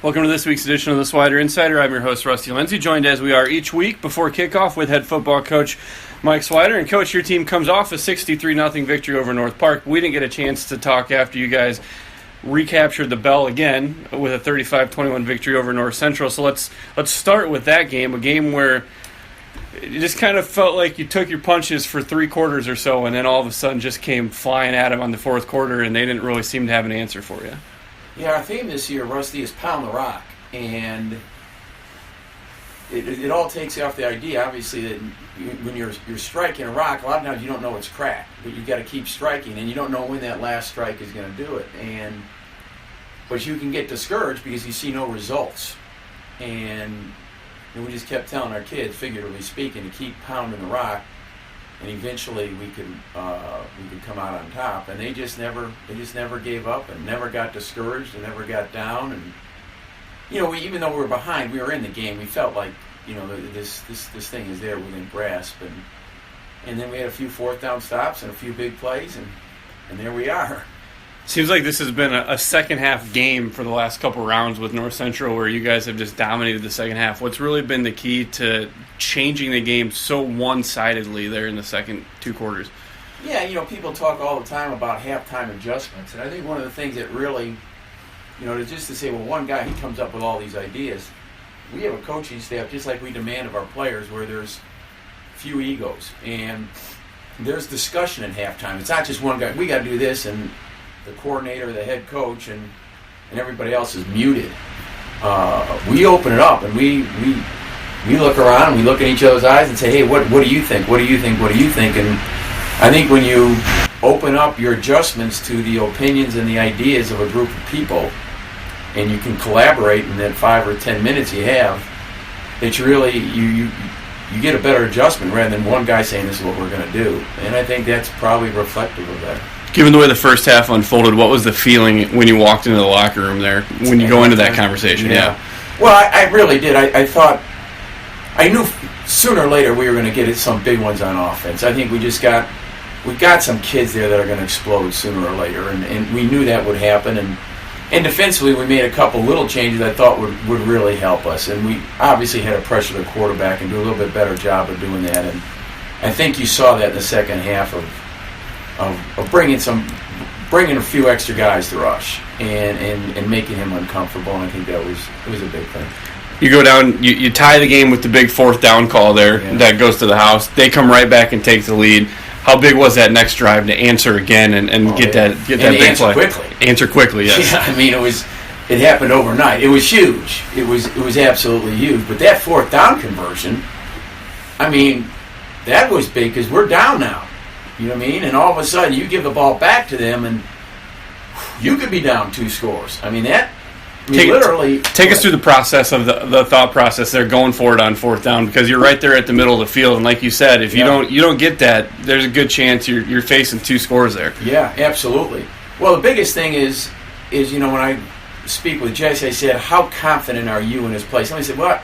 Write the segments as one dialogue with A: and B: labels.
A: Welcome to this week's edition of the Swider Insider. I'm your host, Rusty Lindsay, joined as we are each week before kickoff with head football coach Mike Swider. And, Coach, your team comes off a 63-0 victory over North Park. We didn't get a chance to talk after you guys recaptured the bell again with a 35-21 victory over North Central. So let's start with that game, a game where it just kind of felt like you took your punches for 3 quarters or so, and then all of a sudden just came flying at them on the fourth quarter, and they didn't really seem to have an answer for you.
B: Yeah, our theme this year, Rusty, is pound the rock, and it all takes off the idea, obviously, that when you're striking a rock, a lot of times you don't know it's cracked, but you got to keep striking, and you don't know when that last strike is going to do it. But you can get discouraged because you see no results, and we just kept telling our kids, figuratively speaking, to keep pounding the rock, and eventually we could come out on top. And they just never gave up and never got discouraged and never got down. And even though we were behind, we were in the game. We felt like this thing is there within grasp. And then we had a few fourth down stops and a few big plays, and there we are.
A: Seems like this has been a second-half game for the last couple rounds with North Central where you guys have just dominated the second half. What's really been the key to changing the game so one-sidedly there in the second 2 quarters?
B: Yeah, people talk all the time about halftime adjustments, and I think one of the things that really, just to say, well, one guy, he comes up with all these ideas. We have a coaching staff, just like we demand of our players, where there's few egos, and there's discussion in halftime. It's not just one guy, we got to do this, and the coordinator, the head coach, and everybody else is muted. We open it up, and we look around, and we look in each other's eyes and say, hey, what do you think? What do you think? What do you think? And I think when you open up your adjustments to the opinions and the ideas of a group of people, and you can collaborate in that 5 or 10 minutes you have, it's really, you get a better adjustment rather than one guy saying this is what we're going to do. And I think that's probably reflective of that.
A: Given the way the first half unfolded, what was the feeling when you walked into the locker room there, when you go into that conversation? Yeah.
B: Well, I really did. I thought, I knew sooner or later we were going to get some big ones on offense. I think we got some kids there that are going to explode sooner or later, and we knew that would happen. And defensively, we made a couple little changes I thought would really help us. And we obviously had to pressure the quarterback and do a little bit better job of doing that. And I think you saw that in the second half of bringing a few extra guys to rush and making him uncomfortable. And I think it was a big thing.
A: You go down, you tie the game with the big fourth down call there that goes to the house. They come right back and take the lead. How big was that next drive to answer again and get that big
B: answer
A: play? Answer quickly, yes.
B: Yeah, I mean it happened overnight. It was huge. It was absolutely huge. But that fourth down conversion, I mean, that was big because we're down now. You know what I mean? And all of a sudden, you give the ball back to them, and you could be down 2 scores. I mean, literally.
A: Take us through the process of the thought process there, going for it on fourth down, because you're right there at the middle of the field, and like you said, if you don't get that, there's a good chance you're facing 2 scores there.
B: Yeah, absolutely. Well, the biggest thing is when I speak with Jesse, I said, how confident are you in this play? Somebody said, what?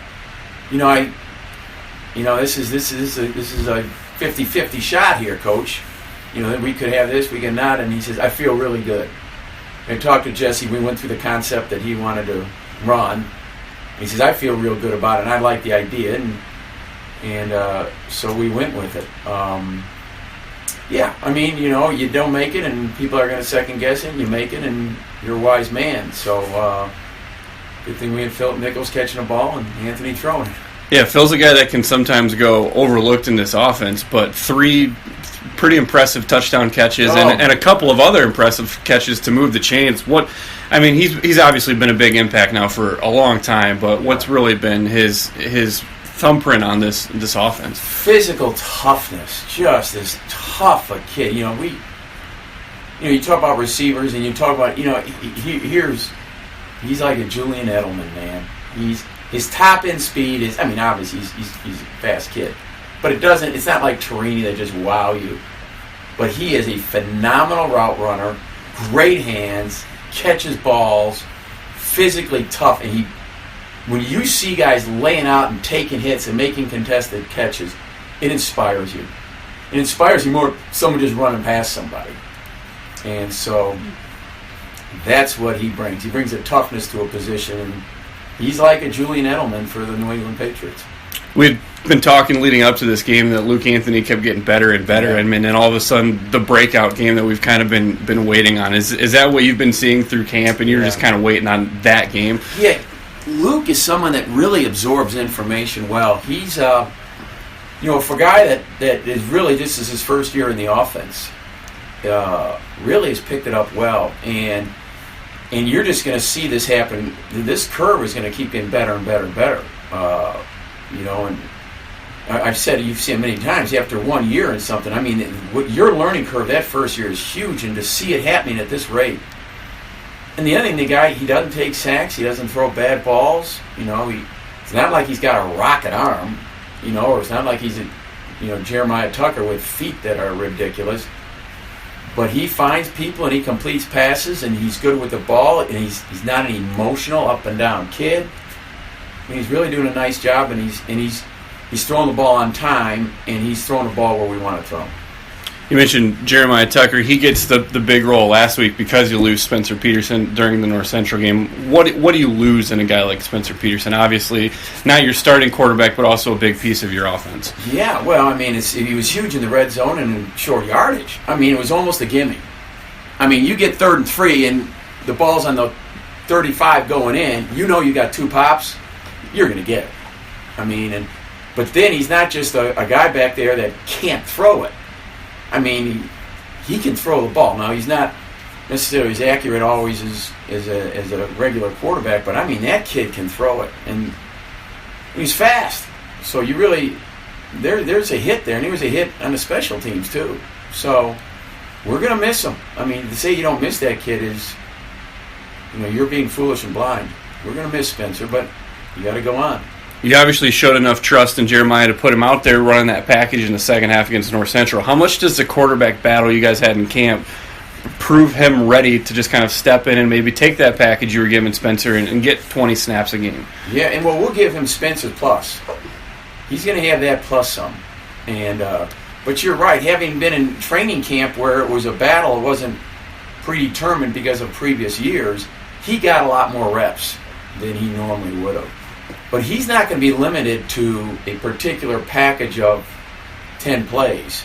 B: This is a 50-50 shot here, Coach. We could have this, we could not. And he says, I feel really good. I talked to Jesse. We went through the concept that he wanted to run. He says, I feel real good about it, and I like the idea. And so we went with it. You don't make it, and people are going to second guess it. You make it, and you're a wise man. So good thing we had Philip Nichols catching the ball and Anthony throwing it.
A: Yeah, Phil's a guy that can sometimes go overlooked in this offense, but 3 pretty impressive touchdown catches and a couple of other impressive catches to move the chains. He's obviously been a big impact now for a long time, but what's really been his thumbprint on this offense?
B: Physical toughness, just as tough a kid. You talk about receivers, and you talk about he's like a Julian Edelman, man. His top end speed is, obviously he's a fast kid, but it's not like Torini that just wow you. But he is a phenomenal route runner, great hands, catches balls, physically tough, and when you see guys laying out and taking hits and making contested catches, it inspires you. It inspires you more than someone just running past somebody. And so that's what he brings. He brings a toughness to a position, He's like a Julian Edelman for the New England Patriots.
A: We'd been talking leading up to this game that Luke Anthony kept getting better and better,
B: Yeah.
A: and then all of a sudden the breakout game that we've kind of been waiting on. Is that what you've been seeing through camp, and you're just kind of waiting on that game?
B: Yeah, Luke is someone that really absorbs information well. He's, for a guy that is really, this is his first year in the offense, really has picked it up well, and you're just going to see this happen. This curve is going to keep getting better and better and better. And I've said, you've seen it many times, after 1 year in something, I mean, your learning curve that first year is huge, and to see it happening at this rate. And the other thing, the guy, he doesn't take sacks, he doesn't throw bad balls, it's not like he's got a rocket arm, or it's not like he's Jeremiah Tucker with feet that are ridiculous. But he finds people and he completes passes, and he's good with the ball, and he's not an emotional up and down kid. I mean, he's really doing a nice job, and he's throwing the ball on time, and he's throwing the ball where we want to throw him.
A: You mentioned Jeremiah Tucker. He gets the big role last week because you lose Spencer Peterson during the North Central game. What do you lose in a guy like Spencer Peterson? Obviously, not your starting quarterback, but also a big piece of your offense.
B: Yeah, well, I mean, he was huge in the red zone and in short yardage. I mean, it was almost a gimme. I mean, you get 3rd and 3, and the ball's on the 35 going in. You got 2 pops, you're going to get it. I mean, but then he's not just a guy back there that can't throw it. I mean, he can throw the ball. Now, he's not necessarily as accurate always as a regular quarterback, but I mean, that kid can throw it, and he's fast. So you really, there's a hit there, and he was a hit on the special teams too. So we're going to miss him. I mean, to say you don't miss that kid is, you're being foolish and blind. We're going to miss Spencer, but you got to go on.
A: You obviously showed enough trust in Jeremiah to put him out there running that package in the second half against North Central. How much does the quarterback battle you guys had in camp prove him ready to just kind of step in and maybe take that package you were giving Spencer and get 20 snaps a game?
B: Yeah, and we'll give him Spencer plus. He's going to have that plus some. And but you're right, having been in training camp where it was a battle, it wasn't predetermined because of previous years, he got a lot more reps than he normally would have. But he's not going to be limited to a particular package of 10 plays.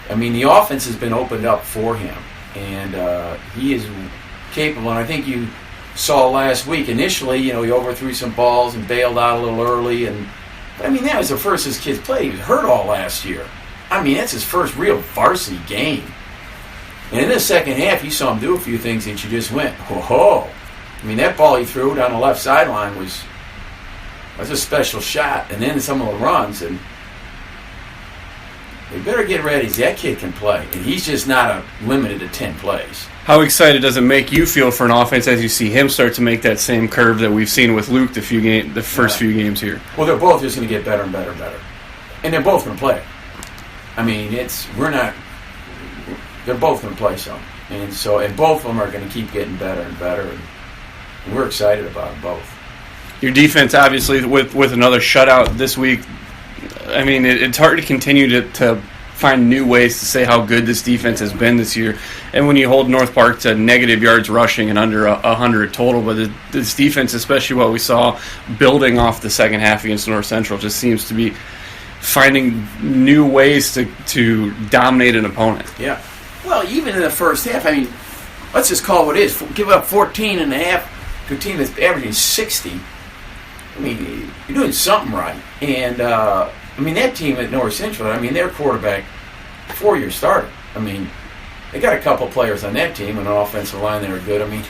B: I mean, the offense has been opened up for him, and he is capable. And I think you saw last week, initially, he overthrew some balls and bailed out a little early. But I mean, that was the first his kids played. He was hurt all last year. I mean, that's his first real varsity game. And in the second half, you saw him do a few things that you just went, whoa. I mean, that ball he threw down the left sideline was a special shot. And then some of the runs, and they better get ready. That kid can play, and he's just not limited to 10 plays.
A: How excited does it make you feel for an offense as you see him start to make that same curve that we've seen with Luke the first few games here?
B: Well, they're both just going to get better and better and better, and they're both going to play. I mean, they're both going to play some, and both of them are going to keep getting better and better, and we're excited about them both.
A: Your defense, obviously, with another shutout this week, I mean, it's hard to continue to find new ways to say how good this defense has been this year. And when you hold North Park to negative yards rushing and under 100 total, but this defense, especially what we saw building off the second half against North Central, just seems to be finding new ways to dominate an opponent.
B: Yeah. Well, even in the first half, I mean, let's just call it what it is. Give up 14 and a half to a team that's averaging 60. I mean, you're doing something right. And, I mean, that team at North Central, I mean, their quarterback, 4-year starter. I mean, they got a couple players on that team and an offensive line that are good. I mean,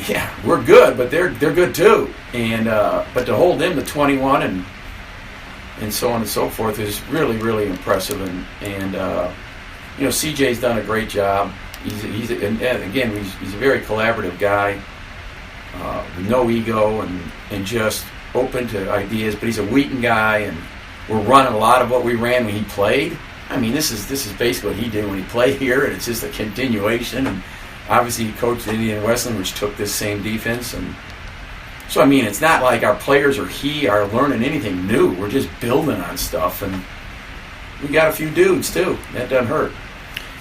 B: yeah, we're good, but they're good too. And but to hold them to 21 and so on and so forth is really, really impressive. And CJ's done a great job. He's a very collaborative guy. With no ego and just open to ideas, but he's a Wheaton guy, and we're running a lot of what we ran when he played. I mean, this is basically what he did when he played here, and it's just a continuation. And obviously, he coached Indiana Wesleyan, which took this same defense, and so I mean, it's not like our players are learning anything new. We're just building on stuff, and we got a few dudes too. That doesn't hurt.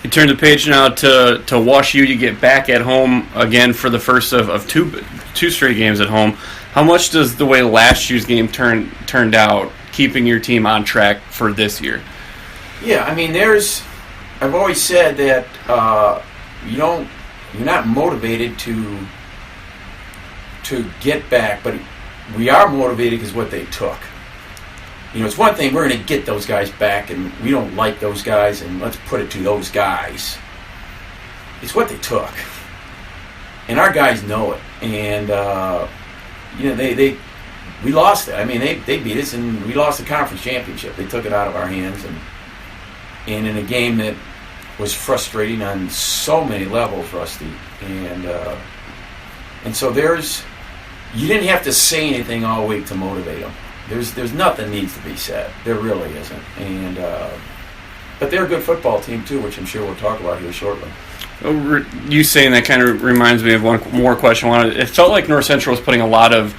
A: You turn the page now to Wash U. You get back at home again for the first of two straight games at home. How much does the way last year's game turned out keeping your team on track for this year?
B: Yeah, I mean, I've always said that you're not motivated to get back, but we are motivated because what they took. You know, it's one thing, we're going to get those guys back, and we don't like those guys, and let's put it to those guys. It's what they took. And our guys know it. And, we lost it. I mean, they beat us, and we lost the conference championship. They took it out of our hands, and in a game that was frustrating on so many levels, Rusty. And so you didn't have to say anything all week to motivate them. There's nothing needs to be said. There really isn't. And but they're a good football team too, which I'm sure we'll talk about here shortly.
A: You saying that kind of reminds me of one more question. It felt like North Central was putting a lot of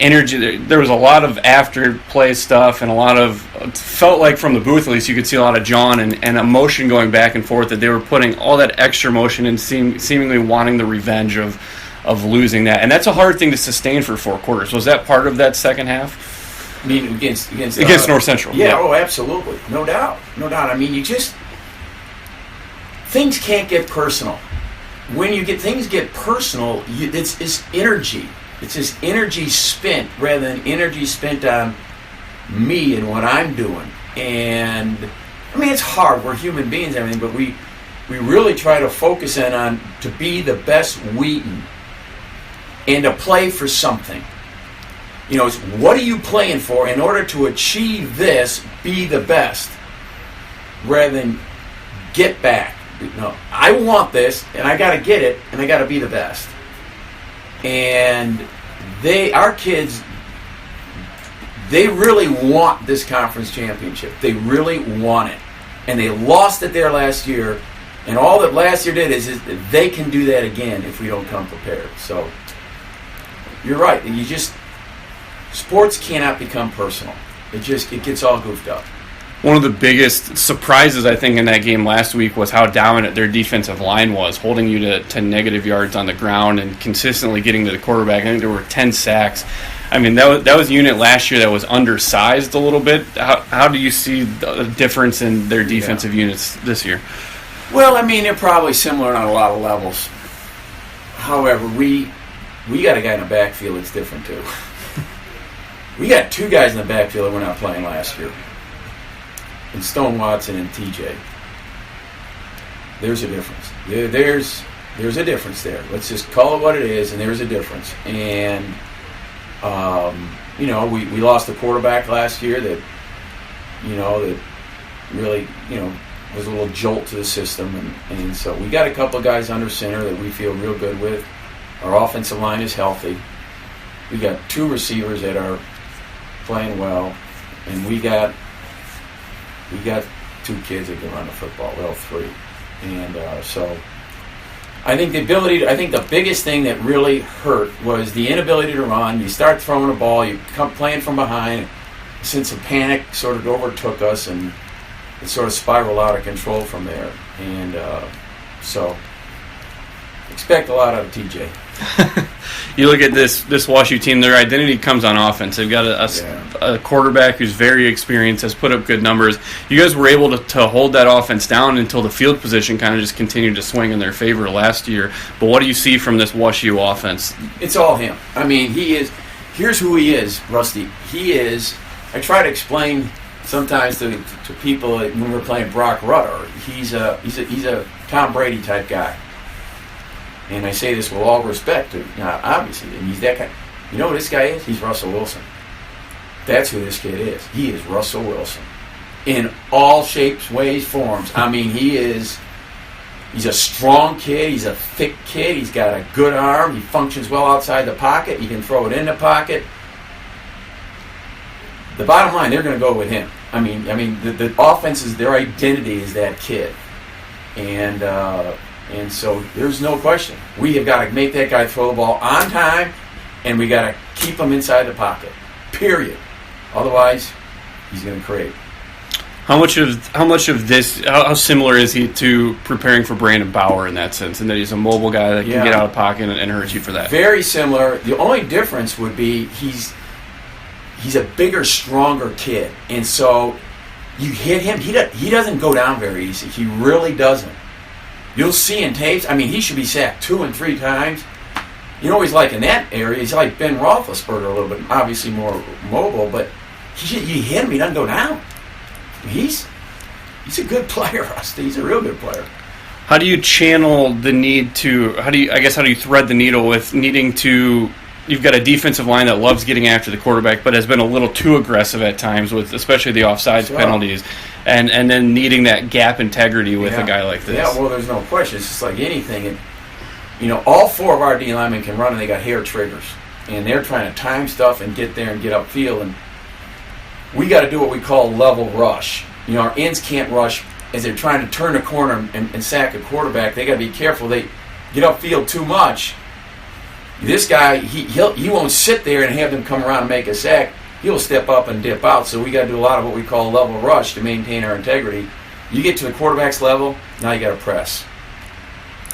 A: energy. There was a lot of after play stuff and it felt like from the booth at least you could see a lot of John and emotion going back and forth, that they were putting all that extra motion and seemingly wanting the revenge of losing that. And that's a hard thing to sustain for 4 quarters. Was that part of that second half?
B: I mean, against
A: North Central.
B: Yeah, oh, absolutely. No doubt. I mean, things can't get personal. When things get personal, it's energy. It's just energy spent rather than energy spent on me and what I'm doing. And, I mean, it's hard. We're human beings and everything, but we really try to focus in on to be the best Wheaton and to play for something. You know, it's what are you playing for in order to achieve this, be the best, rather than get back. No, I want this, and I got to get it, and I got to be the best. And our kids, they really want this conference championship. They really want it. And they lost it there last year, and all that last year did is they can do that again if we don't come prepared. So, you're right. Sports cannot become personal. It gets all goofed up.
A: One of the biggest surprises, I think, in that game last week was how dominant their defensive line was, holding you to negative yards on the ground and consistently getting to the quarterback. I think there were 10 sacks. I mean, that was a unit last year that was undersized a little bit. How do you see the difference in their defensive units this year?
B: Well, I mean, they're probably similar on a lot of levels. However, we got a guy in the backfield that's different, too. We got 2 guys in the backfield that were not playing last year. And Stone Watson and TJ. There's a difference. There's a difference there. Let's just call it what it is, and there's a difference. And, we lost a quarterback last year that really, was a little jolt to the system. And so we got a couple of guys under center that we feel real good with. Our offensive line is healthy. We got 2 receivers that are playing well, and we got 2 kids that can run the football. Well, 3, and so I think the biggest thing that really hurt was the inability to run. You start throwing a ball, you come playing from behind. A sense of panic sort of overtook us, and it sort of spiraled out of control from there. And so expect a lot out of TJ.
A: You look at this WashU team, their identity comes on offense. They've got a quarterback who's very experienced, has put up good numbers. You guys were able to hold that offense down until the field position kind of just continued to swing in their favor last year. But what do you see from this WashU offense?
B: It's all him. I mean, here's who he is, Rusty. I try to explain sometimes to people when we're playing Brock Rutter, he's a Tom Brady type guy. And I say this with all respect to, obviously, and he's that kind. You know what this guy is? He's Russell Wilson. That's who this kid is. He is Russell Wilson. In all shapes, ways, forms. I mean, he's a strong kid. He's a thick kid. He's got a good arm. He functions well outside the pocket. He can throw it in the pocket. The bottom line, they're going to go with him. I mean, the offense is their identity is that kid. And so there's no question. We have got to make that guy throw the ball on time, and we got to keep him inside the pocket. Period. Otherwise, he's going to create.
A: How much of this? How similar is he to preparing for Brandon Bauer in that sense, and that he's a mobile guy that can get out of pocket and hurt you for that?
B: Very similar. The only difference would be he's a bigger, stronger kid, and so you hit him. He doesn't go down very easy. He really doesn't. You'll see in tapes. I mean, he should be sacked 2 and 3 times. You know, he's like in that area. He's like Ben Roethlisberger a little bit, obviously more mobile, but you hit him, he doesn't go down. He's a good player, Rusty. He's a real good player.
A: How do you channel the need to? How do you thread the needle with needing to? You've got a defensive line that loves getting after the quarterback, but has been a little too aggressive at times with, especially the offsides penalties, and then needing that gap integrity with a guy like this.
B: Yeah, well, there's no question. It's just like anything. And, you know, all 4 of our D linemen can run, and they got hair triggers, and they're trying to time stuff and get there and get upfield, and we got to do what we call level rush. You know, our ends can't rush as they're trying to turn a corner and sack a quarterback. They got to be careful. They get upfield too much. This guy, he won't sit there and have them come around and make a sack. He'll step up and dip out. So we got to do a lot of what we call level rush to maintain our integrity. You get to the quarterback's level, now you got to press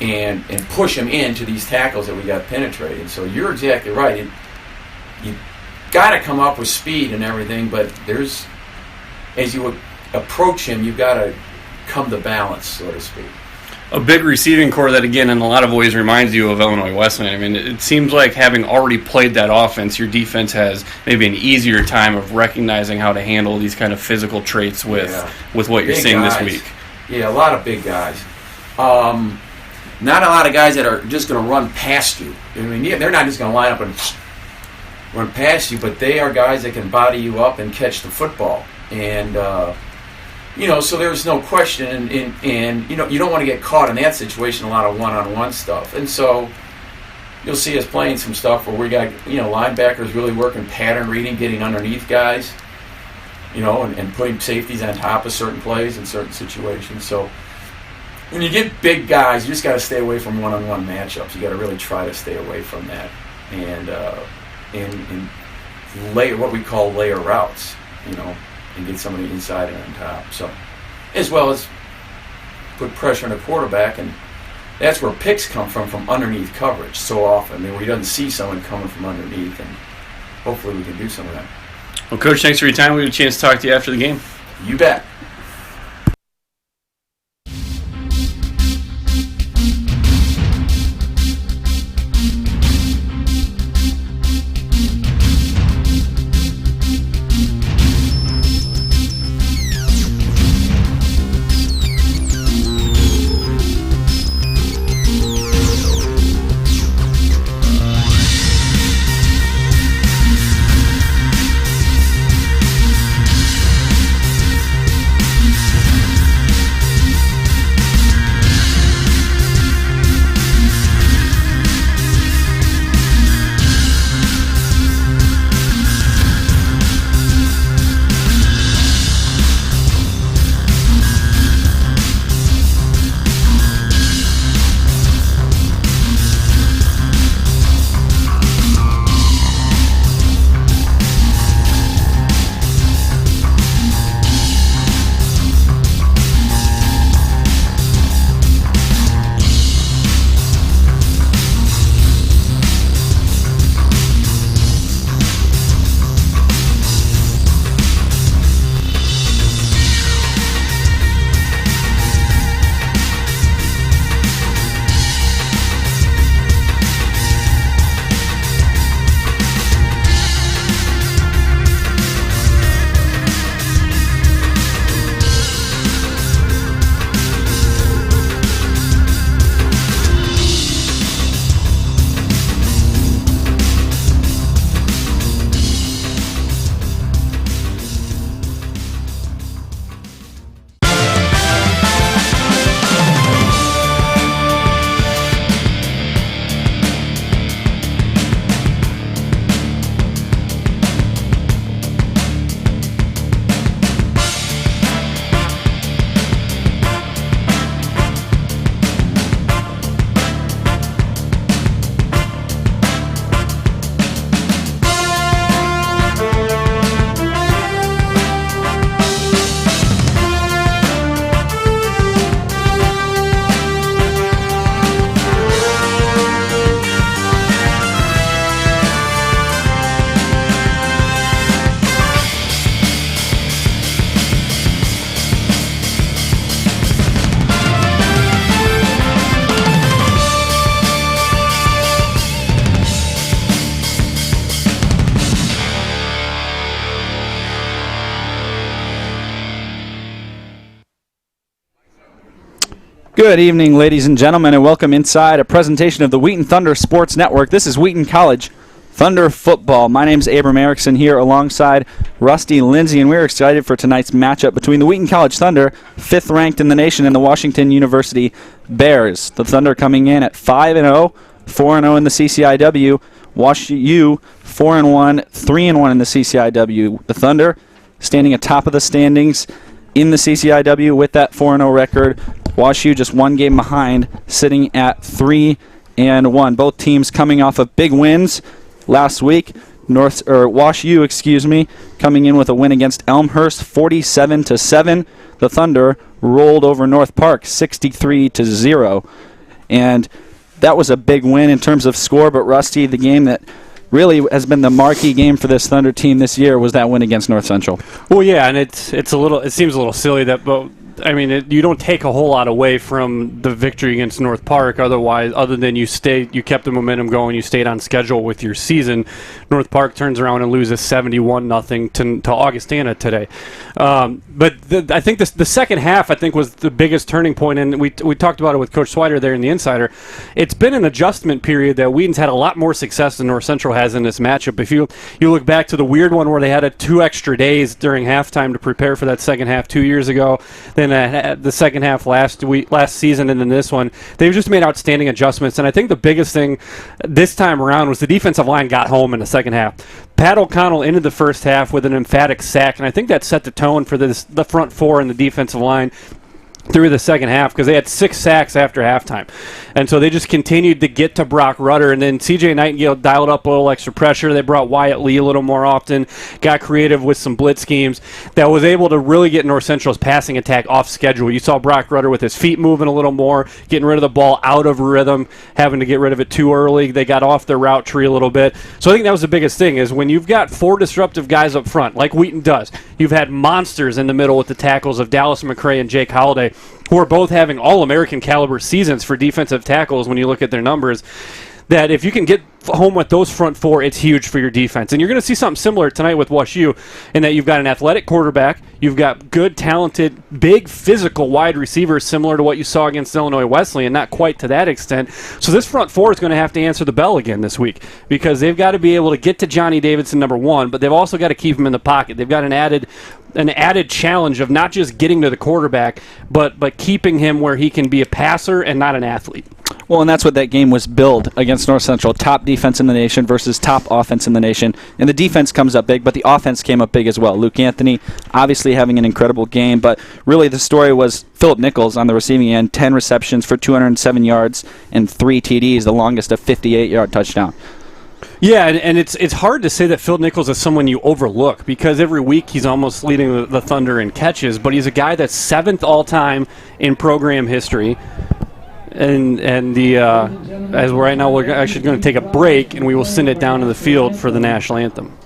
B: and push him into these tackles that we got penetrating. So you're exactly right. You got to come up with speed and everything, but as you approach him, you've got to come to balance, so to speak.
A: A big receiving core that, again, in a lot of ways reminds you of Illinois Wesleyan. I mean, it seems like having already played that offense, your defense has maybe an easier time of recognizing how to handle these kind of physical traits with what you're seeing this week.
B: Yeah, a lot of big guys. Not a lot of guys that are just going to run past you. I mean, they're not just going to line up and run past you, but they are guys that can body you up and catch the football. And, so there's no question. And you don't want to get caught in that situation, a lot of one-on-one stuff. And so you'll see us playing some stuff where we got, linebackers really working pattern reading, getting underneath guys, and putting safeties on top of certain plays in certain situations. So when you get big guys, you just got to stay away from one-on-one matchups. You got to really try to stay away from that. And layer what we call layer routes, and get somebody inside and on top. So, as well as put pressure on the quarterback, and that's where picks come from underneath coverage so often. Where he doesn't see someone coming from underneath, and hopefully we can do some of that.
A: Well, Coach, thanks for your time. We had a chance to talk to you after the game.
B: You bet.
C: Good evening, ladies and gentlemen, and welcome inside a presentation of the Wheaton Thunder Sports Network. This is Wheaton College Thunder Football. My name's Abram Erickson here alongside Rusty Lindsay, and we're excited for tonight's matchup between the Wheaton College Thunder, 5th ranked in the nation, and the Washington University Bears. The Thunder coming in at 5-0, 4-0 in the CCIW. Wash U 4-1, 3-1 in the CCIW. The Thunder standing atop of the standings in the CCIW with that 4-0 record. Wash U just one game behind, sitting at 3-1. Both teams coming off of big wins last week. Wash U, coming in with a win against Elmhurst, 47-7. The Thunder rolled over North Park, 63-0, and that was a big win in terms of score. But Rusty, the game that really has been the marquee game for this Thunder team this year was that win against North Central.
A: Well, yeah, and it seems a little silly that, but I mean, you don't take a whole lot away from the victory against North Park. Other than you kept the momentum going, you stayed on schedule with your season. North Park turns around and loses 71-0 to Augustana today. I think the second half was the biggest turning point, and we talked about it with Coach Swider there in the Insider. It's been an adjustment period that Wheaton's had a lot more success than North Central has in this matchup. If you look back to the weird one where they had 2 extra days during halftime to prepare for that second half 2 years ago, then the second half last season, and then this one, they've just made outstanding adjustments. And I think the biggest thing this time around was the defensive line got home in the second half. Pat O'Connell ended the first half with an emphatic sack, and I think that set the tone for the front four and the defensive line through the second half, because they had 6 sacks after halftime. And so they just continued to get to Brock Rudder, and then C.J. Nightingale dialed up a little extra pressure. They brought Wyatt Lee a little more often, got creative with some blitz schemes that was able to really get North Central's passing attack off schedule. You saw Brock Rudder with his feet moving a little more, getting rid of the ball out of rhythm, having to get rid of it too early. They got off their route tree a little bit. So I think that was the biggest thing, is when you've got 4 disruptive guys up front, like Wheaton does, you've had monsters in the middle with the tackles of Dallas McCray and Jake Holliday, who are both having All-American caliber seasons for defensive tackles when you look at their numbers, that if you can get home with those front 4, it's huge for your defense. And you're going to see something similar tonight with Wash U, in that you've got an athletic quarterback, you've got good, talented, big, physical wide receivers similar to what you saw against Illinois Wesleyan, not quite to that extent. So this front 4 is going to have to answer the bell again this week, because they've got to be able to get to Johnny Davidson, number 1, but they've also got to keep him in the pocket. They've got an added challenge of not just getting to the quarterback, but keeping him where he can be a passer and not an athlete.
C: Well, and that's what that game was billed against North Central. Top defense in the nation versus top offense in the nation. And the defense comes up big, but the offense came up big as well. Luke Anthony obviously having an incredible game, but really the story was Philip Nichols on the receiving end, 10 receptions for 207 yards and 3 TDs, the longest, a 58-yard touchdown.
A: Yeah, and it's hard to say that Phil Nichols is someone you overlook, because every week he's almost leading the Thunder in catches, but he's a guy that's 7th all-time in program history. And as right now, we're actually going to take a break, and we will send it down to the field for the national anthem.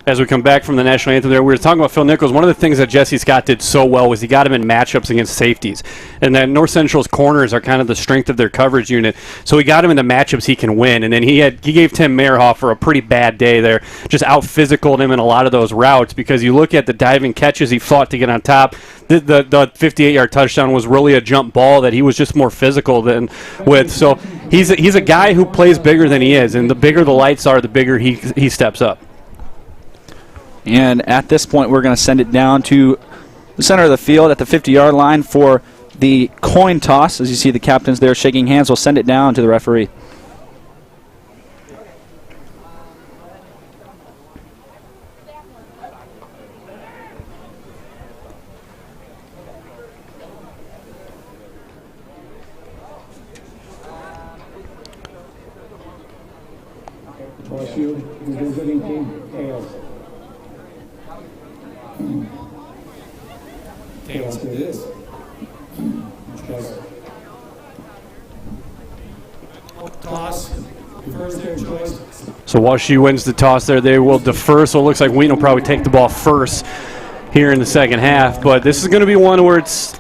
A: as we come back from the national anthem there. We were talking about Phil Nichols. One of the things that Jesse Scott did so well was he got him in matchups against safeties. And that North Central's corners are kind of the strength of their coverage unit. So he got him into matchups he can win. And then he gave Tim Meyerhofer a pretty bad day there. Just out-physicaled him in a lot of those routes because you look at the diving catches he fought to get on top. The 58-yard touchdown was really a jump ball that he was just more physical than with. So he's a guy who plays bigger than he is. And the bigger the lights are, the bigger he steps up.
C: And at this point, we're going to send it down to the center of the field at the 50-yard line for the coin toss. As you see the captains there shaking hands, we'll send it down to the referee.
D: LSU, the visiting team, tails. Tails it is. Toss. First their choice.
A: So WashU wins the toss there. They will defer, so it looks like Wheaton will probably take the ball first here in the second half. But this is going to be one where this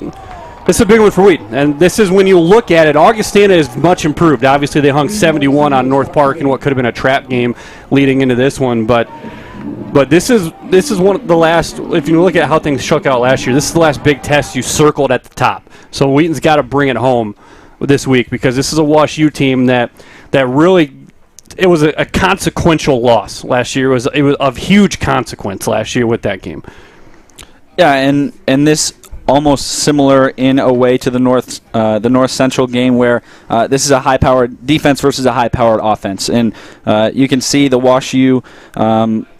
A: is a big one for Wheaton. And this is when you look at it, Augustana is much improved. Obviously, they hung 71 on North Park in what could have been a trap game leading into this one. But this is one of the last, if you look at how things shook out last year, this is the last big test you circled at the top. So Wheaton's got to bring it home this week because this is a WashU team that really, it was a consequential loss last year. It was of huge consequence last year with that game.
C: Yeah, and this almost similar in a way to the North Central game where this is a high-powered defense versus a high-powered offense. And you can see the WashU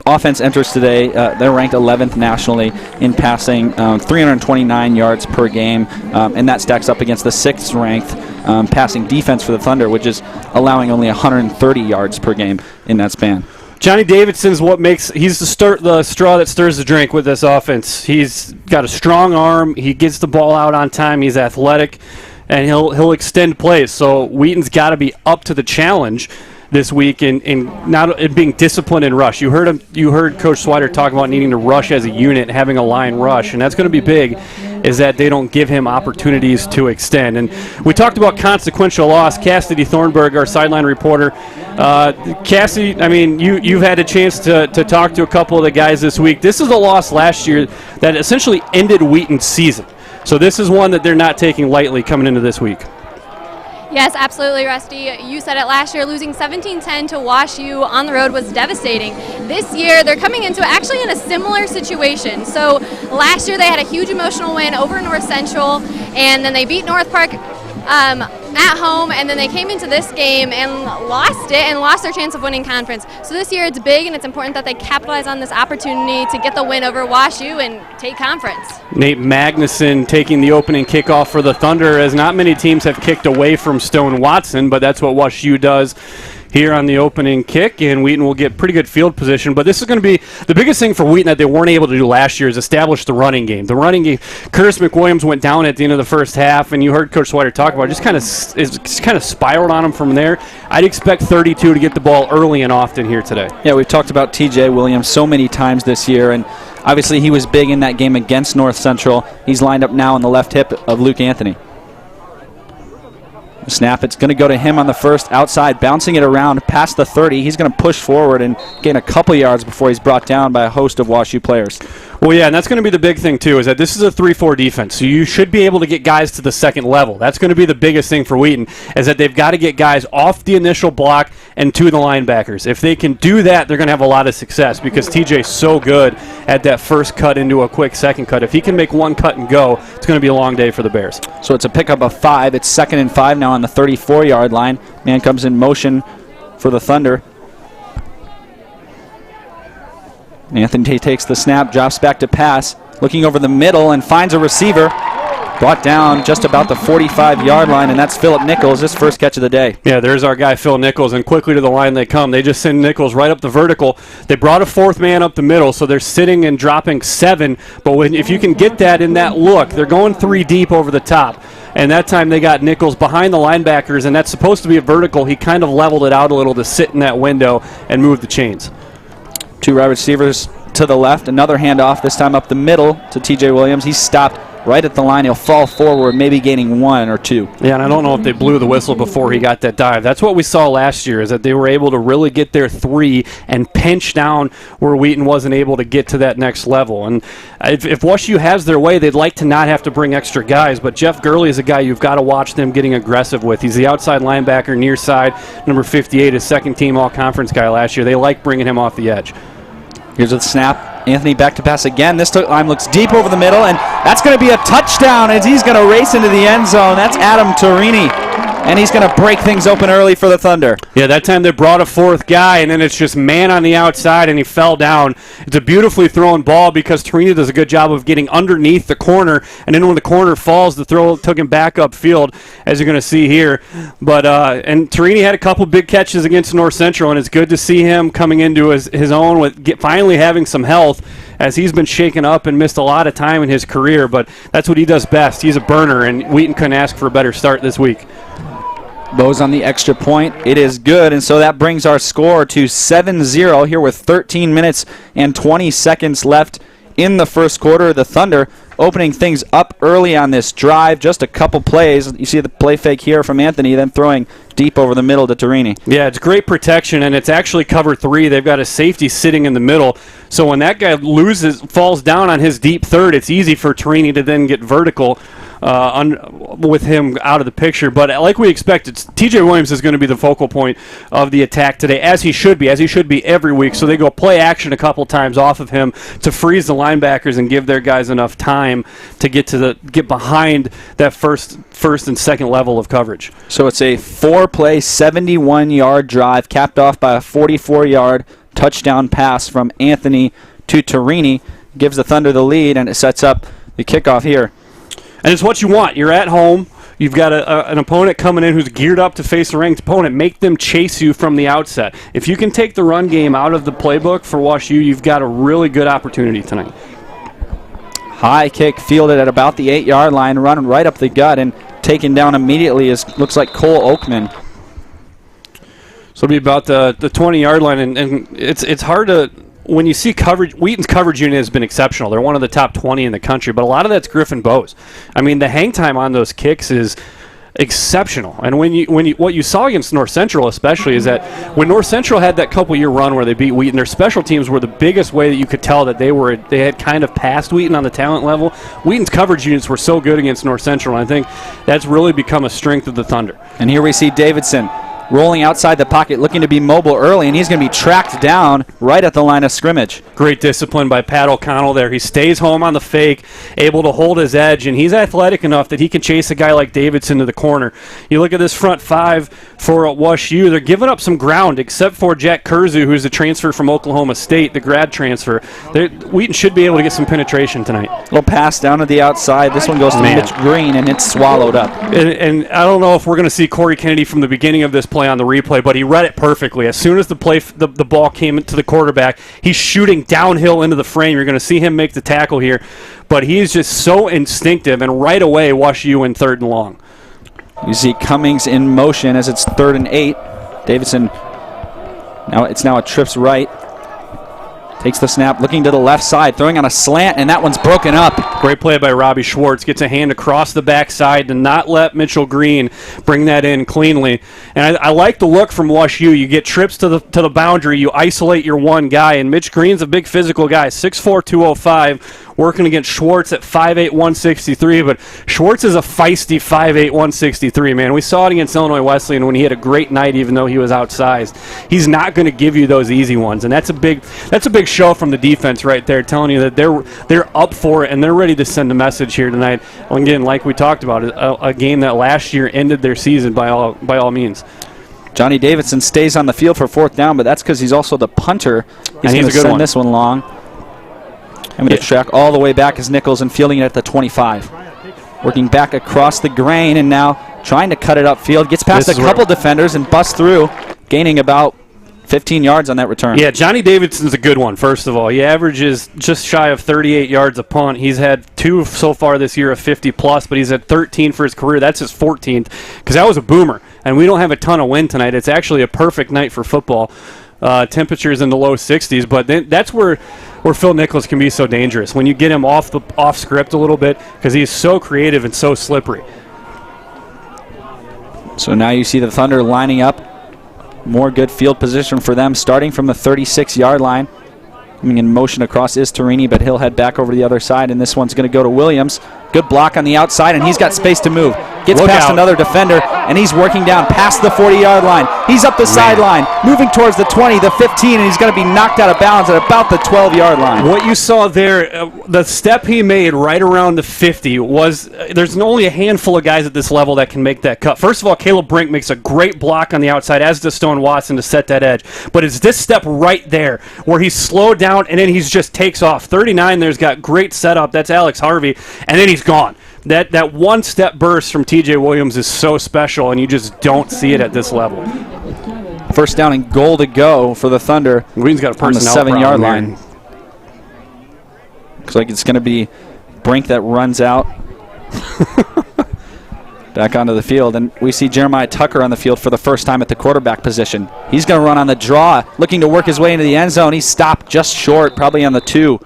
C: offense enters today. They're ranked 11th nationally in passing, 329 yards per game, and that stacks up against the 6th-ranked passing defense for the Thunder, which is allowing only 130 yards per game in that span.
A: Johnny Davidson's he's the straw that stirs the drink with this offense. He's got a strong arm. He gets the ball out on time. He's athletic, and he'll extend plays. So Wheaton's got to be up to the challenge this week in being disciplined in rush. You heard Coach Swider talk about needing to rush as a unit, having a line rush, and that's going to be big, is that they don't give him opportunities to extend. And we talked about consequential loss. Cassidy Thornburg, our sideline reporter. Cassidy, I mean, you've had a chance to talk to a couple of the guys this week. This is a loss last year that essentially ended Wheaton's season. So this is one that they're not taking lightly coming into this week.
E: Yes, absolutely, Rusty. You said it last year, losing 17-10 to WashU on the road was devastating. This year, they're coming into it actually in a similar situation. So last year, they had a huge emotional win over North Central, and then they beat North Park at home, and then they came into this game and lost it and lost their chance of winning conference. So this year, it's big, and it's important that they capitalize on this opportunity to get the win over WashU and take conference.
A: Nate Magnuson taking the opening kickoff for the Thunder, as not many teams have kicked away from Stone Watson, but that's what WashU does here on the opening kick, and Wheaton will get pretty good field position. But this is going to be the biggest thing for Wheaton that they weren't able to do last year is establish the running game. The running game, Curtis McWilliams went down at the end of the first half, and you heard Coach Swider talk about it, just kind of spiraled on him from there. I'd expect 32 to get the ball early and often here today.
C: Yeah, we've talked about TJ Williams so many times this year, and obviously he was big in that game against North Central. He's lined up now on the left hip of Luke Anthony. Snap, it's going to go to him on the first, outside, bouncing it around past the 30. He's going to push forward and gain a couple yards before he's brought down by a host of WashU players.
A: Well, yeah, and that's going to be the big thing, too, is that this is a 3-4 defense, so you should be able to get guys to the second level. That's going to be the biggest thing for Wheaton, is that they've got to get guys off the initial block and to the linebackers. If they can do that, they're going to have a lot of success because TJ's so good at that first cut into a quick second cut. If he can make one cut and go, it's going to be a long day for the Bears.
C: So it's a pickup of 5. It's 2nd and 5 now on the 34-yard line. Man comes in motion for the Thunder. Anthony takes the snap, drops back to pass, looking over the middle and finds a receiver. Brought down just about the 45-yard line, and that's Philip Nichols, his first catch of the day.
A: Yeah, there's our guy Phil Nichols, and quickly to the line they come. They just send Nichols right up the vertical. They brought a 4th man up the middle, so they're sitting and dropping 7. But if you can get that in that look, they're going 3 deep over the top. And that time they got Nichols behind the linebackers, and that's supposed to be a vertical. He kind of leveled it out a little to sit in that window and move the chains.
C: Two wide receivers to the left. Another handoff, this time up the middle to T.J. Williams. He's stopped right at the line. He'll fall forward, maybe gaining 1 or 2.
A: Yeah, and I don't know if they blew the whistle before he got that dive. That's what we saw last year, is that they were able to really get their 3 and pinch down where Wheaton wasn't able to get to that next level. And if WashU has their way, they'd like to not have to bring extra guys, but Jeff Gurley is a guy you've got to watch them getting aggressive with. He's the outside linebacker, near side, number 58, his second-team all-conference guy last year. They like bringing him off the edge.
C: Here's the snap. Anthony back to pass again. This time looks deep over the middle, and that's going to be a touchdown as he's going to race into the end zone. That's Adam Torini, and he's going to break things open early for the Thunder.
A: Yeah, that time they brought a 4th guy, and then it's just man on the outside, and he fell down. It's a beautifully thrown ball because Torini does a good job of getting underneath the corner, and then when the corner falls, the throw took him back upfield, as you're going to see here. But and Torini had a couple big catches against North Central, and it's good to see him coming into his own with finally having some health, as he's been shaken up and missed a lot of time in his career, but that's what he does best. He's a burner, and Wheaton couldn't ask for a better start this week.
C: Bowes on the extra point. It is good, and so that brings our score to 7-0 here with 13 minutes and 20 seconds left in the first quarter. The Thunder opening things up early on this drive. Just a couple plays. You see the play fake here from Anthony, then throwing deep over the middle to Torini.
A: Yeah, it's great protection, and it's actually cover 3. They've got a safety sitting in the middle. So when that guy falls down on his deep third, it's easy for Torini to then get vertical with him out of the picture. But like we expected, T.J. Williams is going to be the focal point of the attack today, as he should be every week. So they go play action a couple times off of him to freeze the linebackers and give their guys enough time to get behind that first and second level of coverage.
C: So it's a 4-play, 71-yard drive, capped off by a 44-yard touchdown pass from Anthony to Torini. Gives the Thunder the lead, and it sets up the kickoff here.
A: And it's what you want. You're at home. You've got an opponent coming in who's geared up to face a ranked opponent. Make them chase you from the outset. If you can take the run game out of the playbook for WashU, you've got a really good opportunity tonight.
C: High kick fielded at about the 8-yard line, running right up the gut, and taken down immediately looks like Cole Oakman.
A: So it'll be about the 20-yard line, and it's hard to... When you see coverage, Wheaton's coverage unit has been exceptional. They're one of the top 20 in the country, but a lot of that's Griffin Bowes. I mean, the hang time on those kicks is exceptional. And what you saw against North Central especially is that when North Central had that couple-year run where they beat Wheaton, their special teams were the biggest way that you could tell that they had kind of passed Wheaton on the talent level. Wheaton's coverage units were so good against North Central, and I think that's really become a strength of the Thunder.
C: And here we see Davidson rolling outside the pocket, looking to be mobile early, and he's going to be tracked down right at the line of scrimmage.
A: Great discipline by Pat O'Connell there. He stays home on the fake, able to hold his edge, and he's athletic enough that he can chase a guy like Davidson to the corner. You look at this front 5 for WashU, they're giving up some ground, except for Jack Kurzu, who's a transfer from Oklahoma State, the grad transfer. Wheaton should be able to get some penetration tonight.
C: Little pass down to the outside. This one goes to Mitch Green, and it's swallowed up.
A: And I don't know if we're going to see Corey Kennedy from the beginning of this play on the replay, but he read it perfectly. As soon as the ball came to the quarterback, he's shooting downhill into the frame. You're going to see him make the tackle here, but he's just so instinctive, and right away WashU in 3rd and long.
C: You see Cummings in motion as it's 3rd and 8. Davidson, it's now a trips right. Takes the snap, looking to the left side, throwing on a slant, and that one's broken up.
A: Great play by Robbie Schwartz. Gets a hand across the backside to not let Mitchell Green bring that in cleanly. And I like the look from WashU. You get trips to the boundary. You isolate your one guy, and Mitch Green's a big physical guy, 6'4", 205, working against Schwartz at 5'8", 163. But Schwartz is a feisty 5'8", 163, man. We saw it against Illinois Wesleyan when he had a great night, even though he was outsized. He's not going to give you those easy ones, and that's a big show from the defense right there, telling you that they're up for it and they're ready to send a message here tonight. Again, like we talked about, a game that last year ended their season by all means.
C: Johnny Davidson stays on the field for 4th down, but that's because he's also the punter. He's going to send this one long. I'm going to track all the way back as Nichols and fielding it at the 25. Working back across the grain and now trying to cut it upfield. Gets past a couple defenders and busts through, gaining about 15 yards on that return.
A: Yeah, Johnny Davidson's a good one, first of all. He averages just shy of 38 yards a punt. He's had 2 so far this year of 50-plus, but he's had 13 for his career. That's his 14th, because that was a boomer. And we don't have a ton of wind tonight. It's actually a perfect night for football. temperatures in the low 60s. But then that's where Phil Nichols can be so dangerous, when you get him off script a little bit, because he's so creative and so slippery.
C: So now you see the Thunder lining up. More good field position for them, starting from the 36-yard line. Coming in motion across is Torini, but he'll head back over the other side, and this one's going to go to Williams. Good block on the outside, and he's got space to move. Gets past another defender, and he's working down past the 40-yard line. He's up the sideline, moving towards the 20, the 15, and he's going to be knocked out of bounds at about the 12-yard line.
A: What you saw there, the step he made right around the 50 was, there's only a handful of guys at this level that can make that cut. First of all, Caleb Brink makes a great block on the outside, as does Stone Watson, to set that edge. But it's this step right there where he's slowed down, and then he just takes off. 39 there's got great setup. That's Alex Harvey, and then he's gone. That one-step burst from TJ Williams is so special, and you just don't see it at this level.
C: First down and goal to go for the Thunder.
A: Wheaton's got a personnel
C: on the 7-yard
A: problem
C: line. Looks like it's going to be Brink that runs out. Back onto the field, and we see Jeremiah Tucker on the field for the first time at the quarterback position. He's going to run on the draw, looking to work his way into the end zone. He's stopped just short, probably on the 2.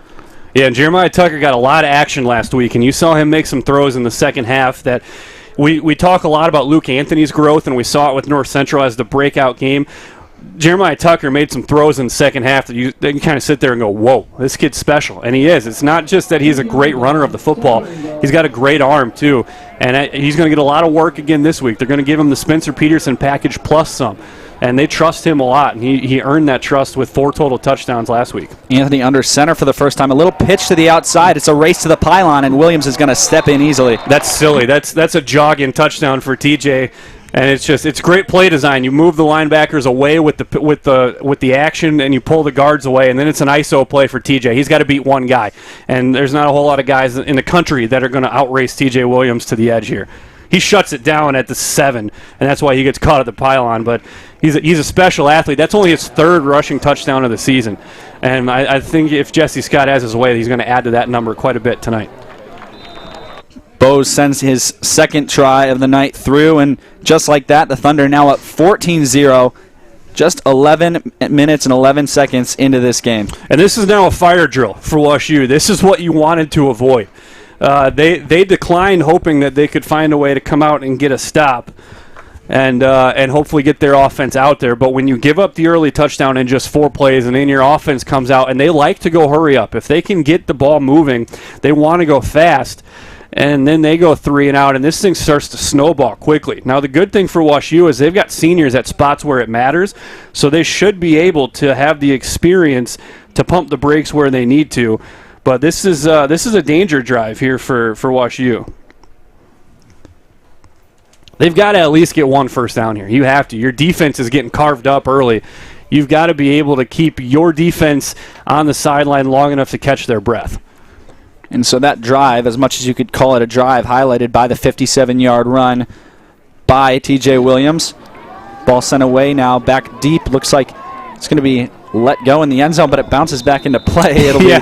A: Yeah, and Jeremiah Tucker got a lot of action last week, and you saw him make some throws in the second half that we talk a lot about Luke Anthony's growth, and we saw it with North Central as the breakout game. Jeremiah Tucker made some throws in the second half that you kind of sit there and go, whoa, this kid's special. And he is. It's not just that he's a great runner of the football. He's got a great arm, too. And he's going to get a lot of work again this week. They're going to give him the Spencer Peterson package plus some. And they trust him a lot, and he earned that trust with 4 total touchdowns last week. Anthony
C: under center for the first time. A little pitch to the outside. It's a race to the pylon, and Williams is going to step in easily.
A: That's silly. That's a jogging touchdown for TJ. And it's great play design. You move the linebackers away with the action, and you pull the guards away, and then it's an ISO play for TJ. He's got to beat one guy, and there's not a whole lot of guys in the country that are going to outrace TJ Williams to the edge here. He shuts it down at the 7, and that's why he gets caught at the pylon. But he's a special athlete. That's only his 3rd rushing touchdown of the season, and I think if Jesse Scott has his way, he's going to add to that number quite a bit tonight.
C: Bose sends his second try of the night through, and just like that, the Thunder now up 14-0, just 11 minutes and 11 seconds into this game.
A: And this is now a fire drill for WashU. This is what you wanted to avoid. They declined, hoping that they could find a way to come out and get a stop and hopefully get their offense out there. But when you give up the early touchdown in just 4 plays, and then your offense comes out, and they like to go hurry up. If they can get the ball moving, they want to go fast. And then they go 3 and out, and this thing starts to snowball quickly. Now, the good thing for WashU is they've got seniors at spots where it matters, so they should be able to have the experience to pump the brakes where they need to. But this is a danger drive here for WashU. They've got to at least get 1 first down here. You have to. Your defense is getting carved up early. You've got to be able to keep your defense on the sideline long enough to catch their breath.
C: And so that drive, as much as you could call it a drive, highlighted by the 57-yard run by TJ Williams. Ball sent away now, back deep. Looks like it's going to be let go in the end zone, but it bounces back into play. It'll be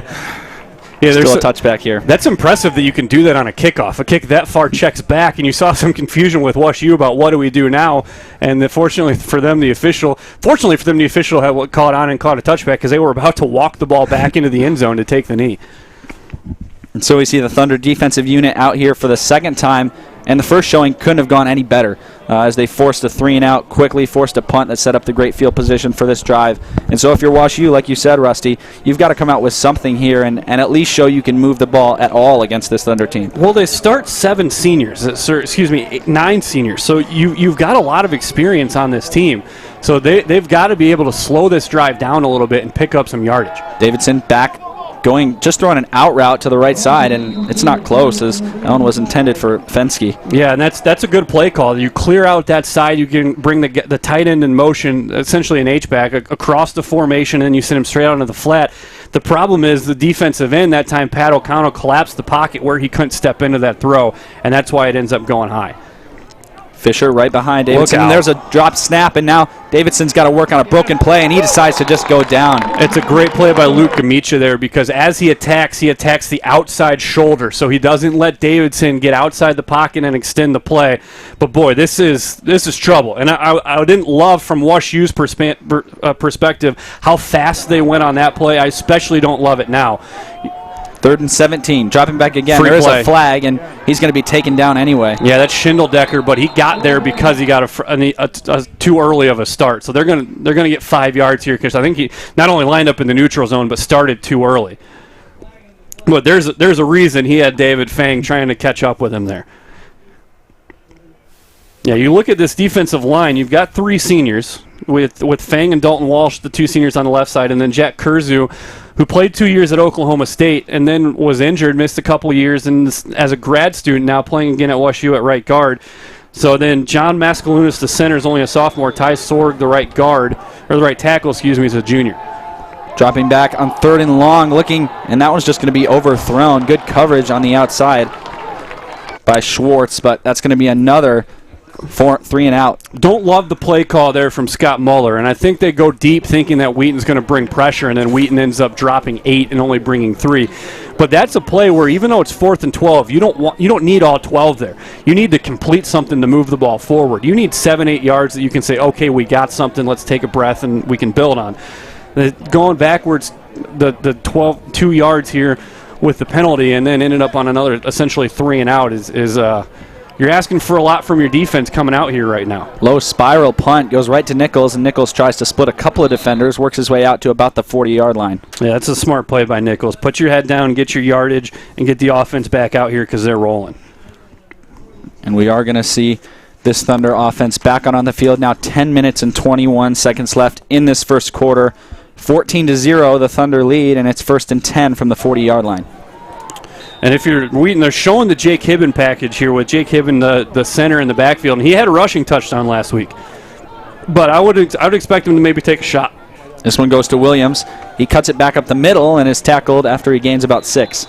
C: still a touchback here.
A: That's impressive that you can do that on a kickoff. A kick that far checks back, and you saw some confusion with WashU about what do we do now. And fortunately for them, the official had caught on and caught a touchback because they were about to walk the ball back into the end zone to take the knee.
C: And so we see the Thunder defensive unit out here for the second time, and the first showing couldn't have gone any better as they forced a 3-and-out quickly, forced a punt that set up the great field position for this drive. And so if you're WashU, like you said, Rusty, you've got to come out with something here and at least show you can move the ball at all against this Thunder team.
A: Well, they start 9 seniors, so you've got a lot of experience on this team. So they've got to be able to slow this drive down a little bit and pick up some yardage.
C: Davidson back, just throwing an out route to the right side, and it's not close, as that one was intended for Fensky.
A: Yeah, and that's a good play call. You clear out that side, you can bring the tight end in motion, essentially an H-back, across the formation, and then you send him straight out into the flat. The problem is the defensive end, that time Pat O'Connell collapsed the pocket where he couldn't step into that throw, and that's why it ends up going high.
C: Fisher right behind Davidson. And there's a dropped snap, and now Davidson's got to work on a broken play, and he decides to just go down.
A: It's a great play by Luke Gamicha there, because as he attacks the outside shoulder, so he doesn't let Davidson get outside the pocket and extend the play. But boy, this is trouble. And I didn't love from Wash U's perspective how fast they went on that play. I especially don't love it now.
C: 3rd and 17. Dropping back again.
A: Free
C: There's
A: play.
C: a flag, and he's going to be taken down anyway.
A: Yeah, that's Schindeldecker, but he got there because he got a too early of a start. So they're going to get 5 yards here, because I think he not only lined up in the neutral zone but started too early. But there's a reason he had David Fang trying to catch up with him there. Yeah, you look at this defensive line. You've got 3 seniors with Fang and Dalton Walsh, the 2 seniors on the left side, and then Jack Kurzu, who played 2 years at Oklahoma State and then was injured, missed a couple years, and as a grad student now playing again at WashU at right guard. So then John Mascalunas, the center, is only a sophomore. Ty Sorg, the right guard, or the right tackle, is a junior.
C: Dropping back on 3rd and long, looking, and that one's just going to be overthrown. Good coverage on the outside by Schwartz, but that's going to be another 3 and out.
A: Don't love the play call there from Scott Muller, and I think they go deep thinking that Wheaton's going to bring pressure, and then Wheaton ends up dropping 8 and only bringing 3. But that's a play where even though it's 4th and 12, you don't need all 12 there. You need to complete something to move the ball forward. You need 7-8 yards that you can say, okay, we got something, let's take a breath and we can build on. Going backwards, the 2 yards here with the penalty, and then ended up on another essentially 3 and out is you're asking for a lot from your defense coming out here right now.
C: Low spiral punt goes right to Nichols, and Nichols tries to split a couple of defenders, works his way out to about the 40-yard line.
A: Yeah, that's a smart play by Nichols. Put your head down, get your yardage, and get the offense back out here because they're rolling.
C: And we are going to see this Thunder offense back on the field now. 10 minutes and 21 seconds left in this first quarter. 14-0, the Thunder lead, and it's 1st and 10 from the 40-yard line.
A: And if you're Wheaton, they're showing the Jake Hibben package here with Jake Hibben, the center in the backfield. And he had a rushing touchdown last week. But I would expect him to maybe take a shot.
C: This one goes to Williams. He cuts it back up the middle and is tackled after he gains about 6.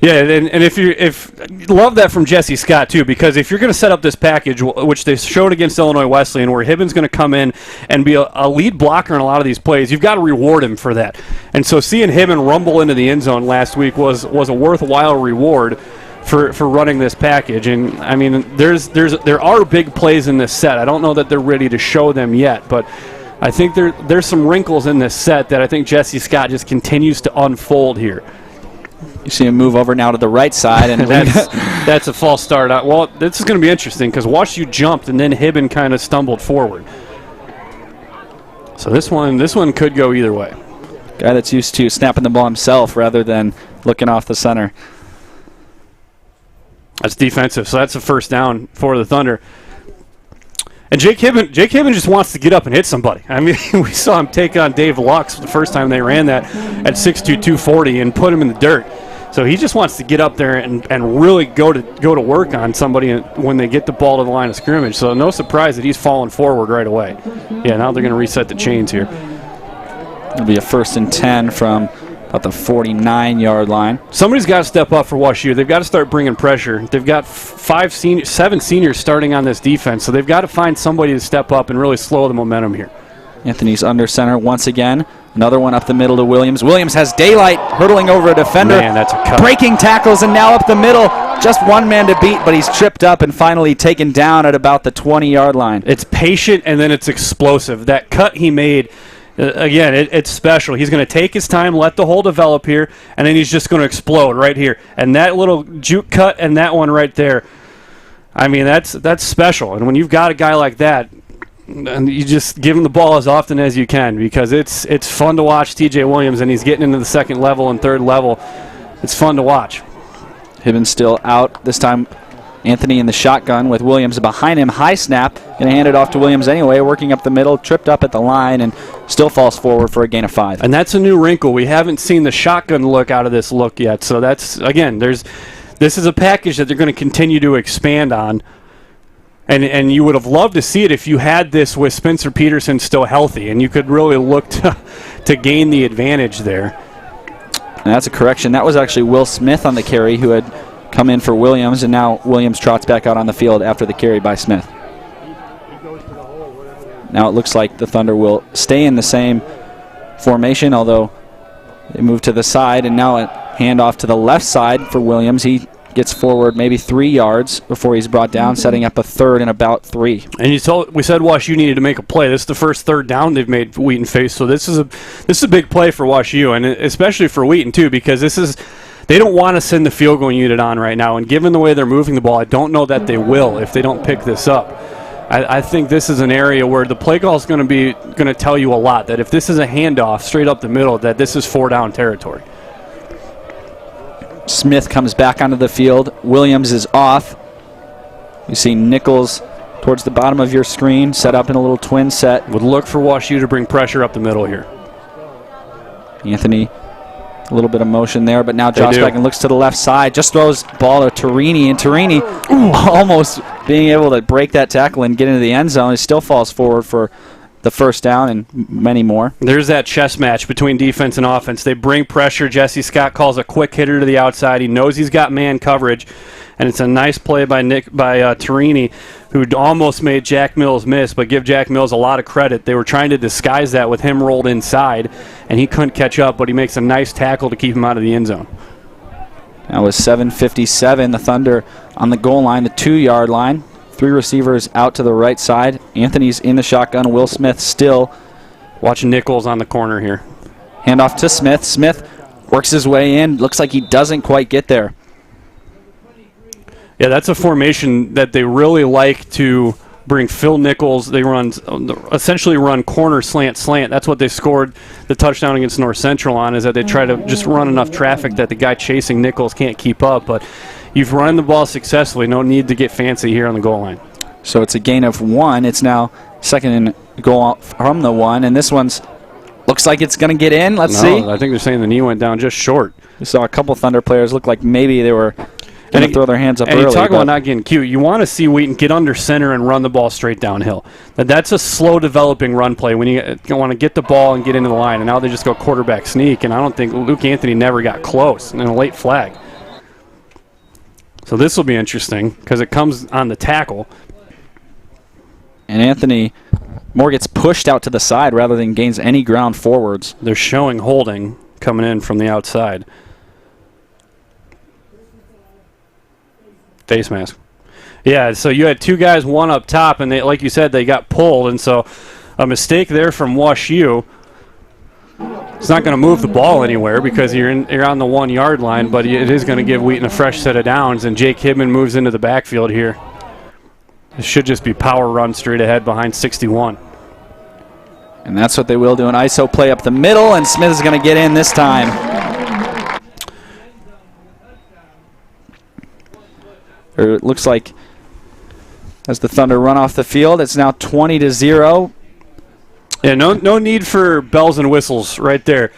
A: Yeah, and if love that from Jesse Scott too, because if you're going to set up this package, which they showed against Illinois Wesleyan, where Hibben's going to come in and be a lead blocker in a lot of these plays, you've got to reward him for that. And so seeing Hibben rumble into the end zone last week was a worthwhile reward for running this package. And I mean, there are big plays in this set. I don't know that they're ready to show them yet, but I think there's some wrinkles in this set that I think Jesse Scott just continues to unfold here.
C: You see him move over now to the right side, and
A: that's a false start. Well, this is going to be interesting because WashU jumped and then Hibben kind of stumbled forward. So this one could go either way.
C: Guy that's used to snapping the ball himself rather than looking off the center.
A: That's defensive, so that's a 1st down for the Thunder. And Jake Hibben just wants to get up and hit somebody. I mean, we saw him take on Dave Lux the first time they ran that at 6'2", 240 and put him in the dirt. So he just wants to get up there and really go to work on somebody when they get the ball to the line of scrimmage. So no surprise that he's falling forward right away. Yeah, now they're going to reset the chains here.
C: It'll be a 1st and 10 from about the 49-yard line.
A: Somebody's got to step up for WashU. They've got to start bringing pressure. They've got 7 seniors starting on this defense, so they've got to find somebody to step up and really slow the momentum here.
C: Anthony's under center once again. Another one up the middle to Williams. Williams has daylight, hurtling over a defender.
A: Man, that's a cut.
C: Breaking tackles, and now up the middle. Just one man to beat, but he's tripped up and finally taken down at about the 20-yard line.
A: It's patient, and then it's explosive. That cut he made, again, it's special. He's going to take his time, let the hole develop here, and then he's just going to explode right here. And that little juke cut and that one right there, I mean, that's special. And when you've got a guy like that, and you just give him the ball as often as you can, because it's fun to watch TJ Williams, and he's getting into the 2nd level and 3rd level. It's fun to watch.
C: Hibben still out. This time Anthony in the shotgun with Williams behind him. High snap. Going to hand it off to Williams anyway, working up the middle, tripped up at the line, and still falls forward for a gain of 5.
A: And that's a new wrinkle. We haven't seen the shotgun look out of this look yet. So that's, again, this is a package that they're going to continue to expand on. And you would have loved to see it if you had this with Spencer Peterson still healthy, and you could really look to gain the advantage there.
C: And that's a correction. That was actually Will Smith on the carry, who had come in for Williams, and now Williams trots back out on the field after the carry by Smith. Now it looks like the Thunder will stay in the same formation, although they move to the side, and now a handoff to the left side for Williams. He gets forward maybe 3 yards before he's brought down, setting up a third and about 3.
A: And we said WashU needed to make a play. This is the first third down they've made for Wheaton face, so this is a big play for WashU, and especially for Wheaton too, because they don't want to send the field goal unit on right now, and given the way they're moving the ball, I don't know that they will if they don't pick this up. I think this is an area where the play call is going to tell you a lot, that if this is a handoff straight up the middle, that this is 4-down territory.
C: Smith comes back onto the field. Williams is off. You see Nichols towards the bottom of your screen, set up in a little twin set.
A: Would look for WashU to bring pressure up the middle here.
C: Anthony, a little bit of motion there, but now drops back and looks to the left side. Just throws ball to Torini, and Torini almost being able to break that tackle and get into the end zone. He still falls forward for the first down and many more.
A: There's that chess match between defense and offense. They bring pressure. Jesse Scott calls a quick hitter to the outside. He knows he's got man coverage, and it's a nice play by Torini, who almost made Jack Mills miss, but give Jack Mills a lot of credit. They were trying to disguise that with him rolled inside, and he couldn't catch up, but he makes a nice tackle to keep him out of the end zone.
C: That was 7:57. The Thunder on the goal line, the 2-yard line. 3 receivers out to the right side. Anthony's in the shotgun. Will Smith still.
A: Watching Nichols on the corner here.
C: Handoff to Smith. Smith works his way in. Looks like he doesn't quite get there.
A: Yeah, that's a formation that they really like to bring Phil Nichols. They essentially run corner slant. That's what they scored the touchdown against North Central on, is that they try to just run enough traffic that the guy chasing Nichols can't keep up. But you've run the ball successfully. No need to get fancy here on the goal line.
C: So it's a gain of 1. It's now second and goal from the 1, and this one's looks like it's going to get in. Let's see.
A: I think they're saying the knee went down just short.
C: We saw a couple Thunder players look like maybe they were going to throw their hands up early.
A: And you talk about not getting cute. You want to see Wheaton get under center and run the ball straight downhill. That's a slow developing run play when you want to get the ball and get into the line, and now they just go quarterback sneak, and I don't think Luke Anthony never got close, and a late flag. So this will be interesting because it comes on the tackle.
C: And Anthony more gets pushed out to the side rather than gains any ground forwards.
A: They're showing holding coming in from the outside. Face mask. Yeah, so you had 2 guys, one up top, and they, like you said, they got pulled. And so a mistake there from WashU. It's not going to move the ball anywhere because you're on the 1-yard line, but it is going to give Wheaton a fresh set of downs, and Jake Hibman moves into the backfield here. It should just be power run straight ahead behind 61.
C: And that's what they will do, an ISO play up the middle, and Smith is going to get in this time. It looks like as the Thunder run off the field, it's now 20-0.
A: Yeah, no need for bells and whistles right there.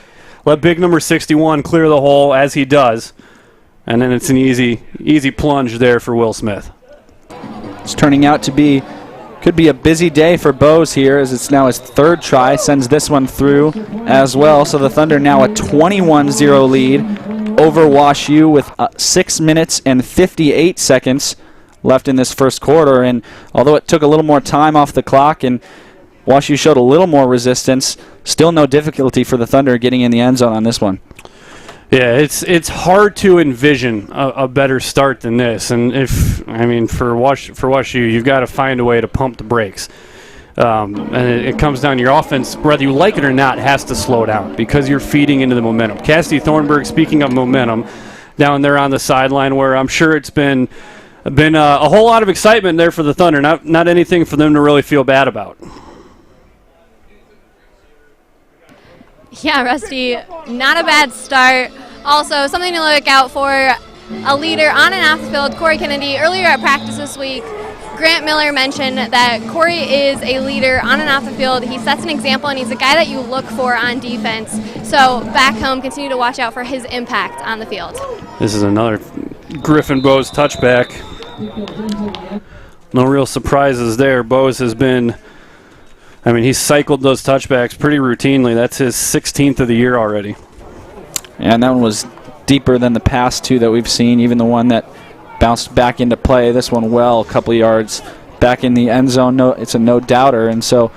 A: Let big number 61 clear the hole as he does, and then it's an easy plunge there for Will Smith.
C: It's turning out to could be a busy day for Bose here, as it's now his 3rd try, sends this one through as well. So the Thunder now a 21-0 lead over WashU with 6 minutes and 58 seconds left in this first quarter. And although it took a little more time off the clock and WashU showed a little more resistance, still no difficulty for the Thunder getting in the end zone on this one.
A: Yeah, it's hard to envision a better start than this, and for WashU, you've got to find a way to pump the brakes, and it comes down to your offense, whether you like it or not, has to slow down because you're feeding into the momentum. Cassidy Thornburg, speaking of momentum, down there on the sideline, where I'm sure it's been a whole lot of excitement there for the Thunder, not anything for them to really feel bad about.
E: Yeah, Rusty, not a bad start. Also, something to look out for, a leader on and off the field, Corey Kennedy. Earlier at practice this week, Grant Miller mentioned that Corey is a leader on and off the field. He sets an example, and he's a guy that you look for on defense. So back home, continue to watch out for his impact on the field.
A: This is another Griffin Bose touchback. No real surprises there. Bose has been... he's cycled those touchbacks pretty routinely. That's his 16th of the year already.
C: And that one was deeper than the past two that we've seen, even the one that bounced back into play. This one a couple yards back in the end zone. It's a no-doubter. And so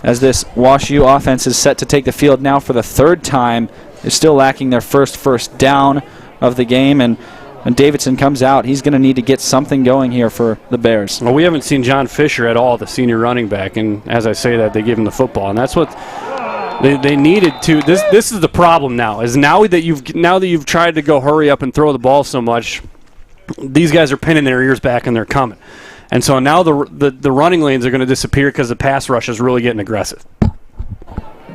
C: as this Wash U offense is set to take the field now for the third time, they're still lacking their first down of the game. And when Davidson comes out, he's going to need to get something going here for the Bears.
A: Well, we haven't seen John Fisher at all, the senior running back, and as I say that, they give him the football, and that's what they needed to. This is the problem now. Is now that you've tried to go hurry up and throw the ball so much, these guys are pinning their ears back and they're coming, and so now the running lanes are going to disappear because the pass rush is really getting aggressive.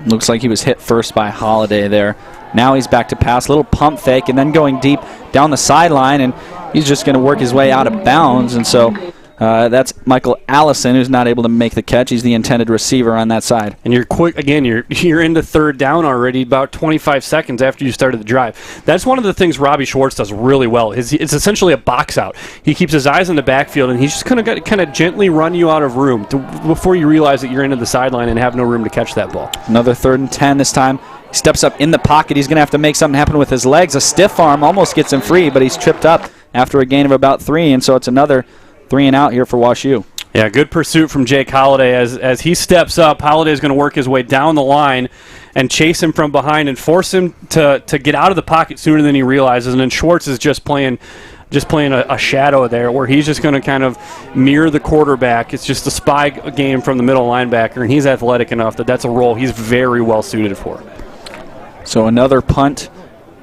C: Looks like he was hit first by Holiday there. Now he's back to pass, little pump fake, and then going deep down the sideline, and he's just going to work his way out of bounds. And so that's Michael Allison, who's not able to make the catch. He's the intended receiver on that side.
A: And you're quick again. You're into third down already, about 25 seconds after you started the drive. That's one of the things Robbie Schwartz does really well. It's essentially a box out. He keeps his eyes in the backfield, and he's just going to kind of gently run you out of room before you realize that you're into the sideline and have no room to catch that ball.
C: Another 3rd and 10 this time. He steps up in the pocket. He's going to have to make something happen with his legs. A stiff arm almost gets him free, but he's tripped up after a gain of about 3, and so it's another 3 and out here for Wash U.
A: Yeah, good pursuit from Jake Holiday. As he steps up, Holiday is going to work his way down the line and chase him from behind and force him to get out of the pocket sooner than he realizes. And then Schwartz is just playing a shadow there where he's just going to kind of mirror the quarterback. It's just a spy game from the middle linebacker, and he's athletic enough that that's a role he's very well suited for.
C: So another punt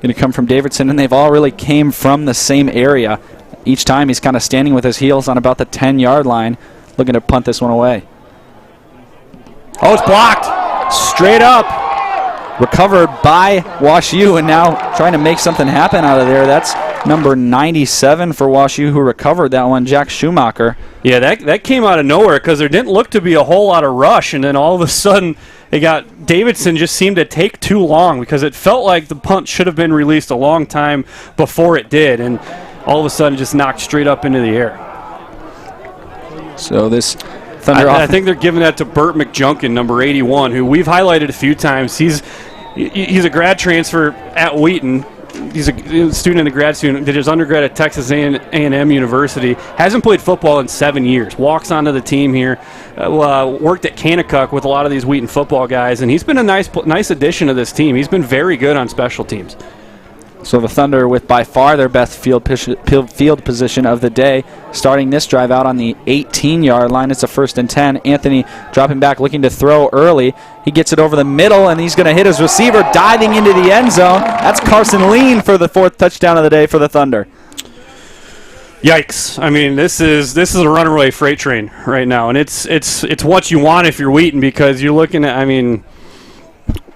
C: going to come from Davidson, and they've all really came from the same area. Each time he's kind of standing with his heels on about the 10-yard line, looking to punt this one away. Oh, it's blocked. Straight up. Recovered by Wash U, and now trying to make something happen out of there. That's number 97 for Wash U, who recovered that one, Jack Schumacher.
A: Yeah, that came out of nowhere because there didn't look to be a whole lot of rush, and then all of a sudden Davidson just seemed to take too long because it felt like the punt should have been released a long time before it did, and all of a sudden just knocked straight up into the air.
C: So this Thunder
A: I think they're giving that to Burt McJunkin, number 81, who we've highlighted a few times. He's a grad transfer at Wheaton. He's a student, a grad student, did his undergrad at Texas A&M University. Hasn't played football in 7 years. Walks onto the team here. Worked at Kanakuk with a lot of these Wheaton football guys, and he's been a nice addition to this team. He's been very good on special teams.
C: So the Thunder with by far their best field position of the day, starting this drive out on the 18-yard line. It's a 1st and 10. Anthony dropping back, looking to throw early. He gets it over the middle, and he's going to hit his receiver, diving into the end zone. That's Carson Lean for the 4th touchdown of the day for the Thunder.
A: Yikes! I mean, this is a runaway freight train right now, and it's what you want if you're Wheaton, because you're looking at, I mean,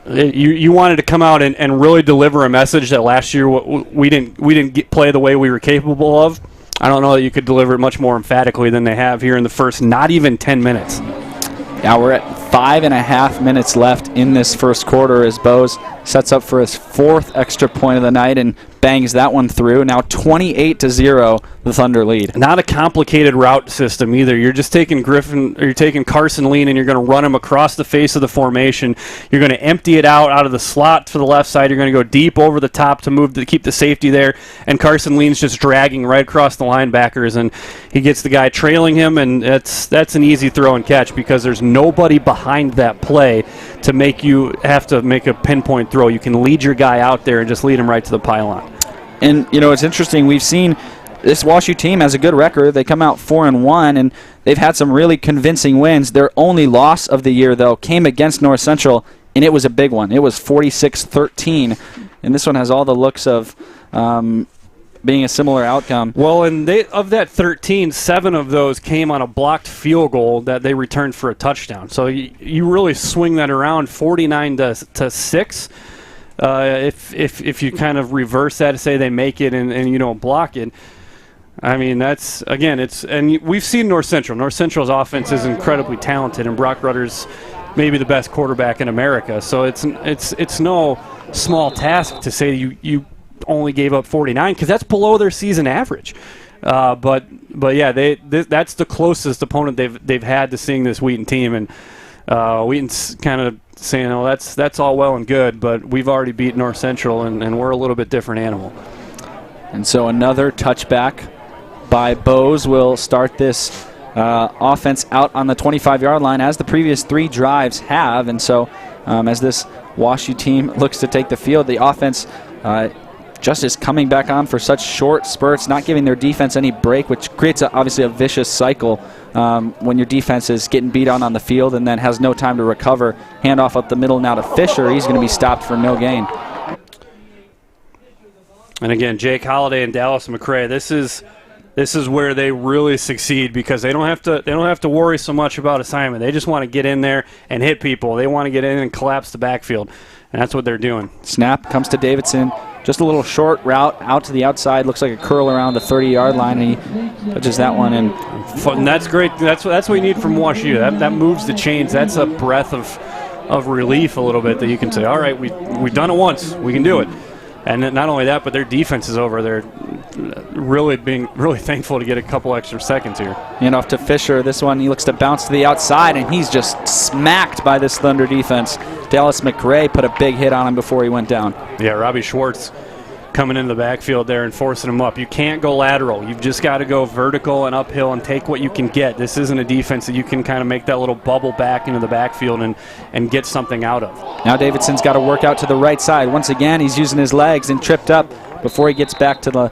A: you wanted to come out and really deliver a message that last year we didn't play the way we were capable of. I don't know that you could deliver it much more emphatically than they have here in the first not even 10 minutes.
C: Now we're at 5.5 minutes left in this first quarter as Bose sets up for his 4th extra point of the night and bangs that one through. Now 28-0, the Thunder lead.
A: Not a complicated route system either. You're just taking you're taking Carson Lean, and you're going to run him across the face of the formation. You're going to empty it out of the slot to the left side. You're going to go deep over the top to keep the safety there, and Carson Lean's just dragging right across the linebackers, and he gets the guy trailing him, and that's an easy throw and catch because there's nobody behind that play to make you have to make a pinpoint throw. You can lead your guy out there and just lead him right to the pylon.
C: And, you know, it's interesting. We've seen this Wash U team has a good record. They come out 4-1, and they've had some really convincing wins. Their only loss of the year, though, came against North Central, and it was a big one. It was 46-13, and this one has all the looks of being a similar outcome.
A: Well, and of that 13, 7 of those came on a blocked field goal that they returned for a touchdown. So you really swing that around 49-6. If you kind of reverse that to say they make it and you don't block it, I mean, that's, again, and we've seen North Central. North Central's offense is incredibly talented, and Brock Rutter's maybe the best quarterback in America. So it's no small task to say you only gave up 49, because that's below their season average. But yeah, that's the closest opponent they've had to seeing this Wheaton team, and Wheaton's kind of saying, oh, that's all well and good, but we've already beat North Central, and we're a little bit different animal.
C: And so another touchback by Bose will start this offense out on the 25-yard line, as the previous 3 drives have. And so as this WashU team looks to take the field, the offense just is coming back on for such short spurts, not giving their defense any break, which creates obviously a vicious cycle when your defense is getting beat on the field and then has no time to recover. Handoff up the middle now to Fisher. He's going to be stopped for no gain.
A: And again, Jake Holliday and Dallas McCray, this is where they really succeed, because they don't have to worry so much about assignment. They just want to get in there and hit people. They want to get in and collapse the backfield, and that's what they're doing.
C: Snap comes to Davidson. Just a little short route out to the outside. Looks like a curl around the 30-yard line, and he touches that one in.
A: And that's great. That's what you need from WashU. That moves the chains. That's a breath of relief a little bit, that you can say, all right, we've done it once. We can do it. And not only that, but their defense is over. They're really being thankful to get a couple extra seconds here.
C: And off to Fisher. This one, he looks to bounce to the outside, and he's just smacked by this Thunder defense. Dallas McRae put a big hit on him before he went down.
A: Yeah, Robbie Schwartz coming into the backfield there and forcing him up. You can't go lateral. You've just got to go vertical and uphill and take what you can get. This isn't a defense that you can kind of make that little bubble back into the backfield and get something out of.
C: Now Davidson's got to work out to the right side. Once again, he's using his legs and tripped up before he gets back to the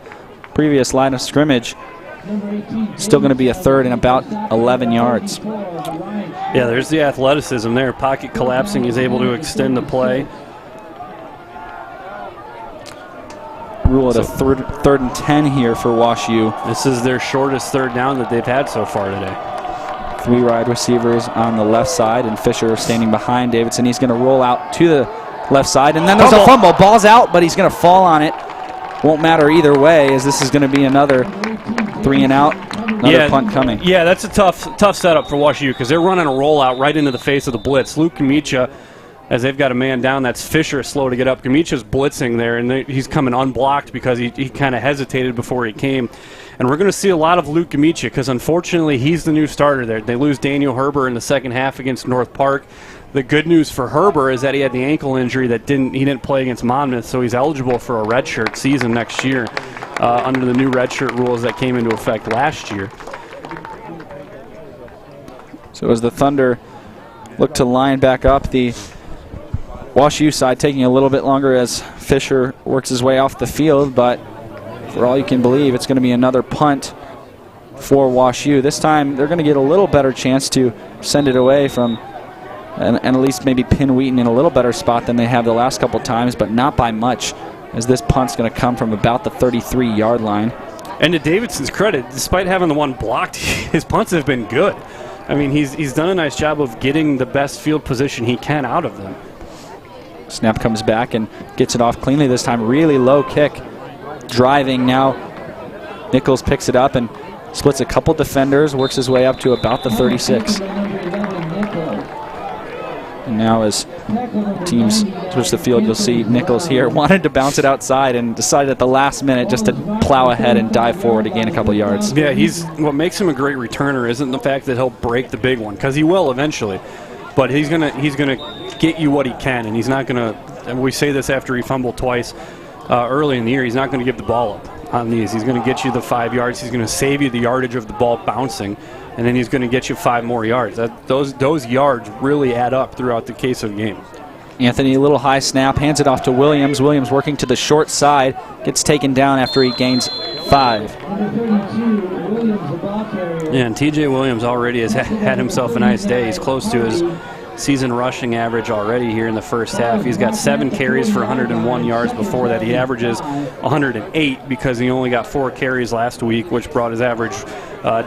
C: previous line of scrimmage. Still going to be a third and about 11 yards.
A: Yeah, there's the athleticism there. Pocket collapsing, he's able to extend the play.
C: Rule at a third and 10 here for WashU.
A: This is their shortest third down that they've had so far today.
C: 3 wide receivers on the left side, and Fisher standing behind Davidson. He's going to roll out to the left side, and then there's a fumble. Ball's out, but he's going to fall on it. Won't matter either way, as this is going to be another 3 and out. Another punt coming.
A: Yeah, that's a tough setup for WashU, because they're running a rollout right into the face of the blitz. Luke Kamicha, as they've got a man down, that's Fisher slow to get up. Kamicha's blitzing there, and he's coming unblocked because he kind of hesitated before he came. And we're going to see a lot of Luke Kamicha, because unfortunately he's the new starter there. They lose Daniel Herber in the second half against North Park. The good news for Herber is that he had the ankle injury he didn't play against Monmouth, so he's eligible for a redshirt season next year under the new redshirt rules that came into effect last year.
C: So as the Thunder look to line back up, the WashU side taking a little bit longer as Fisher works his way off the field, but for all you can believe, it's going to be another punt for WashU. This time they're going to get a little better chance to send it away from and at least maybe pin Wheaton in a little better spot than they have the last couple times, but not by much, as this punt's going to come from about the 33-yard line.
A: And to Davidson's credit, despite having the one blocked, his punts have been good. I mean, he's done a nice job of getting the best field position he can out of them.
C: Snap comes back and gets it off cleanly this time. Really low kick. Driving now. Nichols picks it up and splits a couple defenders, works his way up to about the 36. And now as teams switch the field, you'll see Nichols here wanted to bounce it outside and decided at the last minute just to plow ahead and dive forward to gain a couple yards.
A: Yeah, what makes him a great returner isn't the fact that he'll break the big one, because he will eventually. But he's gonna get you what he can, and he's not gonna. And we say this after he fumbled twice early in the year. He's not gonna give the ball up on these. He's gonna get you the 5 yards. He's gonna save you the yardage of the ball bouncing, and then he's gonna get you 5 more yards. Those yards really add up throughout the case of the game.
C: Anthony, a little high snap, hands it off to Williams. Williams working to the short side, gets taken down after he gains 5.
A: Yeah, and TJ Williams already has had himself a nice day. He's close to his season rushing average already here in the first half. He's got 7 carries for 101 yards. Before that, he averages 108 because he only got 4 carries last week, which brought his average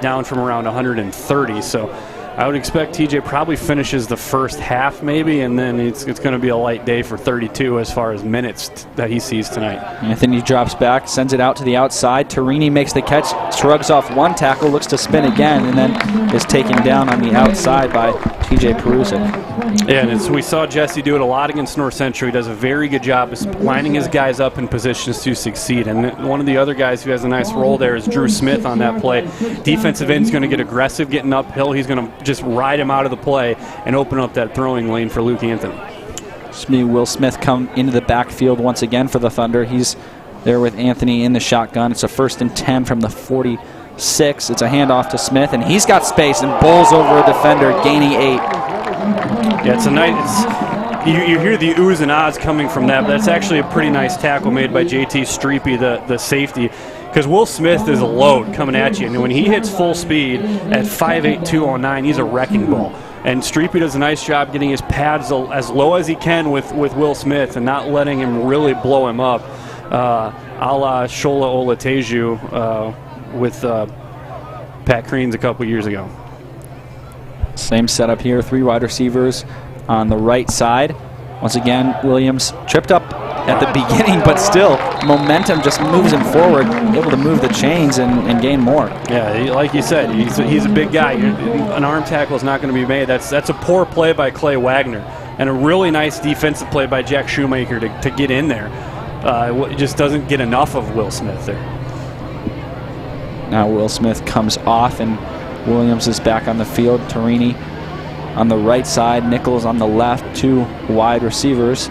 A: down from around 130. So I would expect TJ probably finishes the first half maybe, and then it's going to be a light day for 32 as far as minutes that he sees tonight.
C: Anthony drops back, sends it out to the outside. Torini makes the catch, shrugs off one tackle, looks to spin again, and then is taken down on the outside by TJ Perusic.
A: Yeah, and we saw Jesse do it a lot against North Central. He does a very good job of lining his guys up in positions to succeed. And one of the other guys who has a nice role there is Drew Smith on that play. Defensive end's going to get aggressive getting uphill. He's going to just ride him out of the play and open up that throwing lane for Luke Anthony.
C: Will Smith come into the backfield once again for the Thunder. He's there with Anthony in the shotgun. It's a 1st and 10 from the 46. It's a handoff to Smith, and he's got space and bowls over a defender, gaining 8.
A: Yeah, it's a nice. You hear the oohs and ahs coming from that, but that's actually a pretty nice tackle made by JT Streepy, the safety. Because Will Smith is a load coming at you, and when he hits full speed at 5'8", 209, he's a wrecking ball. And Streepy does a nice job getting his pads as low as he can with Will Smith and not letting him really blow him up, a la Shola Olateju with Pat Creans a couple years ago.
C: Same setup here, 3 wide receivers on the right side. Once again, Williams tripped up at the beginning, but still, momentum just moves him forward, able to move the chains and gain more.
A: Yeah, like you said, he's a big guy. An arm tackle is not going to be made. That's a poor play by Clay Wagner, and a really nice defensive play by Jack Shoemaker to get in there. It just doesn't get enough of Will Smith there.
C: Now Will Smith comes off, and Williams is back on the field. Torini on the right side, Nichols on the left, 2 wide receivers,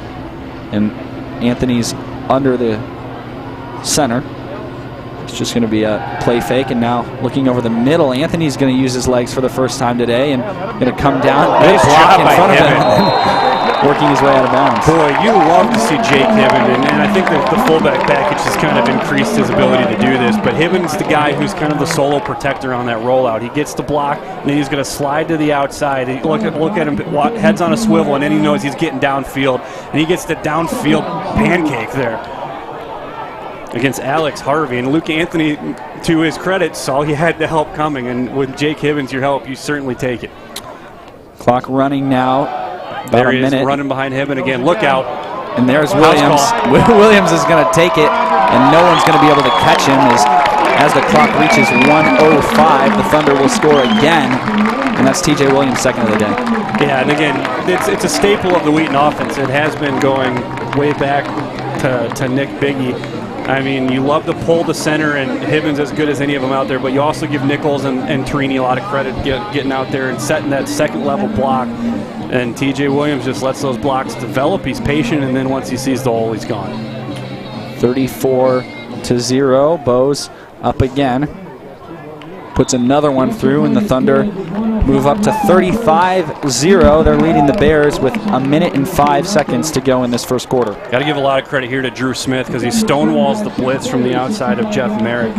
C: and Anthony's under the center. It's just going to be a play fake, and now looking over the middle, Anthony's going to use his legs for the first time today and going to come down,
A: nice
C: block
A: job
C: in
A: by
C: front of him,
A: Hibbin.
C: and then working his way out of bounds.
A: Boy, you love to see Jake Hibbin, and I think that the fullback package has kind of increased his ability to do this, but Hibbin's the guy who's kind of the solo protector on that rollout. He gets the block, and then he's going to slide to the outside. Look at him, heads on a swivel, and then he knows he's getting downfield, and he gets the downfield pancake there against Alex Harvey. And Luke Anthony, to his credit, saw he had the help coming, and with Jake Hibbins, your help, you certainly take it.
C: Clock running now. About
A: There
C: a
A: he is,
C: minute.
A: running behind Hibbin again. Look out.
C: And there's Williams. Williams is going to take it, and no one's going to be able to catch him as the clock reaches 1:05. The Thunder will score again, and that's TJ Williams' second of the day.
A: Yeah, and again, it's a staple of the Wheaton offense. It has been going way back to Nick Biggie. I mean, you love to pull the center, and Hibbins as good as any of them out there, but you also give Nichols and Torini a lot of credit getting out there and setting that second-level block. And TJ Williams just lets those blocks develop. He's patient, and then once he sees the hole, he's gone.
C: 34-0. Bose up again. Puts another one through, and the Thunder move up to 35-0. They're leading the Bears with 1 minute and 5 seconds to go in this first quarter.
A: Got to give a lot of credit here to Drew Smith because he stonewalls the blitz from the outside of Jeff Merrick.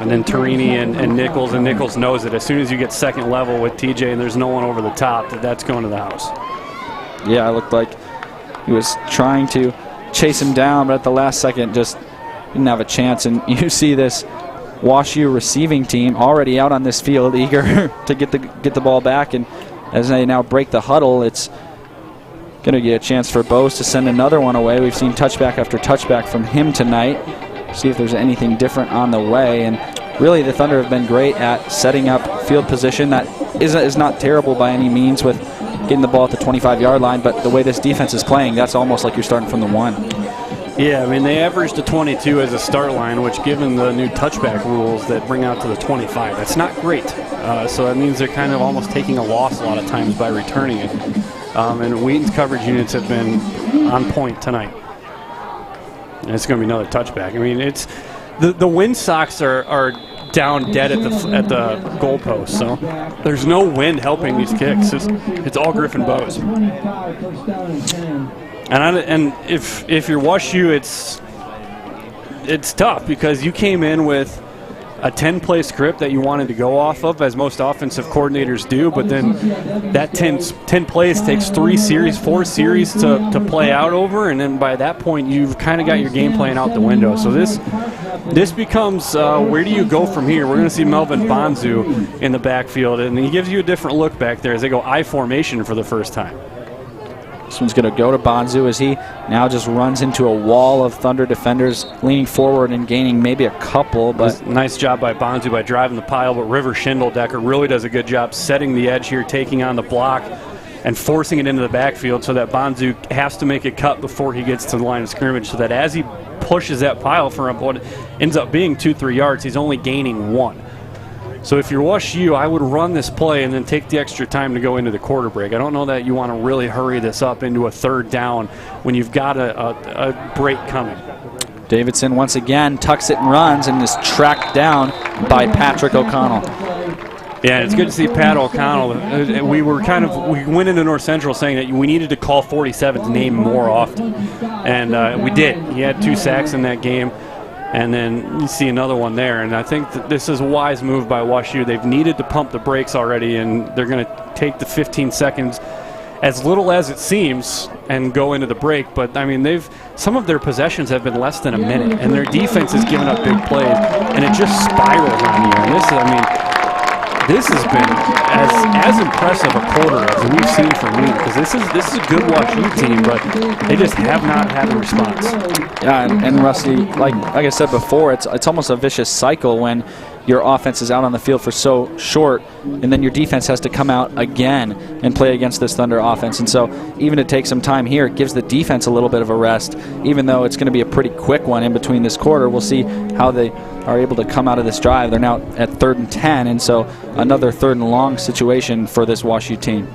A: And then Torini and Nichols knows it. As soon as you get second level with TJ and there's no one over the top, that's going to the house.
C: Yeah, it looked like he was trying to chase him down, but at the last second just didn't have a chance. And you see this WashU receiving team already out on this field, eager to get the ball back. And as they now break the huddle, it's going to get a chance for Bose to send another one away. We've seen touchback after touchback from him tonight. See if there's anything different on the way. And really, the Thunder have been great at setting up field position. That is not terrible by any means with getting the ball at the 25-yard line, but the way this defense is playing, that's almost like you're starting from the 1.
A: Yeah, I mean, they averaged a 22 as a start line, which given the new touchback rules that bring out to the 25, that's not great. So that means they're kind of almost taking a loss a lot of times by returning it. And Wheaton's coverage units have been on point tonight. And it's going to be another touchback. I mean, it's the wind socks are down dead at the goalpost, so there's no wind helping these kicks. It's all Griffin Bose. And if you're WashU, it's tough because you came in with a 10-play script that you wanted to go off of, as most offensive coordinators do, but then that 10 plays takes 4 series to play out over, and then by that point you've kind of got your game plan out the window. So this becomes where do you go from here? We're going to see Melvin Bonzu in the backfield, and he gives you a different look back there as they go I formation for the first time.
C: This one's going to go to Bonzu as he now just runs into a wall of Thunder defenders, leaning forward and gaining maybe a couple. But
A: nice job by Bonzu by driving the pile, but River Schindeldecker really does a good job setting the edge here, taking on the block and forcing it into the backfield so that Bonzu has to make a cut before he gets to the line of scrimmage, so that as he pushes that pile for what ends up being 2-3 yards, he's only gaining 1. So if you're WashU, I would run this play and then take the extra time to go into the quarter break. I don't know that you want to really hurry this up into a third down when you've got a break coming.
C: Davidson once again tucks it and runs and is tracked down by Patrick O'Connell.
A: Yeah, it's good to see Pat O'Connell. We went into North Central saying that we needed to call 47's name more often, and we did. He had 2 sacks in that game, and then you see another one there. And I think that this is a wise move by WashU. They've needed to pump the brakes already, and they're going to take the 15 seconds, as little as it seems, and go into the break. But I mean, some of their possessions have been less than a minute, and their defense has given up big plays, and it just spirals on you. And this has been as impressive a quarter as we've seen from Wheaton, because this is a good WashU team, but they just have not had a response.
C: Yeah, and Rusty, like I said before, it's almost a vicious cycle when your offense is out on the field for so short, and then your defense has to come out again and play against this Thunder offense. And so even to take some time here, it gives the defense a little bit of a rest, even though it's going to be a pretty quick one in between this quarter. We'll see how they are able to come out of this drive. They're now at 3rd and 10, and so another 3rd and long situation for this WashU team.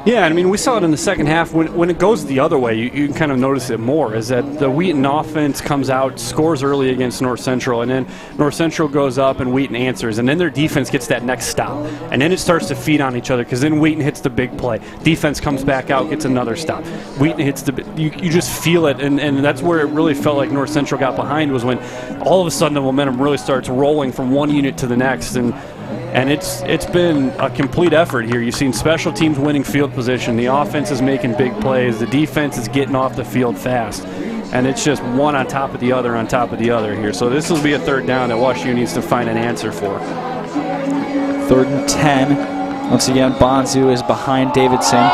A: Yeah, I mean, we saw it in the second half. When it goes the other way, you can kind of notice it more, is that the Wheaton offense comes out, scores early against North Central, and then North Central goes up and Wheaton answers, and then their defense gets that next stop. And then it starts to feed on each other, because then Wheaton hits the big play. Defense comes back out, gets another stop. Wheaton hits you just feel it, and that's where it really felt like North Central got behind, was when all of a sudden the momentum really starts rolling from one unit to the next. And it's been a complete effort here. You've seen special teams winning field position. The offense is making big plays. The defense is getting off the field fast. And it's just one on top of the other here. So this will be a 3rd down that WashU needs to find an answer for.
C: 3rd and 10. Once again, Bonzu is behind Davidson.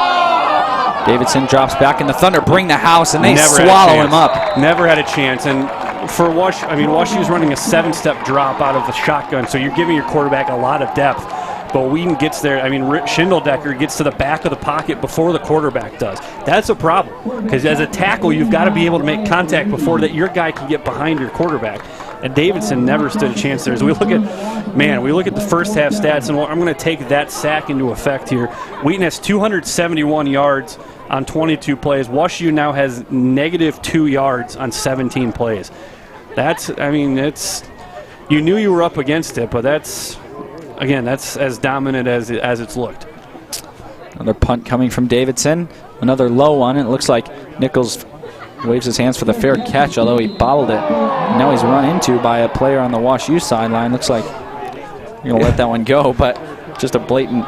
C: Davidson drops back, and the Thunder bring the house, and they swallow him up.
A: Never had a chance. And for WashU's running a 7-step drop out of the shotgun, so you're giving your quarterback a lot of depth. But Wheaton gets there. I mean, Schindeldecker gets to the back of the pocket before the quarterback does. That's a problem, because as a tackle, you've got to be able to make contact before that your guy can get behind your quarterback. And Davidson never stood a chance there. As we look at the first half stats, and I'm going to take that sack into effect here. Wheaton has 271 yards on 22 plays. WashU now has -2 yards on 17 plays. You knew you were up against it, but that's as dominant as it's looked.
C: Another punt coming from Davidson. Another low one. It looks like Nichols waves his hands for the fair catch, although he bobbled it. And now he's run into by a player on the WashU sideline. Looks like you're going to let that one go, but just a blatant.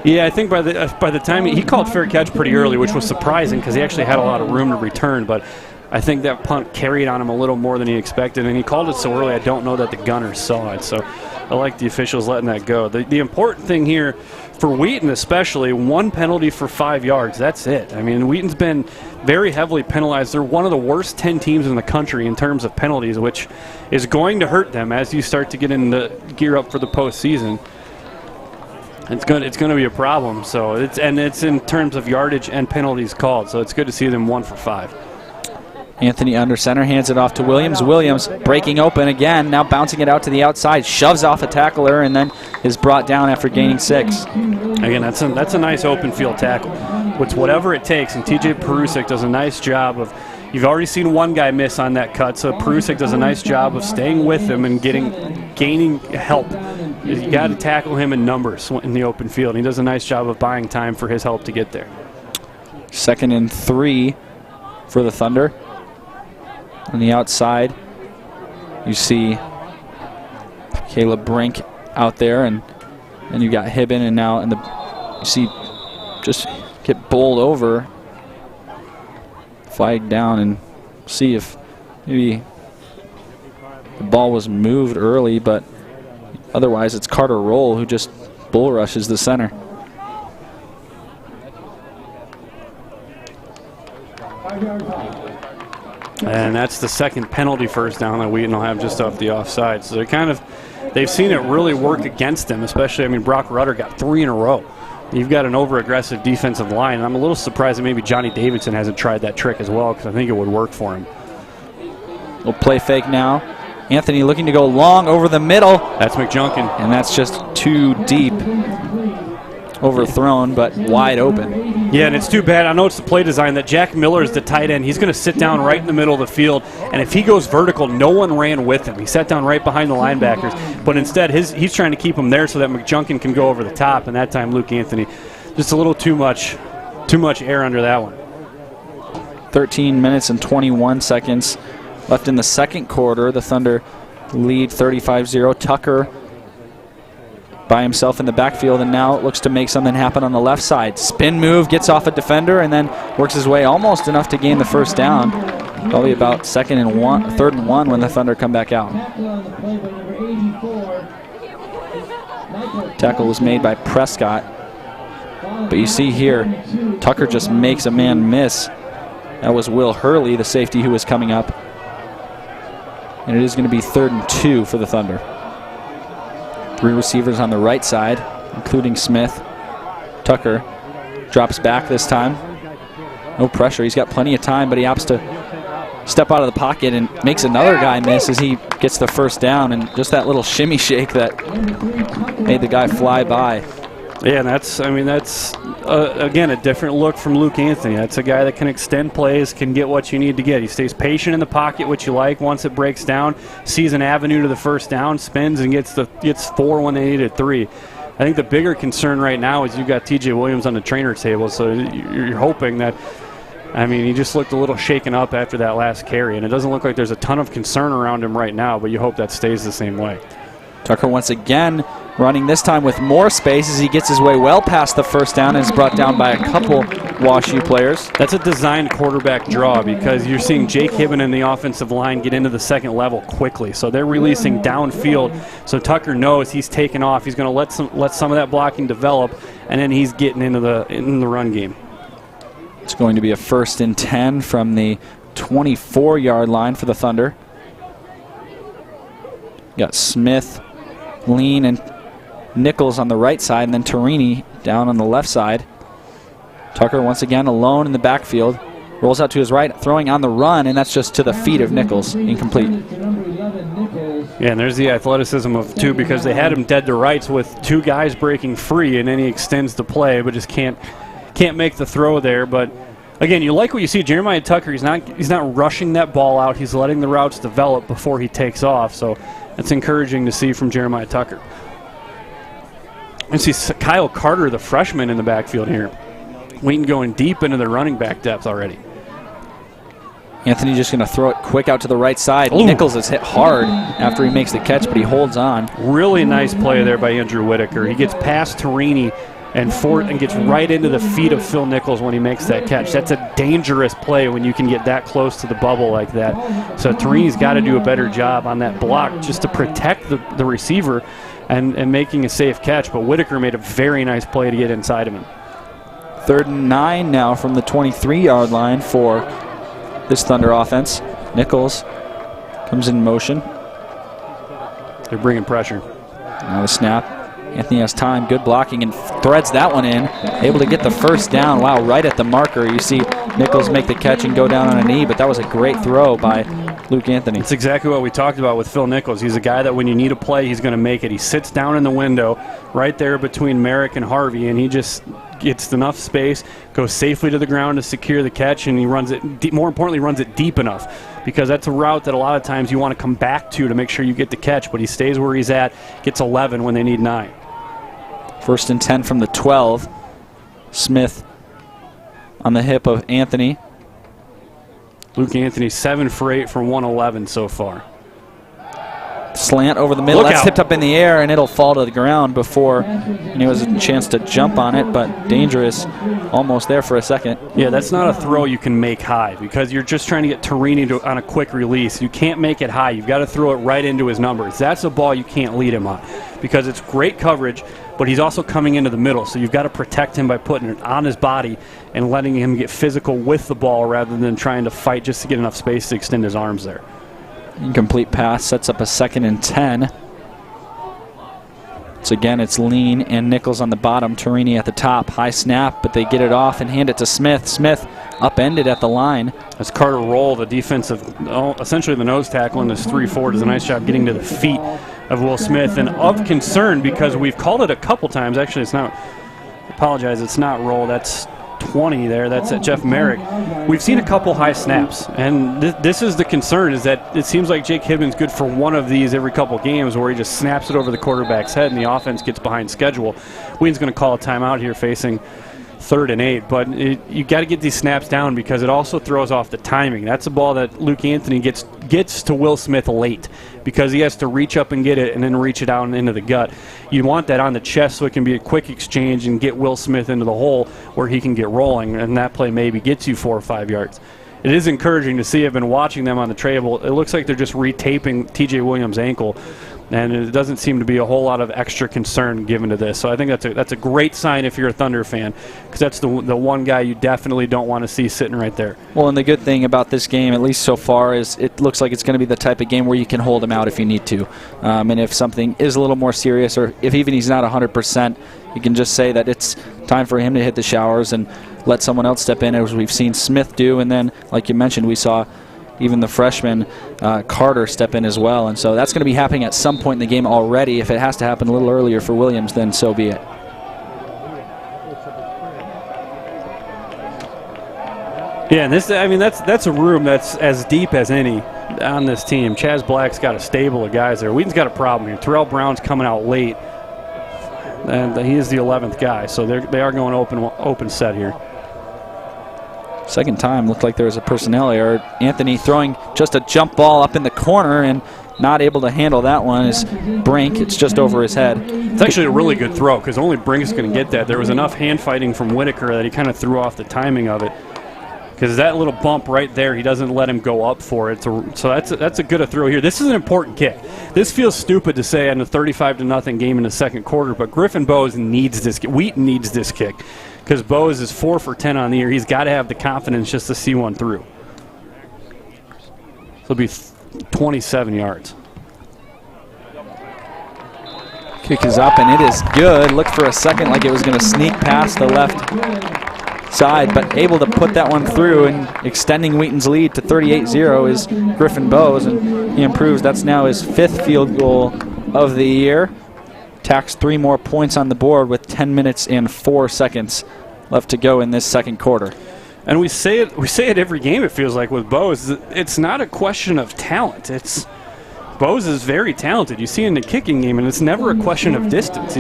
A: Yeah, I think by the time he called fair catch pretty early, which was surprising because he actually had a lot of room to return, but I think that punt carried on him a little more than he expected, and he called it so early I don't know that the gunners saw it. So I like the officials letting that go. The important thing here for Wheaton especially, 1 penalty for 5 yards. That's it. I mean, Wheaton's been very heavily penalized. They're one of the worst 10 teams in the country in terms of penalties, which is going to hurt them as you start to get in the gear up for the postseason. It's going to be a problem. So it's in terms of yardage and penalties called. So it's good to see them 1 for 5.
C: Anthony under center, hands it off to Williams. Williams breaking open again, now bouncing it out to the outside, shoves off a tackler, and then is brought down after gaining 6.
A: Again, that's a nice open field tackle. It's whatever it takes, and TJ Perusik does a nice job of. You've already seen one guy miss on that cut, so Perusik does a nice job of staying with him and gaining help. You got to tackle him in numbers in the open field. He does a nice job of buying time for his help to get there.
C: 2nd and 3 for the Thunder. On the outside, you see Caleb Brink out there, and you got Hibben, and now you see just get bowled over, flag down, and see if maybe the ball was moved early, but otherwise it's Carter Roll who just bull rushes the center.
A: And that's the 2nd penalty first down that Wheaton will have just off the offside. So they've seen it really work against them, especially, Brock Rutter got 3 in a row. You've got an over-aggressive defensive line, and I'm a little surprised that maybe Johnny Davidson hasn't tried that trick as well, because I think it would work for him.
C: We'll play fake now. Anthony looking to go long over the middle.
A: That's McJunkin.
C: And that's just too deep. overthrown, but wide open.
A: Yeah, and it's too bad. I know it's the play design that Jack Miller is the tight end. He's going to sit down right in the middle of the field, and if he goes vertical, no one ran with him. He sat down right behind the linebackers, but instead he's trying to keep him there so that McJunkin can go over the top, and that time Luke Anthony, just a little too much air under that one.
C: 13 minutes and 21 seconds left in the second quarter. The Thunder lead 35-0. Tucker by himself in the backfield, and now looks to make something happen on the left side. Spin move, gets off a defender, and then works his way almost enough to gain the first down. Probably about third and one when the Thunder come back out. Tackle was made by Prescott. But you see here, Tucker just makes a man miss. That was Will Hurley, the safety who was coming up. And it is going to be 3rd and 2 for the Thunder. 3 receivers on the right side, including Smith. Tucker drops back this time. No pressure. He's got plenty of time, but he opts to step out of the pocket and makes another guy miss as he gets the first down. And just that little shimmy shake that made the guy fly by.
A: Yeah, and that's again, a different look from Luke Anthony. That's a guy that can extend plays, can get what you need to get. He stays patient in the pocket, which you like. Once it breaks down, sees an avenue to the first down, spins, and gets 4 when they needed 3. I think the bigger concern right now is you've got TJ Williams on the trainer table, so you're hoping that, he just looked a little shaken up after that last carry, and it doesn't look like there's a ton of concern around him right now, but you hope that stays the same way.
C: Tucker once again running, this time with more space as he gets his way well past the first down and is brought down by a couple WashU players.
A: That's a designed quarterback draw because you're seeing Jake Hibben and the offensive line get into the second level quickly. So they're releasing downfield. So Tucker knows he's taking off. He's going to let some of that blocking develop, and then he's getting into the run game.
C: It's going to be a 1st and 10 from the 24-yard line for the Thunder. Got Smith, Lean, and Nichols on the right side, and then Torini down on the left side. Tucker once again alone in the backfield. Rolls out to his right, throwing on the run, and that's just to the feet of Nichols. Incomplete.
A: Yeah, and there's the athleticism of 2 because they had him dead to rights with 2 guys breaking free, and then he extends the play, but just can't make the throw there. But again, you like what you see. Jeremiah Tucker, he's not rushing that ball out. He's letting the routes develop before he takes off. So that's encouraging to see from Jeremiah Tucker. And see Kyle Carter, the freshman, in the backfield here. Wheaton going deep into the running back depth already.
C: Anthony just going to throw it quick out to the right side.
A: Ooh.
C: Nichols is hit hard after he makes the catch, but he holds on.
A: Really nice play there by Andrew Whitaker. He gets past Torini and gets right into the feet of Phil Nichols when he makes that catch. That's a dangerous play when you can get that close to the bubble like that. So Torini's got to do a better job on that block just to protect the receiver and making a safe catch. But Whitaker made a very nice play to get inside of him.
C: 3rd and 9 now from the 23-yard line for this Thunder offense. Nichols comes in motion.
A: They're bringing pressure.
C: Now the snap. Anthony has time, good blocking, and threads that one in. Able to get the first down. Wow, right at the marker. You see Nichols make the catch and go down on a knee, but that was a great throw by Luke Anthony.
A: It's exactly what we talked about with Phil Nichols. He's a guy that when you need a play, he's going to make it. He sits down in the window right there between Merrick and Harvey, and he just gets enough space, goes safely to the ground to secure the catch, and he runs it, more importantly, runs it deep enough, because that's a route that a lot of times you want to come back to make sure you get the catch, but he stays where he's at, gets 11 when they need 9.
C: 1st and 10 from the 12. Smith on the hip of Anthony.
A: Luke Anthony 7 for 8 for 111 so far.
C: Slant over the middle.
A: Look
C: That's
A: out.
C: tipped up in the air, and it'll fall to the ground before he has a chance to jump on it, but dangerous. Almost there for a second.
A: Yeah, that's not a throw you can make high because you're just trying to get Torini on a quick release. You can't make it high. You've got to throw it right into his numbers. That's a ball you can't lead him on because it's great coverage, but he's also coming into the middle, so you've got to protect him by putting it on his body and letting him get physical with the ball rather than trying to fight just to get enough space to extend his arms there.
C: Incomplete pass sets up a 2nd and 10. So again, it's Lean and Nichols on the bottom, Torini at the top. High snap, but they get it off and hand it to Smith. Smith upended at the line.
A: As Carter Roll, the defensive, essentially the nose tackle in this 3-4, does a nice job getting to the feet of Will Smith. And of concern because we've called it a couple times. Actually, it's not
F: apologize, it's not Roll. That's 20 there. That's at Jeff Merrick. We've seen a couple high snaps, and this is the concern, is that it seems like Jake Hibben's good for one of these every couple games where he just snaps it over the quarterback's head and the offense gets behind schedule. Wheaton's going to call a timeout here facing 3rd and 8, but you got to get these snaps down because it also throws off the timing. That's a ball that Luke Anthony gets to Will Smith late because he has to reach up and get it and then reach it out into the gut. You want that on the chest so it can be a quick exchange and get Will Smith into the hole where he can get rolling, and that play maybe gets you 4 or 5 yards. It is encouraging to see. I've been watching them on the table. It looks like they're just retaping T.J. Williams' ankle, and it doesn't seem to be a whole lot of extra concern given to this. So I think that's a great sign if you're a Thunder fan, because that's the one guy you definitely don't want to see sitting right there.
C: Well, and the good thing about this game, at least so far, is it looks like it's going to be the type of game where you can hold him out if you need to. And if something is a little more serious, or if even he's not 100%, you can just say that it's time for him to hit the showers and let someone else step in, as we've seen Smith do. And then, like you mentioned, we saw even the freshman Carter step in as well. And so that's going to be happening at some point in the game already. If it has to happen a little earlier for Williams, then so be it.
F: Yeah, and that's a room that's as deep as any on this team. Chaz Black's got a stable of guys there. Wheaton's got a problem here. Terrell Brown's coming out late, and he is the 11th guy, so they are going open set here.
C: Second time, looked like there was a personnel error. Anthony throwing just a jump ball up in the corner and not able to handle that one is Brink. It's just over his head.
F: It's actually a really good throw because only Brink's going to get that. There was enough hand fighting from Whitaker that he kind of threw off the timing of it. Because that little bump right there, he doesn't let him go up for it. So that's a good throw here. This is an important kick. This feels stupid to say in a 35-0 game in the second quarter, but Griffin Bowes needs this. Wheaton needs this kick because Bowes is 4 for 10 on the year. He's got to have the confidence just to see one through. So it'll be 27 yards.
C: Kick is up, and it is good. Looked for a second like it was going to sneak past the left side, but able to put that one through, and extending Wheaton's lead to 38-0 is Griffin Bowes, and he improves. That's now his 5th field goal of the year. Tacks 3 more points on the board with 10 minutes and 4 seconds left to go in this second quarter.
F: And we say it every game, it feels like, with Bowes. It's not a question of talent. Bowes is very talented. You see in the kicking game, and it's never a question of distance.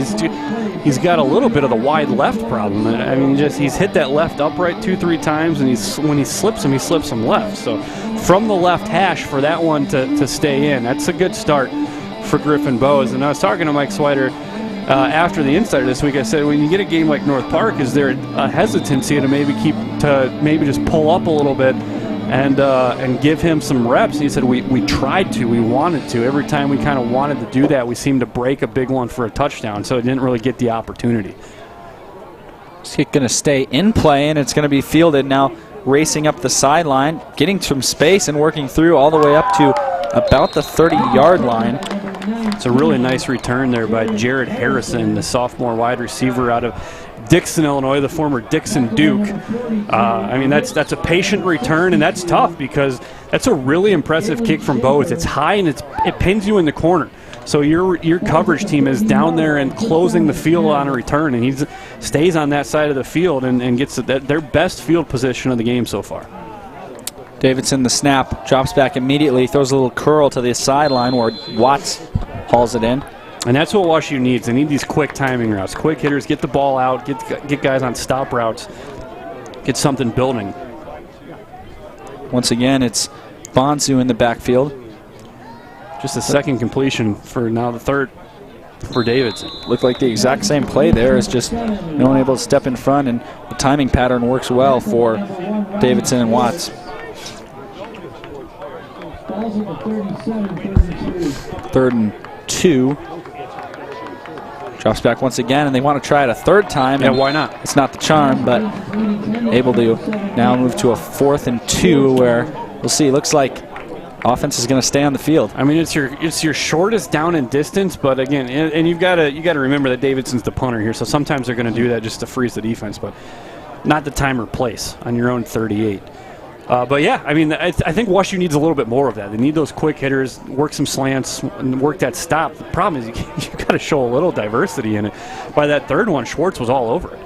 F: He's got a little bit of the wide left problem. I mean, he's hit that left upright 2-3 times, and when he slips him left. So from the left hash for that one to stay in, that's a good start for Griffin Bowes. And I was talking to Mike Swider after the Insider this week. I said, when you get a game like North Park, is there a hesitancy to maybe just pull up a little bit and give him some reps? And he said, we tried to, we wanted to. Every time we kind of wanted to do that, we seemed to break a big one for a touchdown, so it didn't really get the opportunity.
C: It's going to stay in play, and it's going to be fielded now, racing up the sideline, getting some space and working through all the way up to about the 30-yard line.
F: It's a really nice return there by Jared Harrison, the sophomore wide receiver out of Dixon, Illinois, the former Dixon Duke. That's a patient return, and that's tough because that's a really impressive kick from Bowes. It's high, and it pins you in the corner. So your coverage team is down there and closing the field on a return, and he stays on that side of the field and gets their best field position of the game so far.
C: Davidson, the snap, drops back immediately, throws a little curl to the sideline where Watts hauls it in.
F: And that's what WashU needs. They need these quick timing routes. Quick hitters, get the ball out, get guys on stop routes, get something building.
C: Once again, it's Bonsu in the backfield.
F: Just a second completion for now the third for Davidson.
C: Looked like the exact same play there. It's just no one able to step in front, and the timing pattern works well for Davidson and Watts. 3rd and 2. Drops back once again, and they want to try it a third time.
F: Yeah, why not?
C: It's not the charm, but able to now move to a 4th and 2 where we'll see. It looks like offense is going to stay on the field.
F: I mean, it's your shortest down in distance, but again, and you got to remember that Davidson's the punter here, so sometimes they're going to do that just to freeze the defense, but not the time or place on your own 38. But yeah, I mean, I think WashU needs a little bit more of that. They need those quick hitters, work some slants, and work that stop. The problem is you got to show a little diversity in it. By that third one, Schwartz was all over it.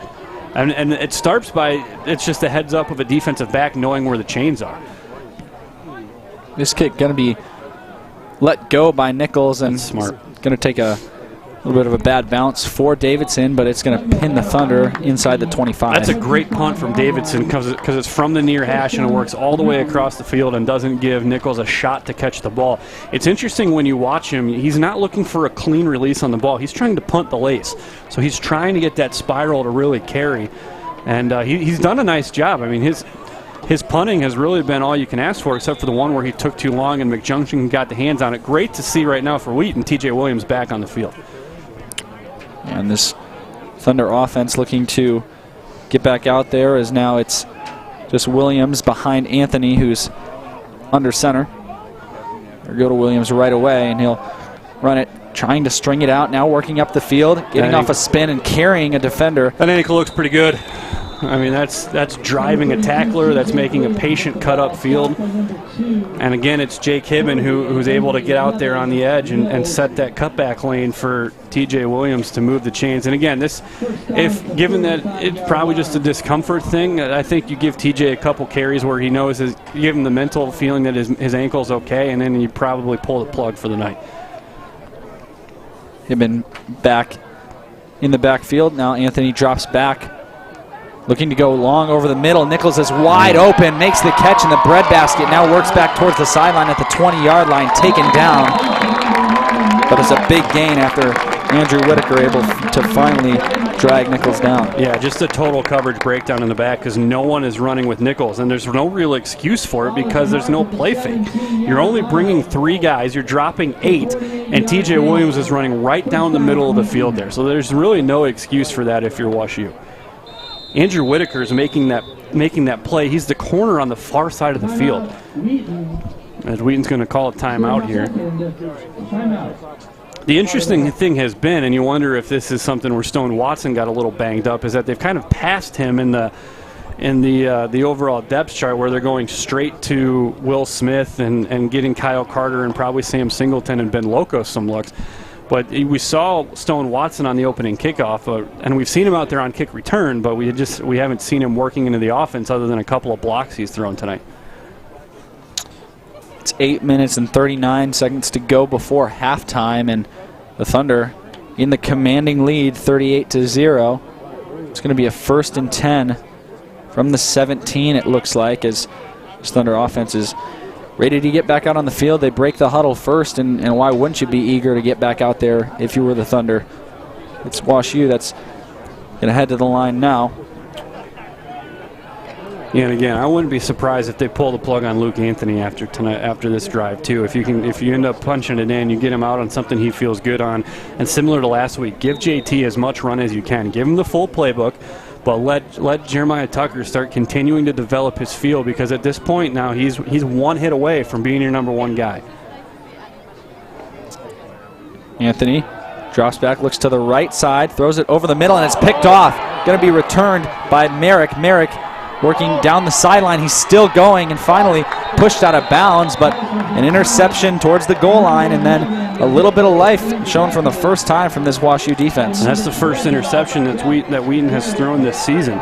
F: And it starts by, it's just a heads up of a defensive back knowing where the chains are.
C: This kick going to be let go by Nichols, and
F: That's smart.
C: Going to take a little bit of a bad bounce for Davidson, but it's going to pin the Thunder inside the 25.
F: That's a great punt from Davidson because it's from the near hash and it works all the way across the field and doesn't give Nichols a shot to catch the ball. It's interesting when you watch him, he's not looking for a clean release on the ball. He's trying to punt the lace. So he's trying to get that spiral to really carry. And he's done a nice job. I mean, his punting has really been all you can ask for, except for the one where he took too long and McJunction got the hands on it. Great to see right now for Wheaton, TJ Williams back on the field.
C: And this Thunder offense looking to get back out there, as now it's just Williams behind Anthony, who's under center. Or go to Williams right away, and he'll run it, trying to string it out, now working up the field, getting off a spin and carrying a defender.
F: That ankle looks pretty good. I mean, that's driving a tackler. That's making a patient cut up field. And again, it's Jake Hibben who's able to get out there on the edge and set that cutback lane for TJ Williams to move the chains. And again, if given that it's probably just a discomfort thing, I think you give TJ a couple carries where he knows, you give him the mental feeling that his ankle's okay, and then you probably pull the plug for the night.
C: Hibben back in the backfield. Now Anthony drops back, looking to go long over the middle. Nichols is wide open, makes the catch in the breadbasket, now works back towards the sideline at the 20-yard line, taken down. But it's a big gain after Andrew Whitaker able to finally drag Nichols down.
F: Yeah, just a total coverage breakdown in the back because no one is running with Nichols, and there's no real excuse for it because there's no play fake. You're only bringing 3 guys, you're dropping 8, and TJ Williams is running right down the middle of the field there. So there's really no excuse for that if you're WashU. Andrew Whitaker is making that play. He's the corner on the far side of the field. As Wheaton's going to call a timeout here. The interesting thing has been, and you wonder if this is something where Stone Watson got a little banged up, is that they've kind of passed him in the overall depth chart, where they're going straight to Will Smith and getting Kyle Carter and probably Sam Singleton and Ben Locos some looks. But we saw Stone Watson on the opening kickoff, and we've seen him out there on kick return, but we haven't seen him working into the offense other than a couple of blocks he's thrown tonight.
C: It's 8 minutes and 39 seconds to go before halftime, and the Thunder in the commanding lead, 38-0. It's going to be a 1st and 10 from the 17, it looks like, as this Thunder offense is ready to get back out on the field. They break the huddle first, and why wouldn't you be eager to get back out there if you were the Thunder? It's WashU that's going to head to the line now.
F: Yeah, and again, I wouldn't be surprised if they pull the plug on Luke Anthony after this drive too. If you end up punching it in, you get him out on something he feels good on. And similar to last week, give JT as much run as you can. Give him the full playbook, but let Jeremiah Tucker start continuing to develop his feel, because at this point now he's one hit away from being your number 1 guy.
C: Anthony drops back, looks to the right side, throws it over the middle, and it's picked off. Going to be returned by Merrick. Merrick working down the sideline. He's still going, and finally pushed out of bounds, but an interception towards the goal line, and then a little bit of life shown from the first time from this WashU defense.
F: And that's the first interception that Wheaton has thrown this season.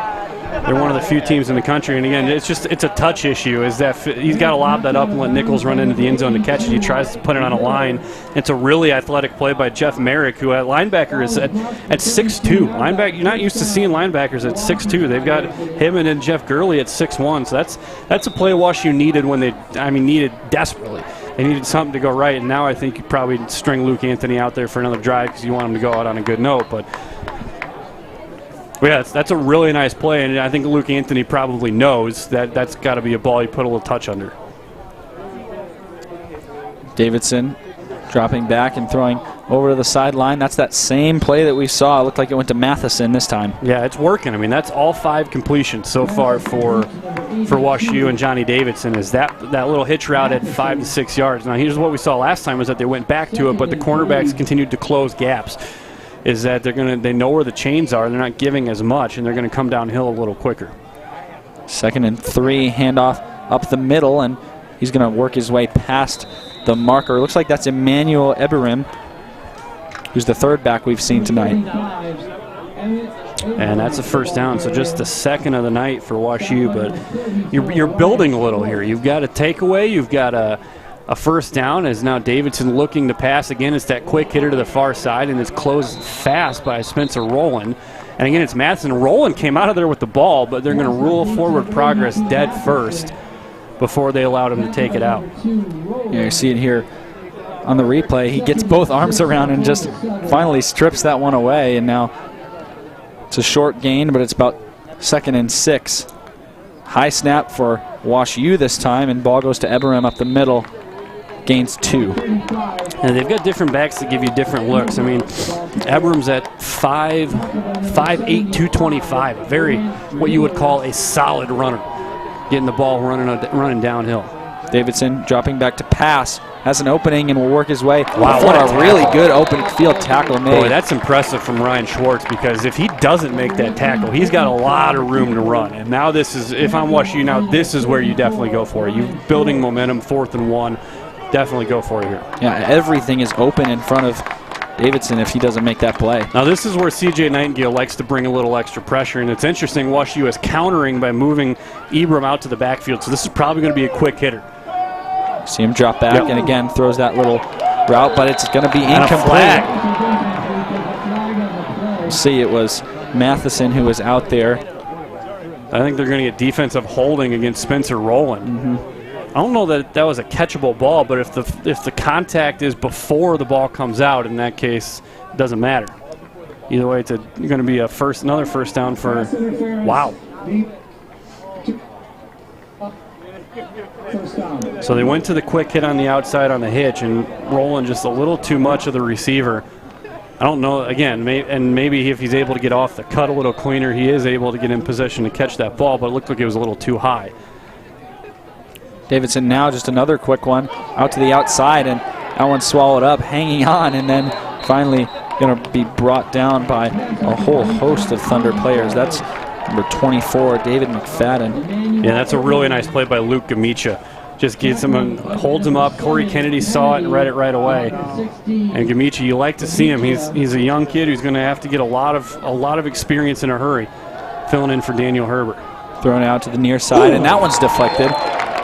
F: They're one of the few teams in the country, and again, it's a touch issue. Is that he's got to lob that up and let Nichols run into the end zone to catch it. He tries to put it on a line. It's a really athletic play by Jeff Merrick, who at linebacker is at 6'2". Linebacker, you're not used to seeing linebackers at 6'2". They've got him and then Jeff Gurley at 6'1". So that's a play WashU needed needed desperately. They needed something to go right, and now I think you probably string Luke Anthony out there for another drive because you want him to go out on a good note, but. Yeah, that's a really nice play, and I think Luke Anthony probably knows that that's got to be a ball you put a little touch under.
C: Davidson dropping back and throwing over to the sideline. That's that same play that we saw. It looked like it went to Matheson this time.
F: Yeah, it's working. I mean, that's all 5 completions so far for WashU and Johnny Davidson, is that little hitch route at 5 to 6 yards. Now, here's what we saw last time, was that they went back to it, but the cornerbacks continued to close gaps. Is that they know where the chains are, they're not giving as much, and they're going to come downhill a little quicker.
C: 2nd and 3, handoff up the middle, and he's going to work his way past the marker. Looks like that's Emmanuel Eberim, who's the 3rd back we've seen tonight.
F: And that's a first down, so just the second of the night for WashU, but you're building a little here. You've got a takeaway, you've got a first down, as now Davidson looking to pass again. It's that quick hitter to the far side, and it's closed fast by Spencer Rowland. And again, it's Matheson. Rowland came out of there with the ball, but they're going to rule forward progress dead first before they allowed him to take it out.
C: Yeah, you see it here on the replay. He gets both arms around and just finally strips that one away, and now it's a short gain, but it's about 2nd and 6. High snap for WashU this time, and ball goes to Eberem up the middle. Gains 2.
F: And they've got different backs that give you different looks. I mean, Eberem's at 5'8", 225. A very, what you would call a solid runner. Getting the ball running downhill.
C: Davidson dropping back to pass. Has an opening and will work his way.
F: Wow,
C: what a really good open field tackle made.
F: Boy, that's impressive from Ryan Schwartz, because if he doesn't make that tackle, he's got a lot of room to run. And now this is, if I'm WashU now, this is where you definitely go for it. You're building momentum, 4th and 1. Definitely go for it here.
C: Yeah, everything is open in front of Davidson if he doesn't make that play.
F: Now this is where C.J. Nightingale likes to bring a little extra pressure, and it's interesting, WashU is countering by moving Eberem out to the backfield, so this is probably going to be a quick hitter.
C: See him drop back, and again throws that little route, but it's going to be incomplete. See, it was Matheson who was out there.
F: I think they're going to get defensive holding against Spencer Rowland. I don't know that that was a catchable ball, but if the contact is before the ball comes out, in that case, it doesn't matter. Either way, it's going to be another first down for, wow. So they went to the quick hit on the outside on the hitch, and Rowland just a little too much of the receiver. I don't know, again, and maybe if he's able to get off the cut a little cleaner, he is able to get in position to catch that ball, but it looked like it was a little too high.
C: Davidson now just another quick one out to the outside, and that one swallowed up, hanging on, and then finally going to be brought down by a whole host of Thunder players. That's number 24, David McFadden.
F: Yeah, that's a really nice play by Luke Gamicha. Just gets him and holds him up. Corey Kennedy saw it and read it right away. And Gamicha, you like to see him. He's a young kid who's going to have to get a lot of experience in a hurry, filling in for Daniel Herbert.
C: Thrown out to the near side, and that one's deflected.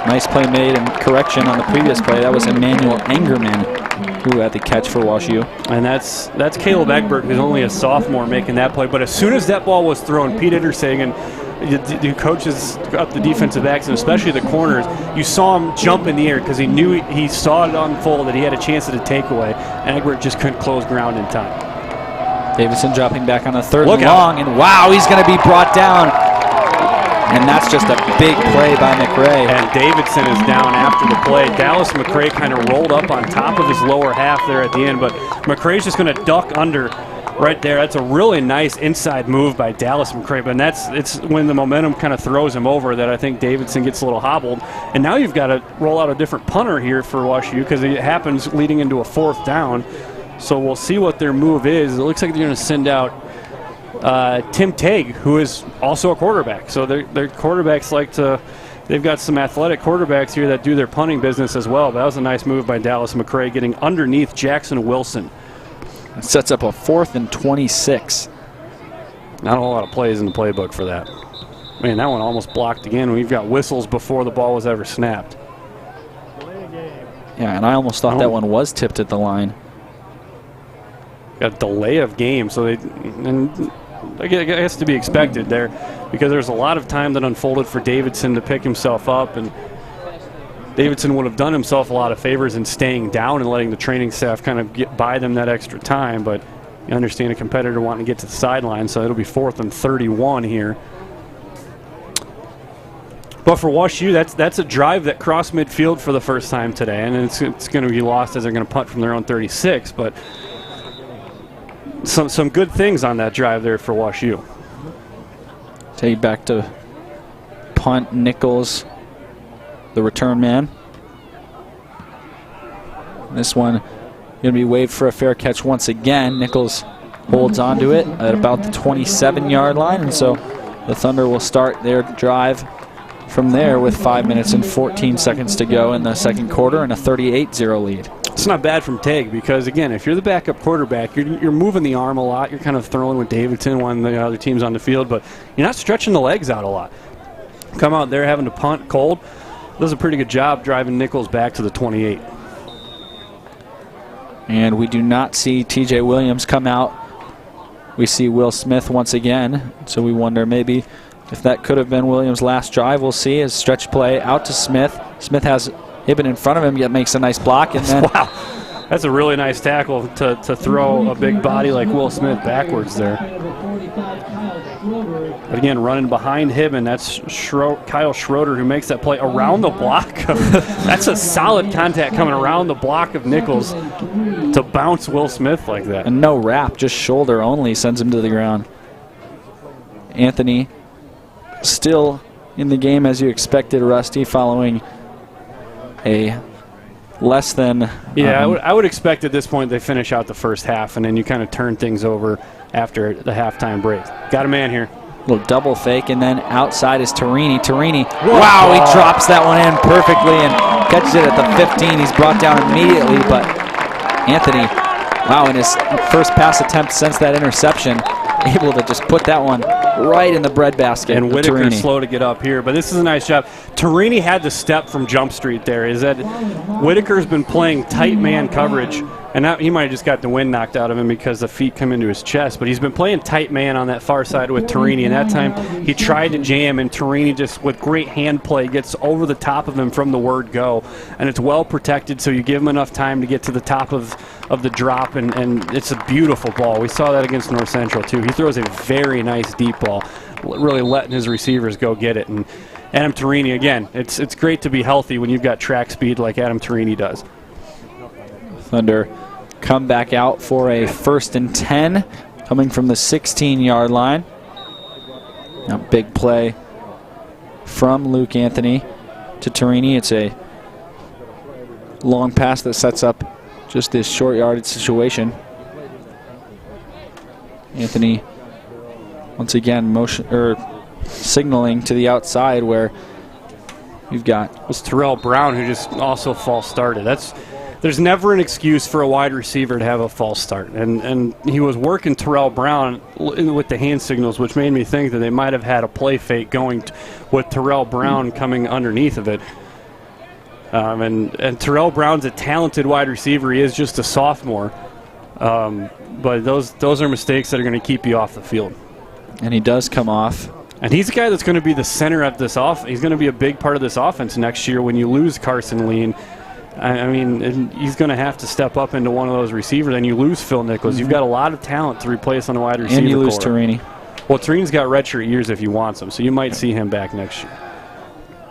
C: Nice play made, and correction on the previous play. That was Emmanuel Engerman who had the catch for WashU.
F: And that's Caleb Egbert, who's only a sophomore, making that play. But as soon as that ball was thrown, Pete Ittersagen, the coaches up the defensive backs, and especially the corners, you saw him jump in the air because he saw it unfold, that he had a chance at a takeaway, and Egbert just couldn't close ground in time.
C: Davidson dropping back on a 3rd and long, and wow, he's going to be brought down. And that's just a big play by McRae.
F: And Davidson is down after the play. Dallas McRae kind of rolled up on top of his lower half there at the end, but McRae's just going to duck under right there. That's a really nice inside move by Dallas McRae, but it's when the momentum kind of throws him over that I think Davidson gets a little hobbled. And now you've got to roll out a different punter here for WashU, because it happens leading into a 4th down. So we'll see what their move is. It looks like they're going to send out Tim Tague, who is also a quarterback. So their quarterbacks they've got some athletic quarterbacks here that do their punting business as well. But that was a nice move by Dallas McRae, getting underneath Jackson Wilson.
C: It sets up a 4th and 26.
F: Not a whole lot of plays in the playbook for that. Man, that one almost blocked again. We've got whistles before the ball was ever snapped.
C: Yeah, and I almost thought that one was tipped at the line.
F: Got a delay of game, so I guess to be expected there, because there's a lot of time that unfolded for Davidson to pick himself up, and Davidson would have done himself a lot of favors in staying down and letting the training staff kind of get by them that extra time, but you understand a competitor wanting to get to the sideline, so it'll be 4th and 31 here. But for WashU, that's a drive that crossed midfield for the first time today, and it's going to be lost as they're going to punt from their own 36, but some good things on that drive there for WashU.
C: Take it back to punt. Nichols, the return man. This one going to be waved for a fair catch once again. Nichols holds onto it at about the 27-yard line, and so the Thunder will start their drive from there with 5 minutes and 14 seconds to go in the second quarter and a 38-0 lead.
F: It's not bad from Tag because, again, if you're the backup quarterback, you're moving the arm a lot. You're kind of throwing with Davidson when the other team's on the field, but you're not stretching the legs out a lot. Come out there having to punt cold. Does a pretty good job driving Nichols back to the 28.
C: And we do not see TJ Williams come out. We see Will Smith once again, so we wonder maybe if that could have been Williams' last drive. We'll see. His stretch play out to Smith. Smith has Hibben in front of him, yet makes a nice block. And then
F: wow, that's a really nice tackle to throw a big body like Will Smith backwards there. But again, running behind Hibben, that's Kyle Schroeder who makes that play around the block. That's a solid contact coming around the block of Nichols to bounce Will Smith like that.
C: And no wrap, just shoulder only, sends him to the ground. Anthony still in the game as you expected, Rusty, following a less than...
F: Yeah, I would expect at this point they finish out the first half, and then you kind of turn things over after the halftime break. Got a man here.
C: Little double fake, and then outside is Tarini. Wow, he drops that one in perfectly and catches it at the 15. He's brought down immediately, but Anthony, wow, in his first pass attempt since that interception, able to just put that one right in the breadbasket.
F: And Whitaker's slow to get up here, but this is a nice job. Tarini had to step from Jump Street there. Is that Whitaker's been playing tight man coverage, and now he might have just got the wind knocked out of him because the feet come into his chest, but he's been playing tight man on that far side with Tarini, and that time he tried to jam, and Tarini just with great hand play gets over the top of him from the word go, and it's well protected, so you give him enough time to get to the top of the drop, and it's a beautiful ball. We saw that against North Central too. He throws a very nice deep ball, really letting his receivers go get it. And Adam Tarini, again, it's great to be healthy when you've got track speed like Adam Tarini does.
C: Thunder come back out for a 1st and 10 coming from the 16-yard line. Now big play from Luke Anthony to Tarini. It's a long pass that sets up just this short yardage situation. Anthony once again signaling to the outside where you've got
F: it was Terrell Brown who just also false started. There's never an excuse for a wide receiver to have a false start, and he was working Terrell Brown with the hand signals, which made me think that they might have had a play fake going with Terrell Brown coming underneath of it. And Terrell Brown's a talented wide receiver. He is just a sophomore. But those are mistakes that are going to keep you off the field.
C: And he does come off.
F: And he's a guy that's going to be the center of this offense. He's going to be a big part of this offense next year when you lose Carson Lean. I mean, he's going to have to step up into one of those receivers, and you lose Phil Nichols. You've got a lot of talent to replace on the wide receiver.
C: And you lose
F: core.
C: Tarini.
F: Well, Tarini's got redshirt years if he wants him, so you might see him back next year.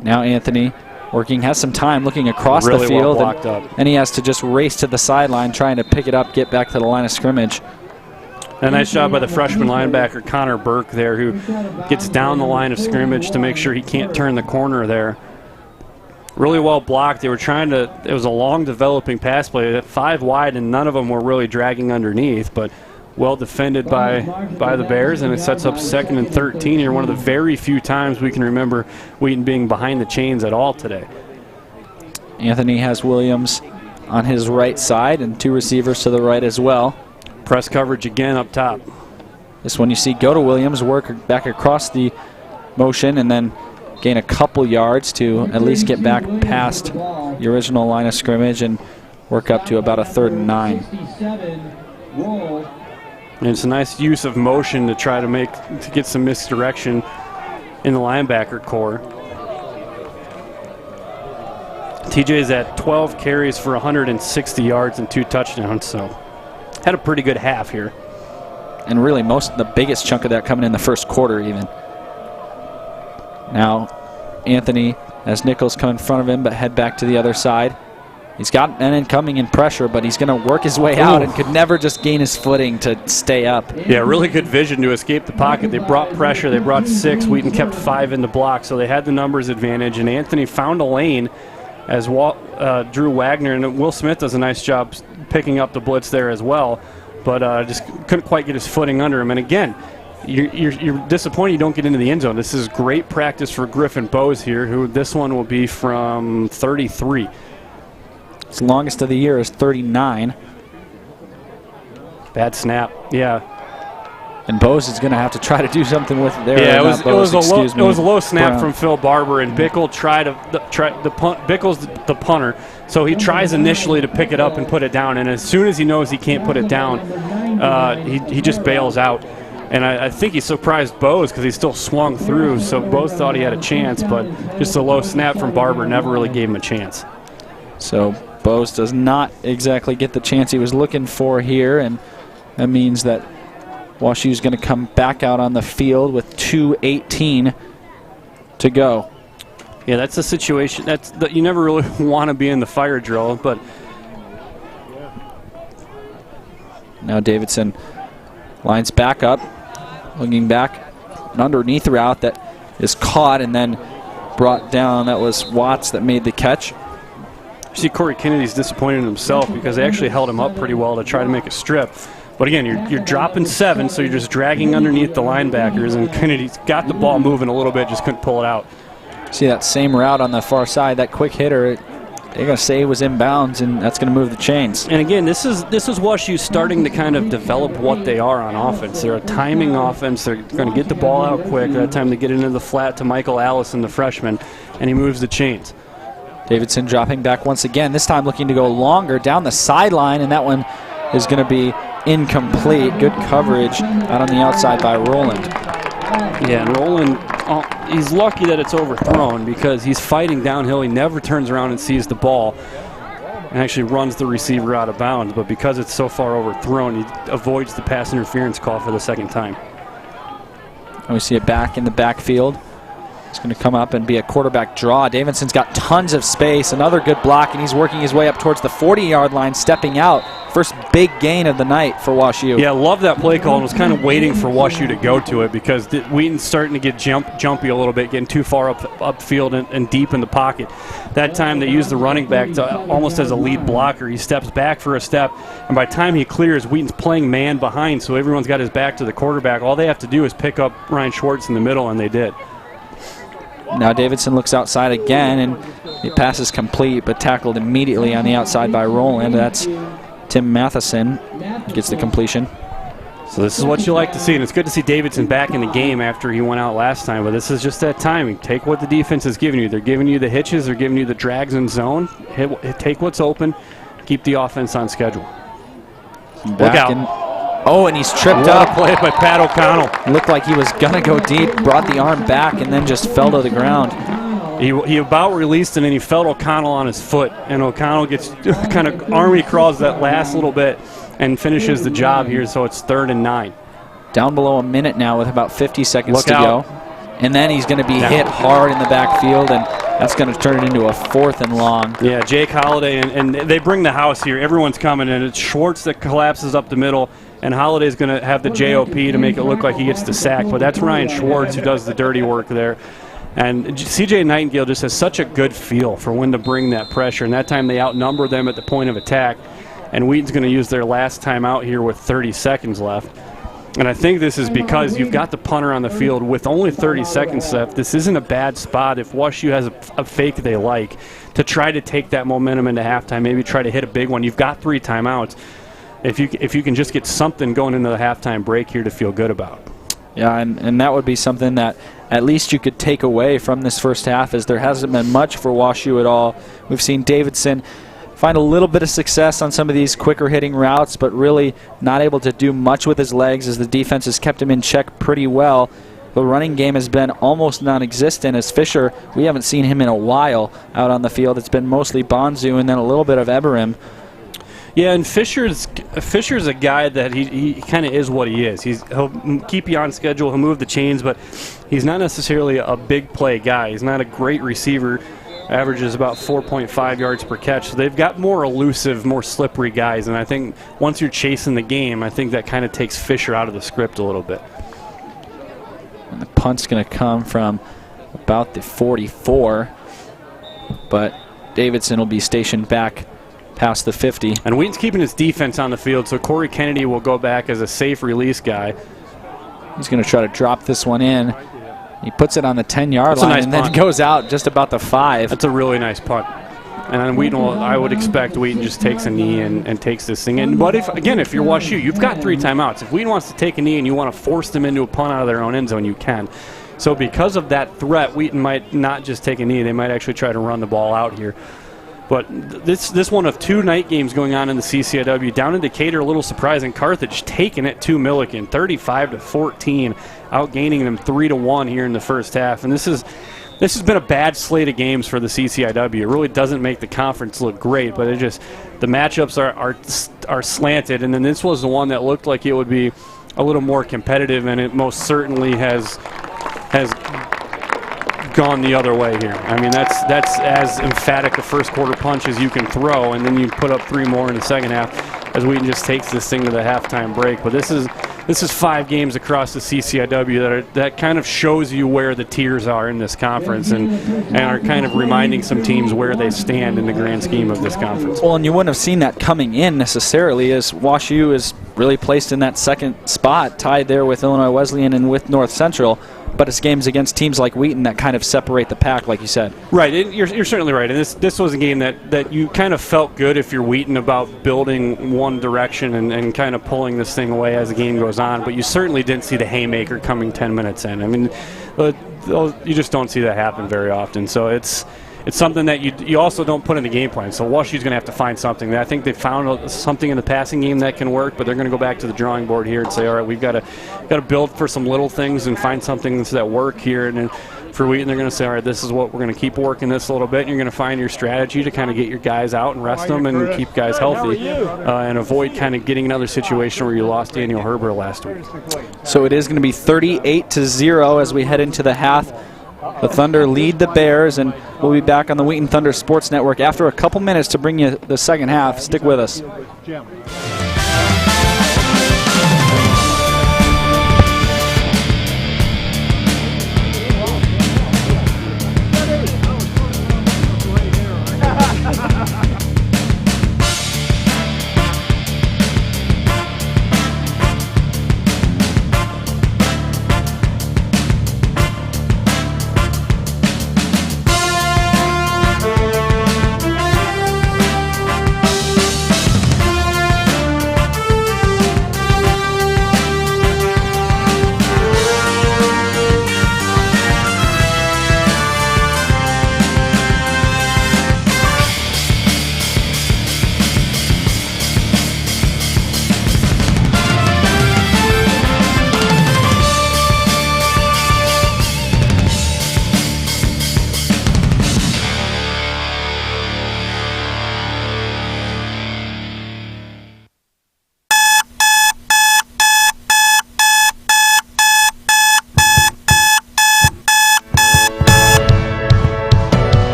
C: Now Anthony working, has some time looking across
F: really
C: the field.
F: Well blocked up.
C: And he has to just race to the sideline trying to pick it up, get back to the line of scrimmage.
F: A nice job by the freshman linebacker, Connor Burke, there, who gets down the line of scrimmage to make sure he can't turn the corner there. Really well blocked. They were trying to, it was a long developing pass play, 5 wide, and none of them were really dragging underneath, but well defended by the Bears, and it sets up 2nd and 13 here, one of the very few times we can remember Wheaton being behind the chains at all today.
C: Anthony has Williams on his right side and 2 receivers to the right as well.
F: Press coverage again up top.
C: This one you see go to Williams, work back across the motion, and then gain a couple yards to at least get back past the original line of scrimmage and work up to about a 3rd and 9.
F: And it's a nice use of motion to try to get some misdirection in the linebacker core. TJ's at 12 carries for 160 yards and 2 touchdowns, so had a pretty good half here.
C: And really the biggest chunk of that coming in the first quarter even. Now Anthony, as Nichols come in front of him, but head back to the other side. He's got an incoming in pressure, but he's going to work his way out and could never just gain his footing to stay up.
F: Yeah, really good vision to escape the pocket. They brought pressure. They brought 6. Wheaton kept 5 in the block, so they had the numbers advantage. And Anthony found a lane as Drew Wagner, and Will Smith does a nice job picking up the blitz there as well, but just couldn't quite get his footing under him. And again, you're disappointed you don't get into the end zone. This is great practice for Griffin Bowes here, who this one will be from 33.
C: His longest of the year is 39.
F: Bad snap. Yeah.
C: And Bose is going to have to try to do something with it there.
F: Yeah, it was a low snap
C: Brown.
F: from Phil Barber, and Bickle Bickle's the punter, so he tries initially to pick it up and put it down, and as soon as he knows he can't put it down, he just bails out. And I think he surprised Bose because he still swung through, so Bose thought he had a chance, but just a low snap from Barber never really gave him a chance.
C: So Bose does not exactly get the chance he was looking for here, and that means that WashU is going to come back out on the field with 2:18 to go.
F: Yeah, that's a situation that you never really want to be in the fire drill, but
C: now Davidson lines back up, looking back, an underneath route that is caught and then brought down. That was Watts that made the catch.
F: you see Corey Kennedy's disappointed in himself because they actually held him up pretty well to try to make a strip. But again, you're dropping 7, so you're just dragging underneath the linebackers, and Kennedy's got the ball moving a little bit, just couldn't pull it out.
C: See that same route on the far side, that quick hitter, they're going to say it was inbounds, and that's going to move the chains.
F: And again, this is WashU starting to kind of develop what they are on offense. They're a timing offense. They're going to get the ball out quick. That time they get into the flat to Michael Allison, the freshman, and he moves the chains.
C: Davidson dropping back once again, this time looking to go longer down the sideline, and that one is going to be incomplete. Good coverage out on the outside by Rowland.
F: Yeah, and Rowland, he's lucky that it's overthrown because he's fighting downhill. He never turns around and sees the ball and actually runs the receiver out of bounds. But because it's so far overthrown, he avoids the pass interference call for the second time.
C: And we see it back in the backfield. It's going to come up and be a quarterback draw. Davidson's got tons of space. Another good block, and he's working his way up towards the 40-yard line, stepping out. First big gain of the night for WashU.
F: Yeah, love that play call, and was kind of waiting for WashU to go to it because Wheaton's starting to get jumpy a little bit, getting too far upfield and deep in the pocket. That time they used the running back to almost as a lead blocker. He steps back for a step, and by the time he clears, Wheaton's playing man behind, so everyone's got his back to the quarterback. All they have to do is pick up Ryan Schwartz in the middle, and they did.
C: Now Davidson looks outside again, and the pass is complete, but tackled immediately on the outside by Rowland. That's Tim Matheson gets the completion.
F: So this is what you like to see, and it's good to see Davidson back in the game after he went out last time, but this is just that timing. Take what the defense is giving you. They're giving you the hitches. They're giving you the drags in zone. Take what's open. Keep the offense on schedule. Look out.
C: Oh, and he's tripped
F: What
C: up.
F: a play by Pat O'Connell.
C: Looked like he was going to go deep, brought the arm back, and then just fell to the ground.
F: He about released, and then he felt O'Connell on his foot, and O'Connell gets kind of army crawls that last little bit and finishes the job here, so it's 3rd and 9.
C: Down below a minute now with about 50 seconds to
F: out.
C: go. And then he's going to be hit hard in the backfield, and that's going to turn it into a 4th and long.
F: Yeah, Jake Holliday, and they bring the house here. Everyone's coming, and it's Schwartz that collapses up the middle, and Holliday's going to have the JOP to make it look like he gets the sack, but that's Ryan Schwartz who does the dirty work there. And CJ Nightingale just has such a good feel for when to bring that pressure, and that time they outnumber them at the point of attack, and Wheaton's going to use their last time out here with 30 seconds left. And I think this is because you've got the punter on the field with only 30 seconds left. This isn't a bad spot if WashU has a fake they like to try to take that momentum into halftime, maybe try to hit a big one. You've got 3 timeouts. If you can just get something going into the halftime break here to feel good about.
C: Yeah, and that would be something that at least you could take away from this first half, as there hasn't been much for WashU at all. We've seen Davidson find a little bit of success on some of these quicker hitting routes, but really not able to do much with his legs as the defense has kept him in check pretty well. The running game has been almost non-existent, as Fisher, we haven't seen him in a while out on the field. It's been mostly Bonzu and then a little bit of Eberim.
F: Yeah, and Fisher's a guy that he kind of is what he is. He'll keep you on schedule. He'll move the chains, but he's not necessarily a big play guy. He's not a great receiver. Averages about 4.5 yards per catch. So they've got more elusive, more slippery guys, and I think once you're chasing the game, I think that kind of takes Fisher out of the script a little bit.
C: And the punt's going to come from about the 44, but Davidson will be stationed back past the 50.
F: And Wheaton's keeping his defense on the field, so Corey Kennedy will go back as a safe release guy.
C: He's going to try to drop this one in. He puts it on the 10-yard line
F: nice
C: and then
F: punt.
C: goes out just about the 5.
F: That's a really nice punt. And then Wheaton, I would expect Wheaton just takes a knee and takes this thing in. But if you're Wash U, you've got 3 timeouts. If Wheaton wants to take a knee and you want to force them into a punt out of their own end zone, you can. So because of that threat, Wheaton might not just take a knee. They might actually try to run the ball out here. But this one of 2 night games going on in the CCIW. Down in Decatur, a little surprising. Carthage taking it to Milliken, 35-14, outgaining them 3-1 here in the first half. And this has been a bad slate of games for the CCIW. It really doesn't make the conference look great, but the matchups are slanted. And then this was the one that looked like it would be a little more competitive, and it most certainly has gone the other way here. I mean, that's as emphatic a first quarter punch as you can throw, and then you put up 3 more in the second half as Wheaton just takes this thing to the halftime break. But this is 5 games across the CCIW that kind of shows you where the tiers are in this conference and are kind of reminding some teams where they stand in the grand scheme of this conference.
C: Well, and you wouldn't have seen that coming in necessarily, as Wash U is really placed in that second spot, tied there with Illinois Wesleyan and with North Central. But it's games against teams like Wheaton that kind of separate the pack, like you said.
F: Right, you're certainly right. And this was a game that you kind of felt good if you're Wheaton about building one direction and kind of pulling this thing away as the game goes on. But you certainly didn't see the haymaker coming 10 minutes in. I mean, you just don't see that happen very often. So it's something that you also don't put in the game plan. So WashU's going to have to find something. I think they found something in the passing game that can work, but they're going to go back to the drawing board here and say, all right, we've got to build for some little things and find something that work here. And then for Wheaton, they're going to say, all right, this is what we're going to keep working this a little bit. And you're going to find your strategy to kind of get your guys out and rest them and keep guys healthy and avoid kind of getting another situation where you lost Daniel Herbert last week.
C: So it is going to be 38-0 as we head into the half. The Thunder lead the Bears, and we'll be back on the Wheaton Thunder Sports Network after a couple minutes to bring you the second half. Stick with us.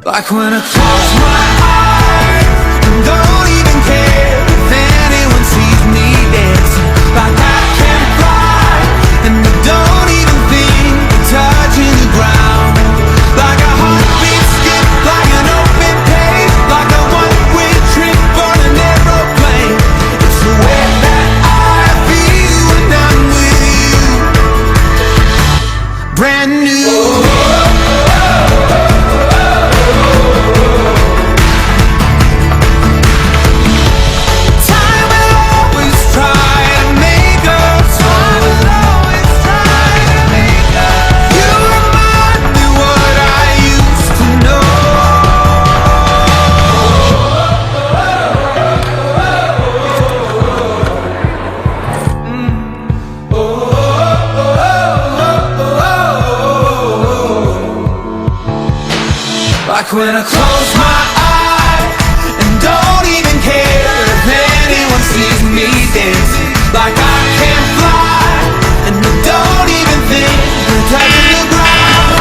G: Like when I close my eyes and don't even care if anyone sees me dancing. Like I can fly and I don't even think of touching the ground. Like a heartbeat skip, like an open page, like a one-way trip on an aeroplane. It's the way that I feel when I'm with you. Brand new. Like when I close my eyes and don't even care if anyone sees me dancing. Like I can fly and I don't even think I'm touching the ground.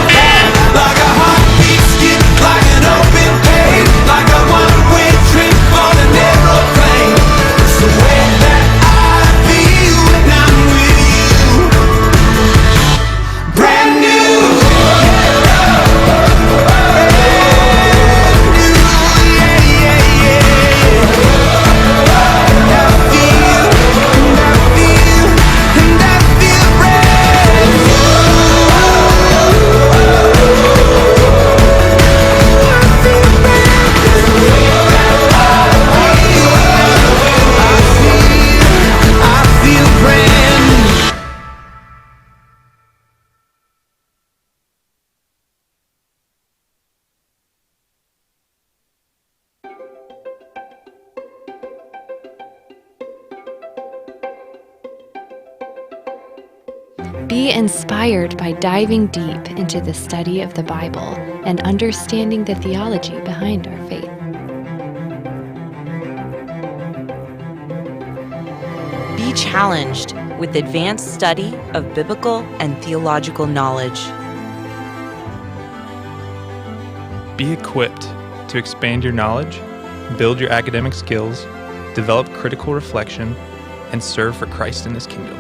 G: Like a heartbeat skip, like an open page, like a one-way trip on an aeroplane. It's the way that I feel when I'm with you. Brand new.
H: Be inspired by diving deep into the study of the Bible and understanding the theology behind our faith.
I: Be challenged with advanced study of biblical and theological knowledge.
J: Be equipped to expand your knowledge, build your academic skills, develop critical reflection, and serve for Christ in His kingdom.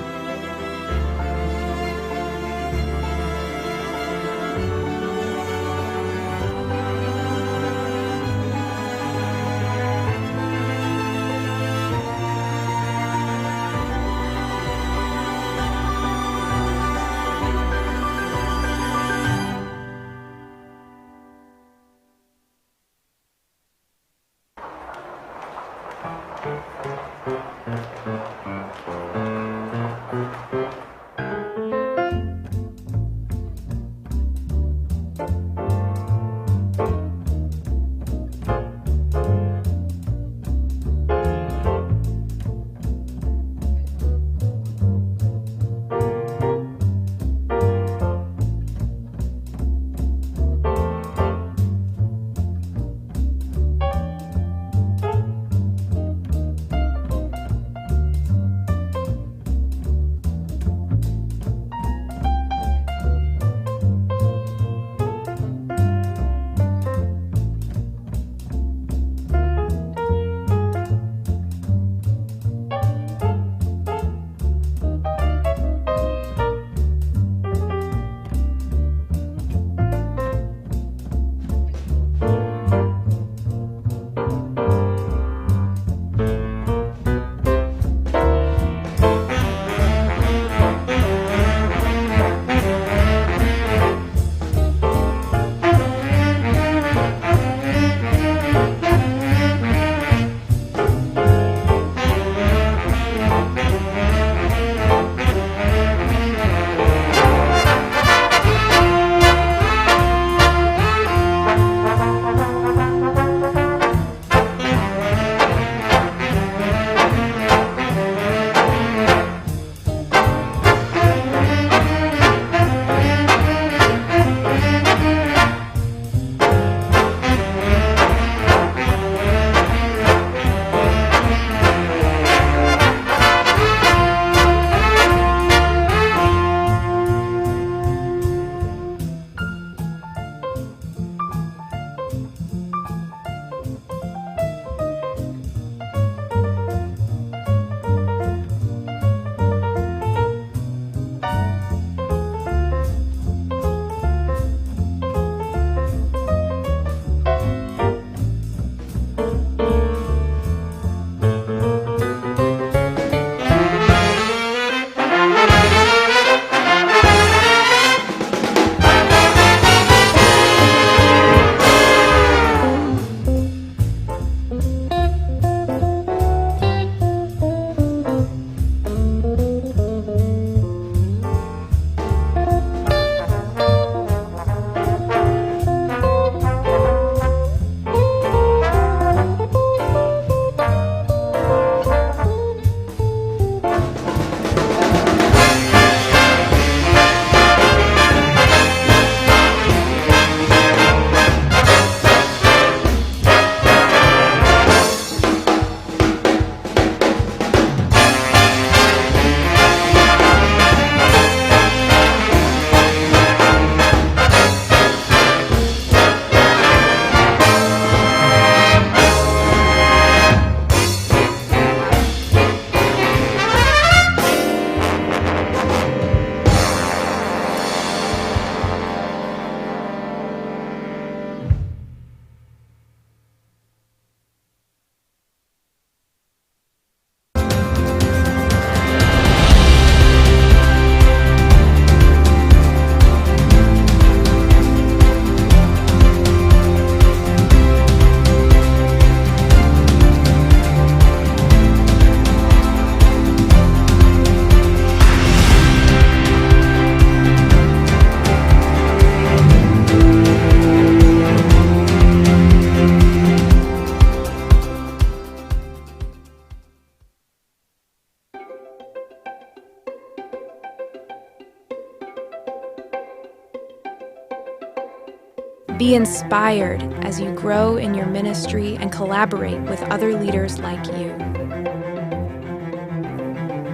H: Be inspired as you grow in your ministry and collaborate with other leaders like you.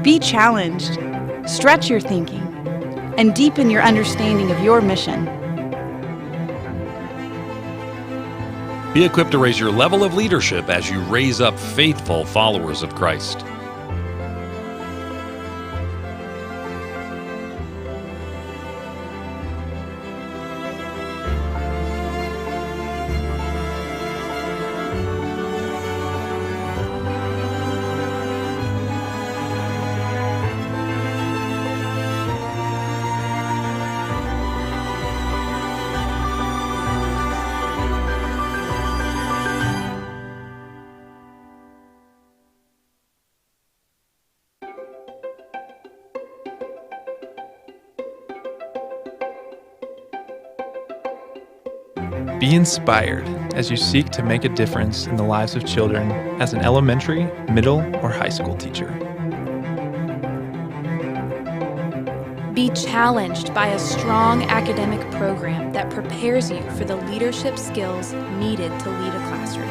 K: Be challenged, stretch your thinking, and deepen your understanding of your mission.
L: Be equipped to raise your level of leadership as you raise up faithful followers of Christ.
J: Be inspired as you seek to make a difference in the lives of children as an elementary, middle, or high school teacher.
H: Be challenged by a strong academic program that prepares you for the leadership skills needed to lead a classroom.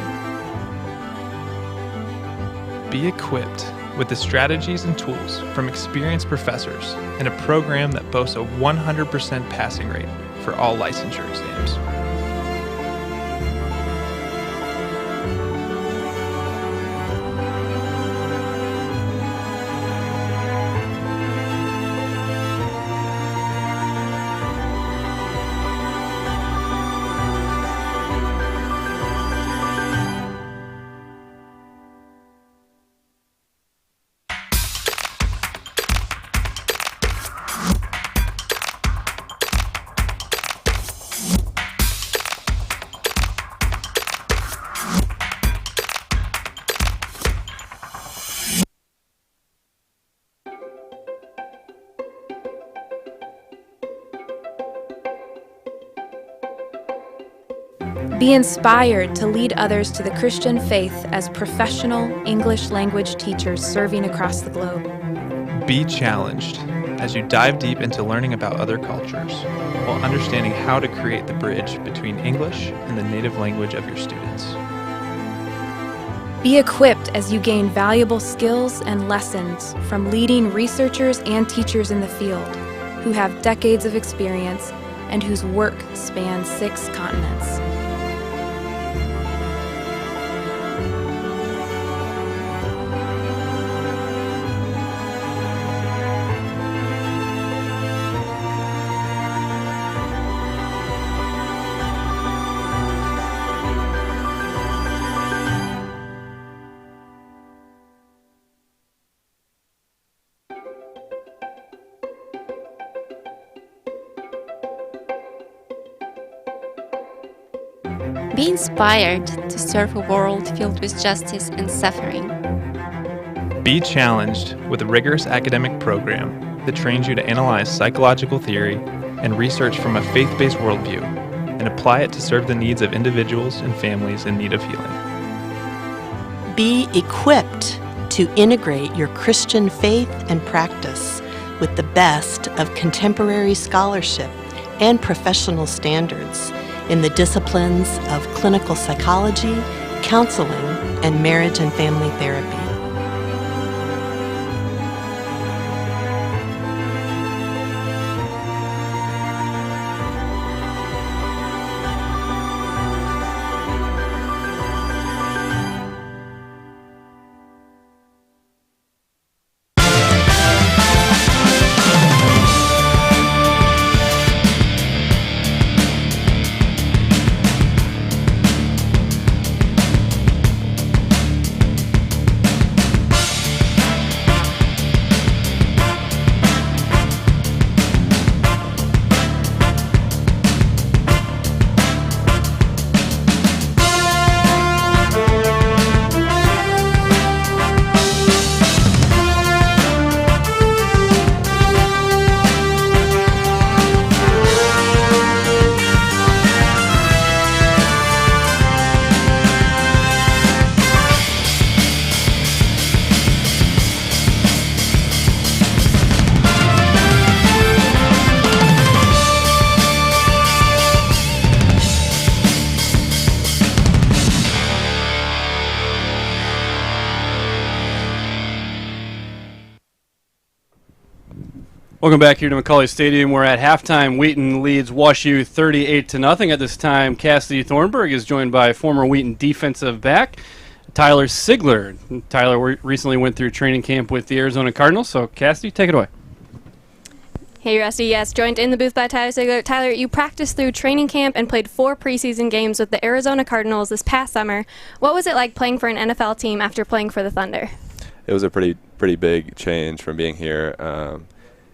J: Be equipped with the strategies and tools from experienced professors in a program that boasts a 100% passing rate for all licensure exams.
H: Be inspired to lead others to the Christian faith as professional English language teachers serving across the globe.
J: Be challenged as you dive deep into learning about other cultures while understanding how to create the bridge between English and the native language of your students.
H: Be equipped as you gain valuable skills and lessons from leading researchers and teachers in the field who have decades of experience and whose work spans 6 continents.
M: Be inspired to serve a world filled with justice and suffering.
J: Be challenged with a rigorous academic program that trains you to analyze psychological theory and research from a faith-based worldview and apply it to serve the needs of individuals and families in need of healing.
N: Be equipped to integrate your Christian faith and practice with the best of contemporary scholarship and professional standards in the disciplines of clinical psychology, counseling, and marriage and family therapy.
A: Welcome back here to McCauley Stadium. We're at halftime. Wheaton leads WashU 38-0. At this time, Cassidy Thornburg is joined by former Wheaton defensive back Tyler Sigler. Tyler recently went through training camp with the Arizona Cardinals. So, Cassidy, take it away.
E: Hey, Rusty. Yes, joined in the booth by Tyler Sigler. Tyler, you practiced through training camp and played 4 preseason games with the Arizona Cardinals this past summer. What was it like playing for an NFL team after playing for the Thunder?
O: It was a pretty big change from being here.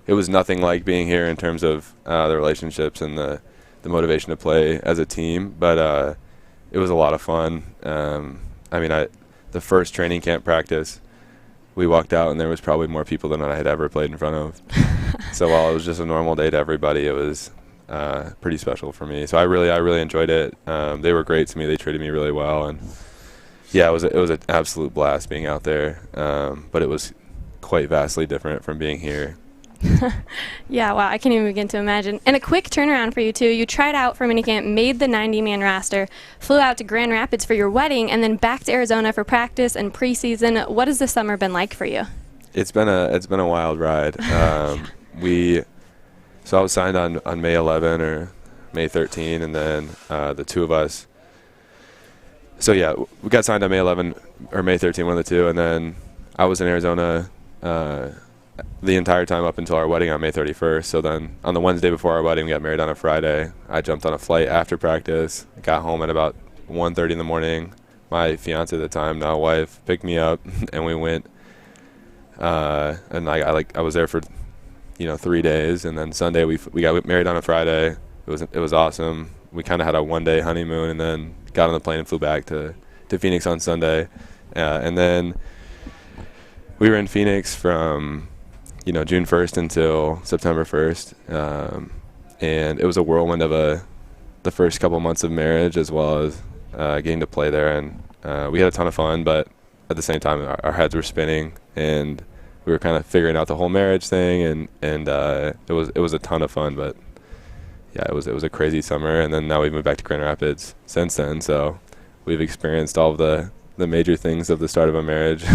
O: It was nothing like being here in terms of the relationships and the motivation to play as a team, but it was a lot of fun. The first training camp practice, we walked out and there was probably more people than I had ever played in front of. So while it was just a normal day to everybody, it was pretty special for me. So I really enjoyed it. They were great to me. They treated me really well, and yeah, it was an absolute blast being out there. But it was quite vastly different from being here.
E: Yeah, wow, I can't even begin to imagine. And a quick turnaround for you, too. You tried out for minicamp, made the 90-man roster, flew out to Grand Rapids for your wedding, and then back to Arizona for practice and preseason. What has this summer been like for you?
O: It's been a wild ride. So I was signed on May 11 or May 13, and then the two of us. So yeah, we got signed on May 11 or May 13, one of the two, and then I was in Arizona the entire time up until our wedding on May 31st. So then on the Wednesday before our wedding, we got married on a Friday. I jumped on a flight after practice, got home at about 1:30 in the morning. My fiance at the time, now wife, picked me up, and we went. And I was there for 3 days, and then Sunday we got married on a Friday. It was awesome. We kind of had a 1-day honeymoon, and then got on the plane and flew back to Phoenix on Sunday, and then we were in Phoenix from June 1st until September 1st, and it was a whirlwind of the first couple months of marriage, as well as getting to play there, and we had a ton of fun, but at the same time our heads were spinning, and we were kind of figuring out the whole marriage thing, and it was a ton of fun, but yeah, it was a crazy summer, and then now we've moved back to Grand Rapids since then, so we've experienced all of the major things of the start of a marriage.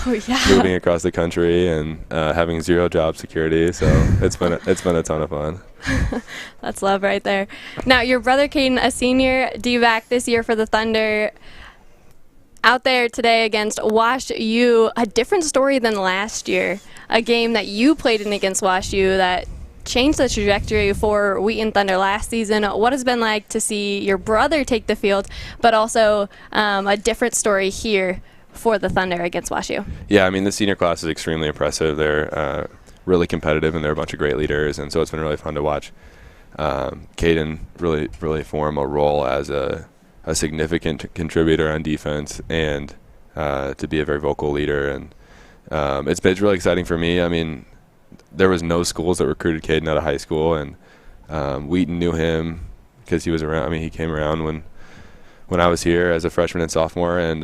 E: Oh yeah.
O: Moving across the country and having zero job security, so it's been a ton of fun.
E: That's love right there. Now, your brother Caden, a senior D-back this year for the Thunder, out there today against WashU, a different story than last year. A game that you played in against WashU that changed the trajectory for Wheaton Thunder last season. What has it been like to see your brother take the field, but also a different story here for the Thunder against WashU?
O: Yeah, the senior class is extremely impressive. They're really competitive, and they're a bunch of great leaders, and so it's been really fun to watch Caden really form a role as a significant contributor on defense, and to be a very vocal leader. And it's been really exciting for me. There was no schools that recruited Caden out of high school, and Wheaton knew him because he was around. He came around when I was here as a freshman and sophomore, and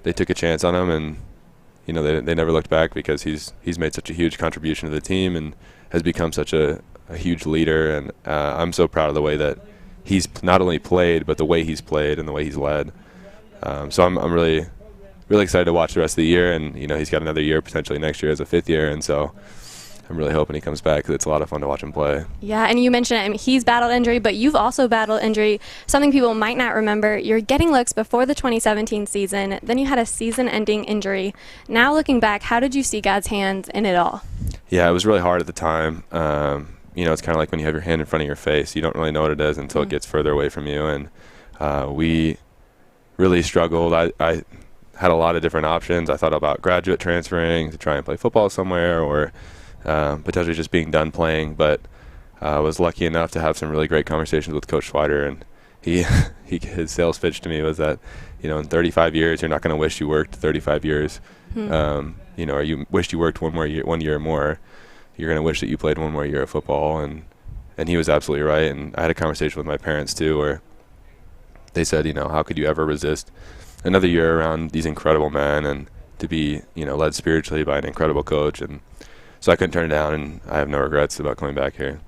O: they took a chance on him, and they never looked back because he's made such a huge contribution to the team and has become such a huge leader. And I'm so proud of the way that he's not only played, but the way he's played and the way he's led. So I'm really excited to watch the rest of the year, and he's got another year potentially next year as a fifth year, and so I'm really hoping he comes back because it's a lot of fun to watch him play.
E: Yeah, and you mentioned it. He's battled injury, but you've also battled injury. Something people might not remember, you're getting looks before the 2017 season. Then you had a season-ending injury. Now looking back, how did you see God's hand in it all?
O: Yeah, it was really hard at the time. It's kind of like when you have your hand in front of your face. You don't really know what it is until it gets further away from you. And we really struggled. I had a lot of different options. I thought about graduate transferring to try and play football somewhere, or potentially just being done playing, but I was lucky enough to have some really great conversations with Coach Schweider, and his sales pitch to me was that in 35 years you're not going to wish you worked 35 years, or you wished you worked one year more. You're going to wish that you played one more year of football, and he was absolutely right. And I had a conversation with my parents too, where they said, how could you ever resist another year around these incredible men and to be led spiritually by an incredible coach. And so I couldn't turn it down, and I have no regrets about coming back here.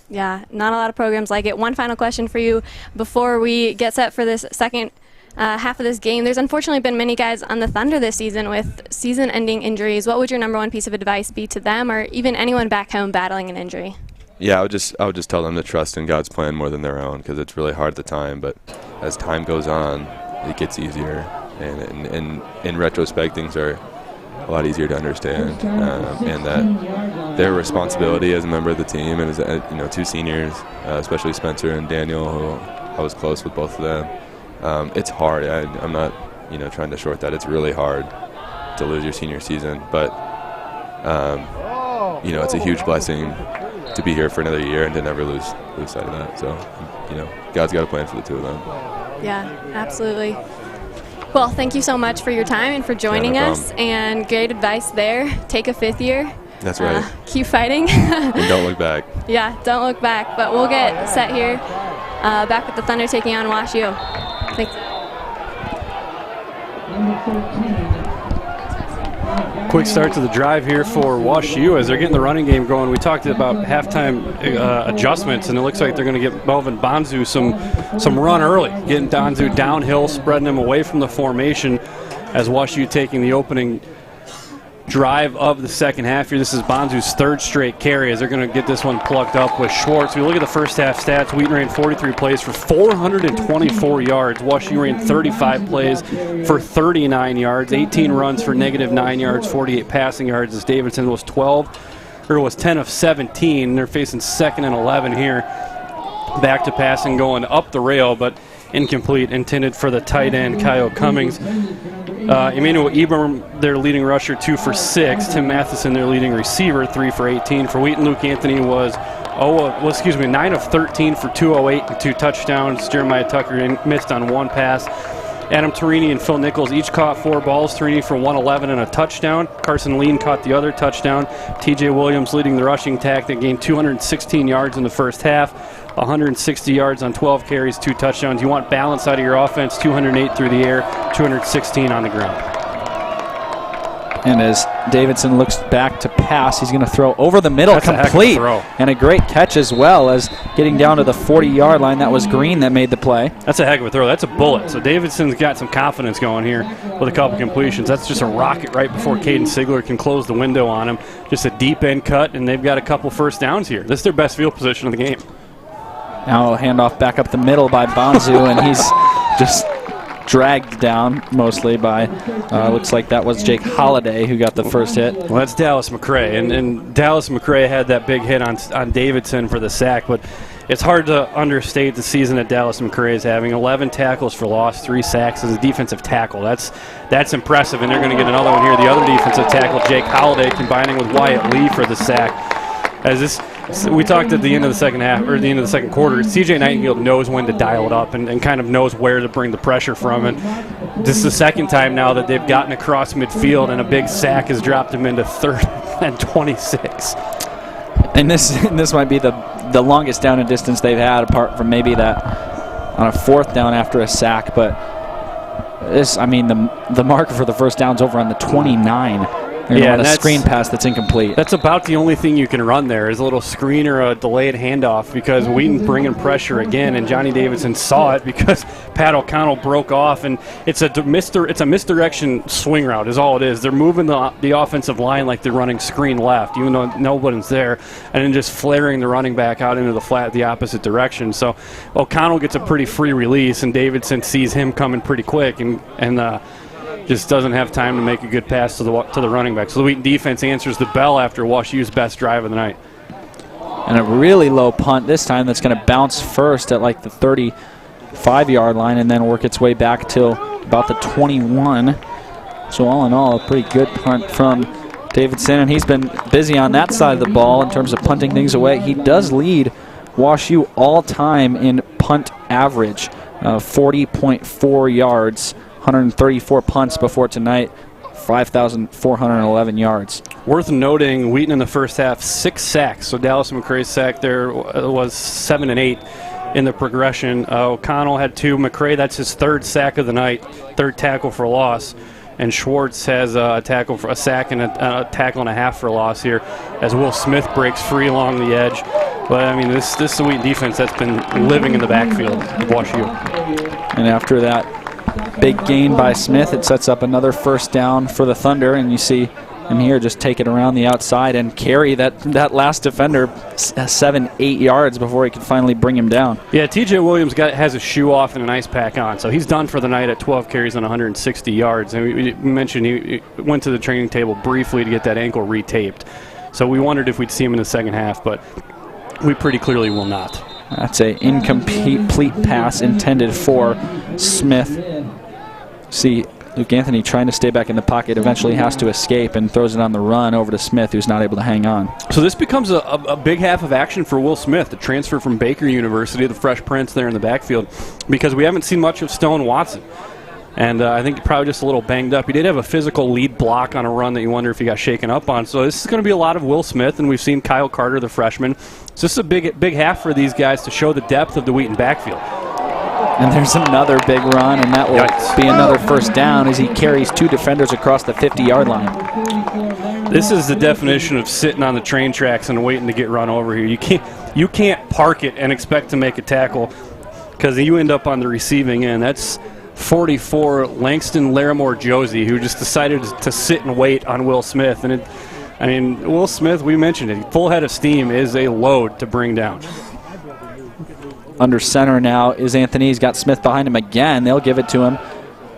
E: Yeah, not a lot of programs like it. One final question for you before we get set for this second half of this game. There's unfortunately been many guys on the Thunder this season with season-ending injuries. What would your number one piece of advice be to them, or even anyone back home battling an injury?
O: Yeah, I would just tell them to trust in God's plan more than their own, because it's really hard at the time. But as time goes on, it gets easier, and in retrospect, things are a lot easier to understand, and that their responsibility as a member of the team, and as two seniors, especially Spencer and Daniel, who I was close with both of them. It's hard. I'm not trying to short that. It's really hard to lose your senior season, but it's a huge blessing to be here for another year and to never lose sight of that. So God's got a plan for the two of them.
E: Yeah, absolutely. Well, thank you so much for your time and for joining us, and great advice there. Take a fifth year.
O: That's right.
E: Keep fighting.
O: And don't look back.
E: Yeah, don't look back. But we'll get set here, back with the Thunder taking on Wash U. Thanks.
F: Quick start to the drive here for Wash U as they're getting the running game going. We talked about halftime adjustments, and it looks like they're going to get Melvin Bonzu some run early, getting Bonzu downhill, spreading him away from the formation as Wash U taking the opening drive of the second half here. This is Bonzu's third straight carry as they're going to get this one plugged up with Schwartz. We look at the first half stats. Wheaton ran 43 plays for 424 yards. Wash U ran 35 plays for 39 yards, 18 runs for -9 yards, 48 passing yards as Davidson was 10 of 17. They're facing 2nd and 11 here. Back to passing going up the rail, but incomplete, intended for the tight end, Kyle Cummings. Emmanuel Ibram, their leading rusher, 2 for 6. Tim Matheson, their leading receiver, 3 for 18. For Wheaton, Luke Anthony was 9 of 13 for 208 and 2 touchdowns. Jeremiah Tucker missed on 1 pass. Adam Torini and Phil Nichols each caught 4 balls. Torini for 111 and a touchdown. Carson Lean caught the other touchdown. TJ Williams leading the rushing attack. They gained 216 yards in the first half. 160 yards on 12 carries, 2 touchdowns. You want balance out of your offense, 208 through the air, 216 on the ground.
C: And as Davidson looks back to pass, he's going to throw over the middle,
F: That's
C: complete.
F: A heck of a throw.
C: And a great catch as well as getting down to the 40-yard line. That was Green that made the play.
F: That's a heck of a throw. That's a bullet. So Davidson's got some confidence going here with a couple completions. That's just a rocket right before Caden Sigler can close the window on him. Just a deep end cut, and they've got a couple first downs here. This is their best field position of the game.
C: Now a handoff back up the middle by Bonzu, and he's just dragged down mostly by, looks like that was Jake Holliday who got the first hit.
F: Well, that's Dallas McCray, and Dallas McCray had that big hit on Davidson for the sack, but it's hard to understate the season that Dallas McCray is having. 11 tackles for loss, 3 sacks as a defensive tackle. That's impressive, and they're going to get another one here. The other defensive tackle, Jake Holliday, combining with Wyatt Lee for the sack. We talked at the end of the second half, or the end of the second quarter, C.J. Nightingale knows when to dial it up and kind of knows where to bring the pressure from. And this is the second time now that they've gotten across midfield, and a big sack has dropped them into 3rd and 26.
C: And this might be the longest down and distance they've had, apart from maybe that on a 4th down after a sack. But the marker for the first down's over on the 29. And a screen pass that's incomplete.
F: That's about the only thing you can run there is a little screen or a delayed handoff, because Wheaton bringing pressure again, and Johnny Davidson saw it because Pat O'Connell broke off, and it's a misdirection swing route is all it is. They're moving the offensive line like they're running screen left, even though nobody's there, and then just flaring the running back out into the flat the opposite direction. So O'Connell gets a pretty free release, and Davidson sees him coming pretty quick, and just doesn't have time to make a good pass to the running back. So the Wheaton defense answers the bell after Wash U's best drive of the night.
C: And a really low punt this time that's going to bounce first at like the 35-yard line and then work its way back till about the 21. So all in all, a pretty good punt from Davidson, and he's been busy on that side of the ball in terms of punting things away. He does lead Wash U all-time in punt average, 40.4 yards. 134 punts before tonight, 5,411 yards.
F: Worth noting, Wheaton in the first half, 6 sacks. So Dallas McCray's sack there was 7 and 8 in the progression. O'Connell had 2. McCray, that's his 3rd sack of the night, 3rd tackle for loss. And Schwartz has a tackle for a sack and a tackle and a half for loss here as Will Smith breaks free along the edge. But this is the Wheaton defense that's been living in the backfield of Wash U.
C: And after that Big gain by Smith. It sets up another first down for the Thunder, and you see him here just take it around the outside and carry that last defender 7-8 yards before he could finally bring him down.
F: Yeah, TJ Williams has a shoe off and an ice pack on, so he's done for the night at 12 carries and 160 yards. And we mentioned he went to the training table briefly to get that ankle retaped. So we wondered if we'd see him in the second half, but we pretty clearly will not.
C: That's an incomplete pass intended for Smith. See Luke Anthony trying to stay back in the pocket, eventually has to escape and throws it on the run over to Smith, who's not able to hang on.
F: So this becomes a big half of action for Will Smith, the transfer from Baker University, the Fresh Prince there in the backfield, because we haven't seen much of Stone Watson. And I think probably just a little banged up. He did have a physical lead block on a run that you wonder if he got shaken up on. So this is going to be a lot of Will Smith, and we've seen Kyle Carter, the freshman. So this is a big half for these guys to show the depth of the Wheaton backfield.
C: And there's another big run, and that will be another first down as he carries two defenders across the 50-yard line.
F: This is the definition of sitting on the train tracks and waiting to get run over here. You can't park it and expect to make a tackle because you end up on the receiving end. That's 44 Langston Larimore Josie, who just decided to sit and wait on Will Smith. And Will Smith, we mentioned it, full head of steam is a load to bring down.
C: Under center now is Anthony. He's got Smith behind him again. They'll give it to him.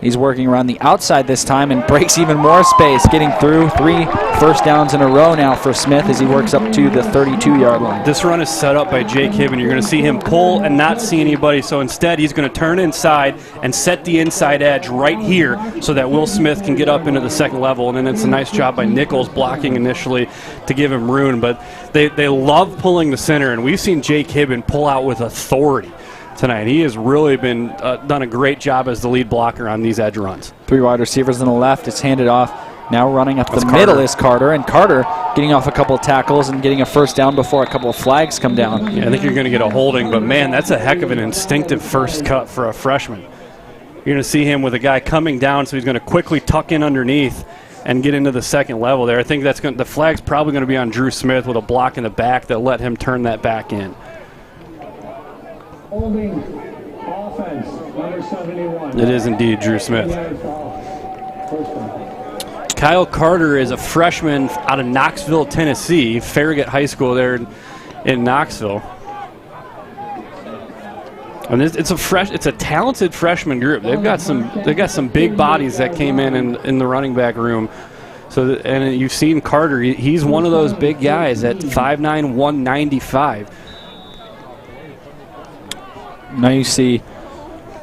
C: He's working around the outside this time and breaks even more space, getting through 3 first downs in a row now for Smith as he works up to the 32-yard line.
F: This run is set up by Jake Hibben. You're going to see him pull and not see anybody, so instead he's going to turn inside and set the inside edge right here so that Will Smith can get up into the second level, and then it's a nice job by Nichols blocking initially to give him room, but they love pulling the center, and we've seen Jake Hibben pull out with authority tonight. He has really been done a great job as the lead blocker on these edge runs.
C: 3 wide receivers on the left. It's handed off. Now running up the middle is Carter, and Carter getting off a couple of tackles and getting a first down before a couple of flags come down.
F: Yeah, I think you're going to get a holding, but man, that's a heck of an instinctive first cut for a freshman. You're going to see him with a guy coming down, so he's going to quickly tuck in underneath and get into the second level there. I think the flag's probably going to be on Drew Smith with a block in the back that let him turn that back in.
D: Holding offense, number 71.
F: It is indeed Drew Smith. Kyle Carter is a freshman out of Knoxville, Tennessee, Farragut High School there in Knoxville. And it's a talented freshman group. They've got some big bodies that came in the running back room. So and you've seen Carter. He's one of those big guys at 5'9", 195.
C: Now you see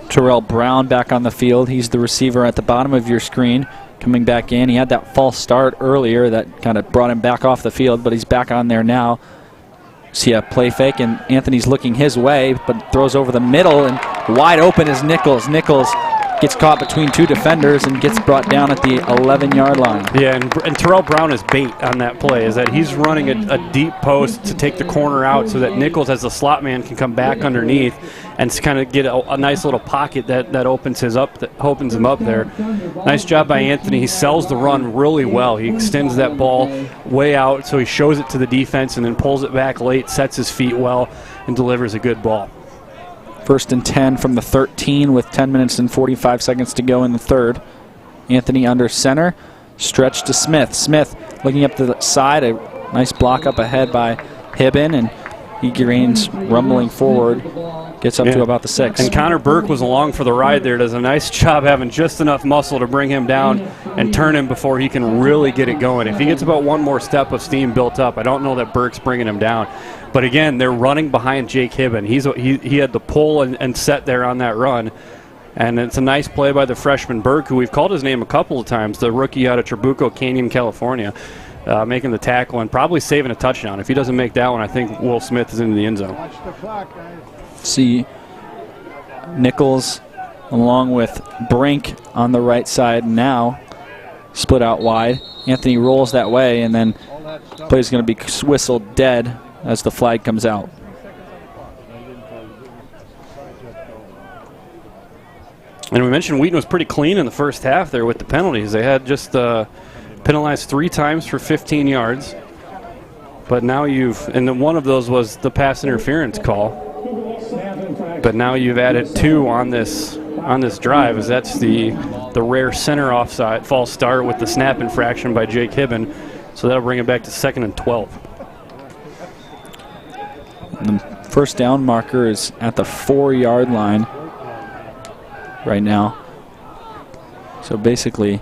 C: Terrell Brown back on the field. He's the receiver at the bottom of your screen coming back in. He had that false start earlier that kind of brought him back off the field, but he's back on there now. See a play fake, and Anthony's looking his way, but throws over the middle, and wide open is Nichols. Nichols gets caught between 2 defenders and gets brought down at the 11-yard line.
F: Yeah, and Terrell Brown is bait on that play, is that he's running a deep post to take the corner out so that Nichols, as the slot man, can come back underneath and kind of get a nice little pocket that opens him up there. Nice job by Anthony. He sells the run really well. He extends that ball way out, so he shows it to the defense and then pulls it back late, sets his feet well, and delivers a good ball.
C: 1st and 10 from the 13 with 10 minutes and 45 seconds to go in the third. Anthony under center. Stretch to Smith. Smith looking up the side. A nice block up ahead by Hibben, and he gains rumbling forward. Gets up to about the 6.
F: And Connor Burke was along for the ride there. Does a nice job having just enough muscle to bring him down and turn him before he can really get it going. If he gets about one more step of steam built up, I don't know that Burke's bringing him down. But again, they're running behind Jake Hibben. He had the pull and set there on that run. And it's a nice play by the freshman Burke, who we've called his name a couple of times, the rookie out of Trabuco Canyon, California, making the tackle and probably saving a touchdown. If he doesn't make that one, I think Will Smith is in the end zone.
C: See Nichols along with Brink on the right side now, split out wide. Anthony rolls that way, and then play is going to be whistled dead as the flag comes out.
F: And we mentioned Wheaton was pretty clean in the first half there with the penalties. They had just penalized 3 times for 15 yards. But now and then one of those was the pass interference call. But now you've added 2 on this on this drive, as that's the rare center offside false start with the snap infraction by Jake Hibben. So that'll bring it back to 2nd and 12.
C: And the first down marker is at the 4-yard line right now. So basically,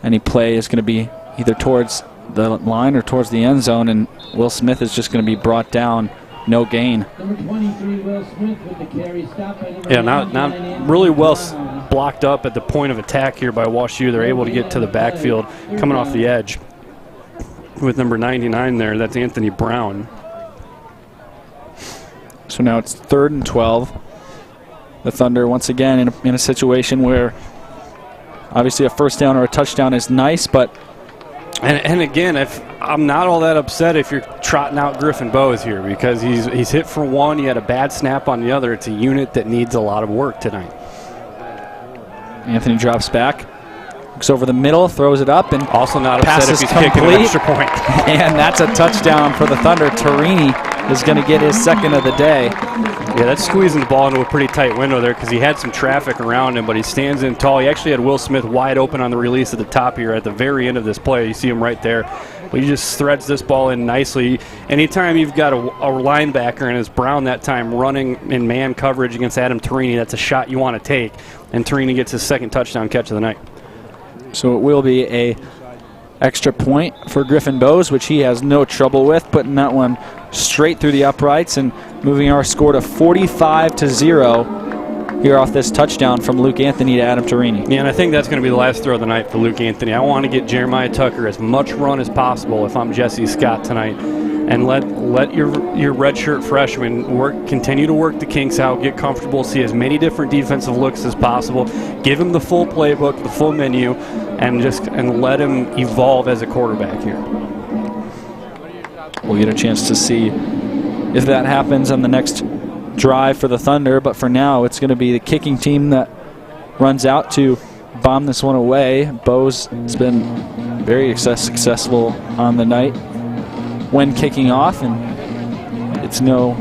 C: any play is going to be either towards the line or towards the end zone, and Will Smith is just going to be brought down, no gain.
F: Yeah, not really well blocked up at the point of attack here by WashU. They're able to get to the backfield coming off the edge with number 99 there. That's Anthony Brown.
C: So now it's 3rd and 12. The Thunder once again in a situation where obviously a first down or a touchdown is nice, but
F: and again, if I'm not all that upset if you're trotting out Griffin Bowes here, because he's hit for one, he had a bad snap on the other. It's a unit that needs a lot of work tonight.
C: Anthony drops back, looks over the middle, throws it up, and
F: also not upset if he's kicking an extra point.
C: And that's a touchdown for the Thunder. Tarini is going to get his 2nd of the day.
F: Yeah, that's squeezing the ball into a pretty tight window there, because he had some traffic around him, but he stands in tall. He actually had Will Smith wide open on the release at the top here at the very end of this play. You see him right there. But he just threads this ball in nicely. Anytime you've got a linebacker, and it's Brown that time, running in man coverage against Adam Tarini, that's a shot you want to take. And Tarini gets his 2nd touchdown catch of the night.
C: So it will be a extra point for Griffin Bowes, which he has no trouble with, putting that one straight through the uprights and moving our score to 45-0 here off this touchdown from Luke Anthony to Adam Tarini.
F: Yeah, and I think that's going to be the last throw of the night for Luke Anthony. I want to get Jeremiah Tucker as much run as possible if I'm Jesse Scott tonight, and let your redshirt freshman continue to work the kinks out, get comfortable, see as many different defensive looks as possible, give him the full playbook, the full menu, and let him evolve as a quarterback here.
C: We'll get a chance to see if that happens on the next drive for the Thunder, but for now it's going to be the kicking team that runs out to bomb this one away. Bowes has been very successful on the night when kicking off, and it's no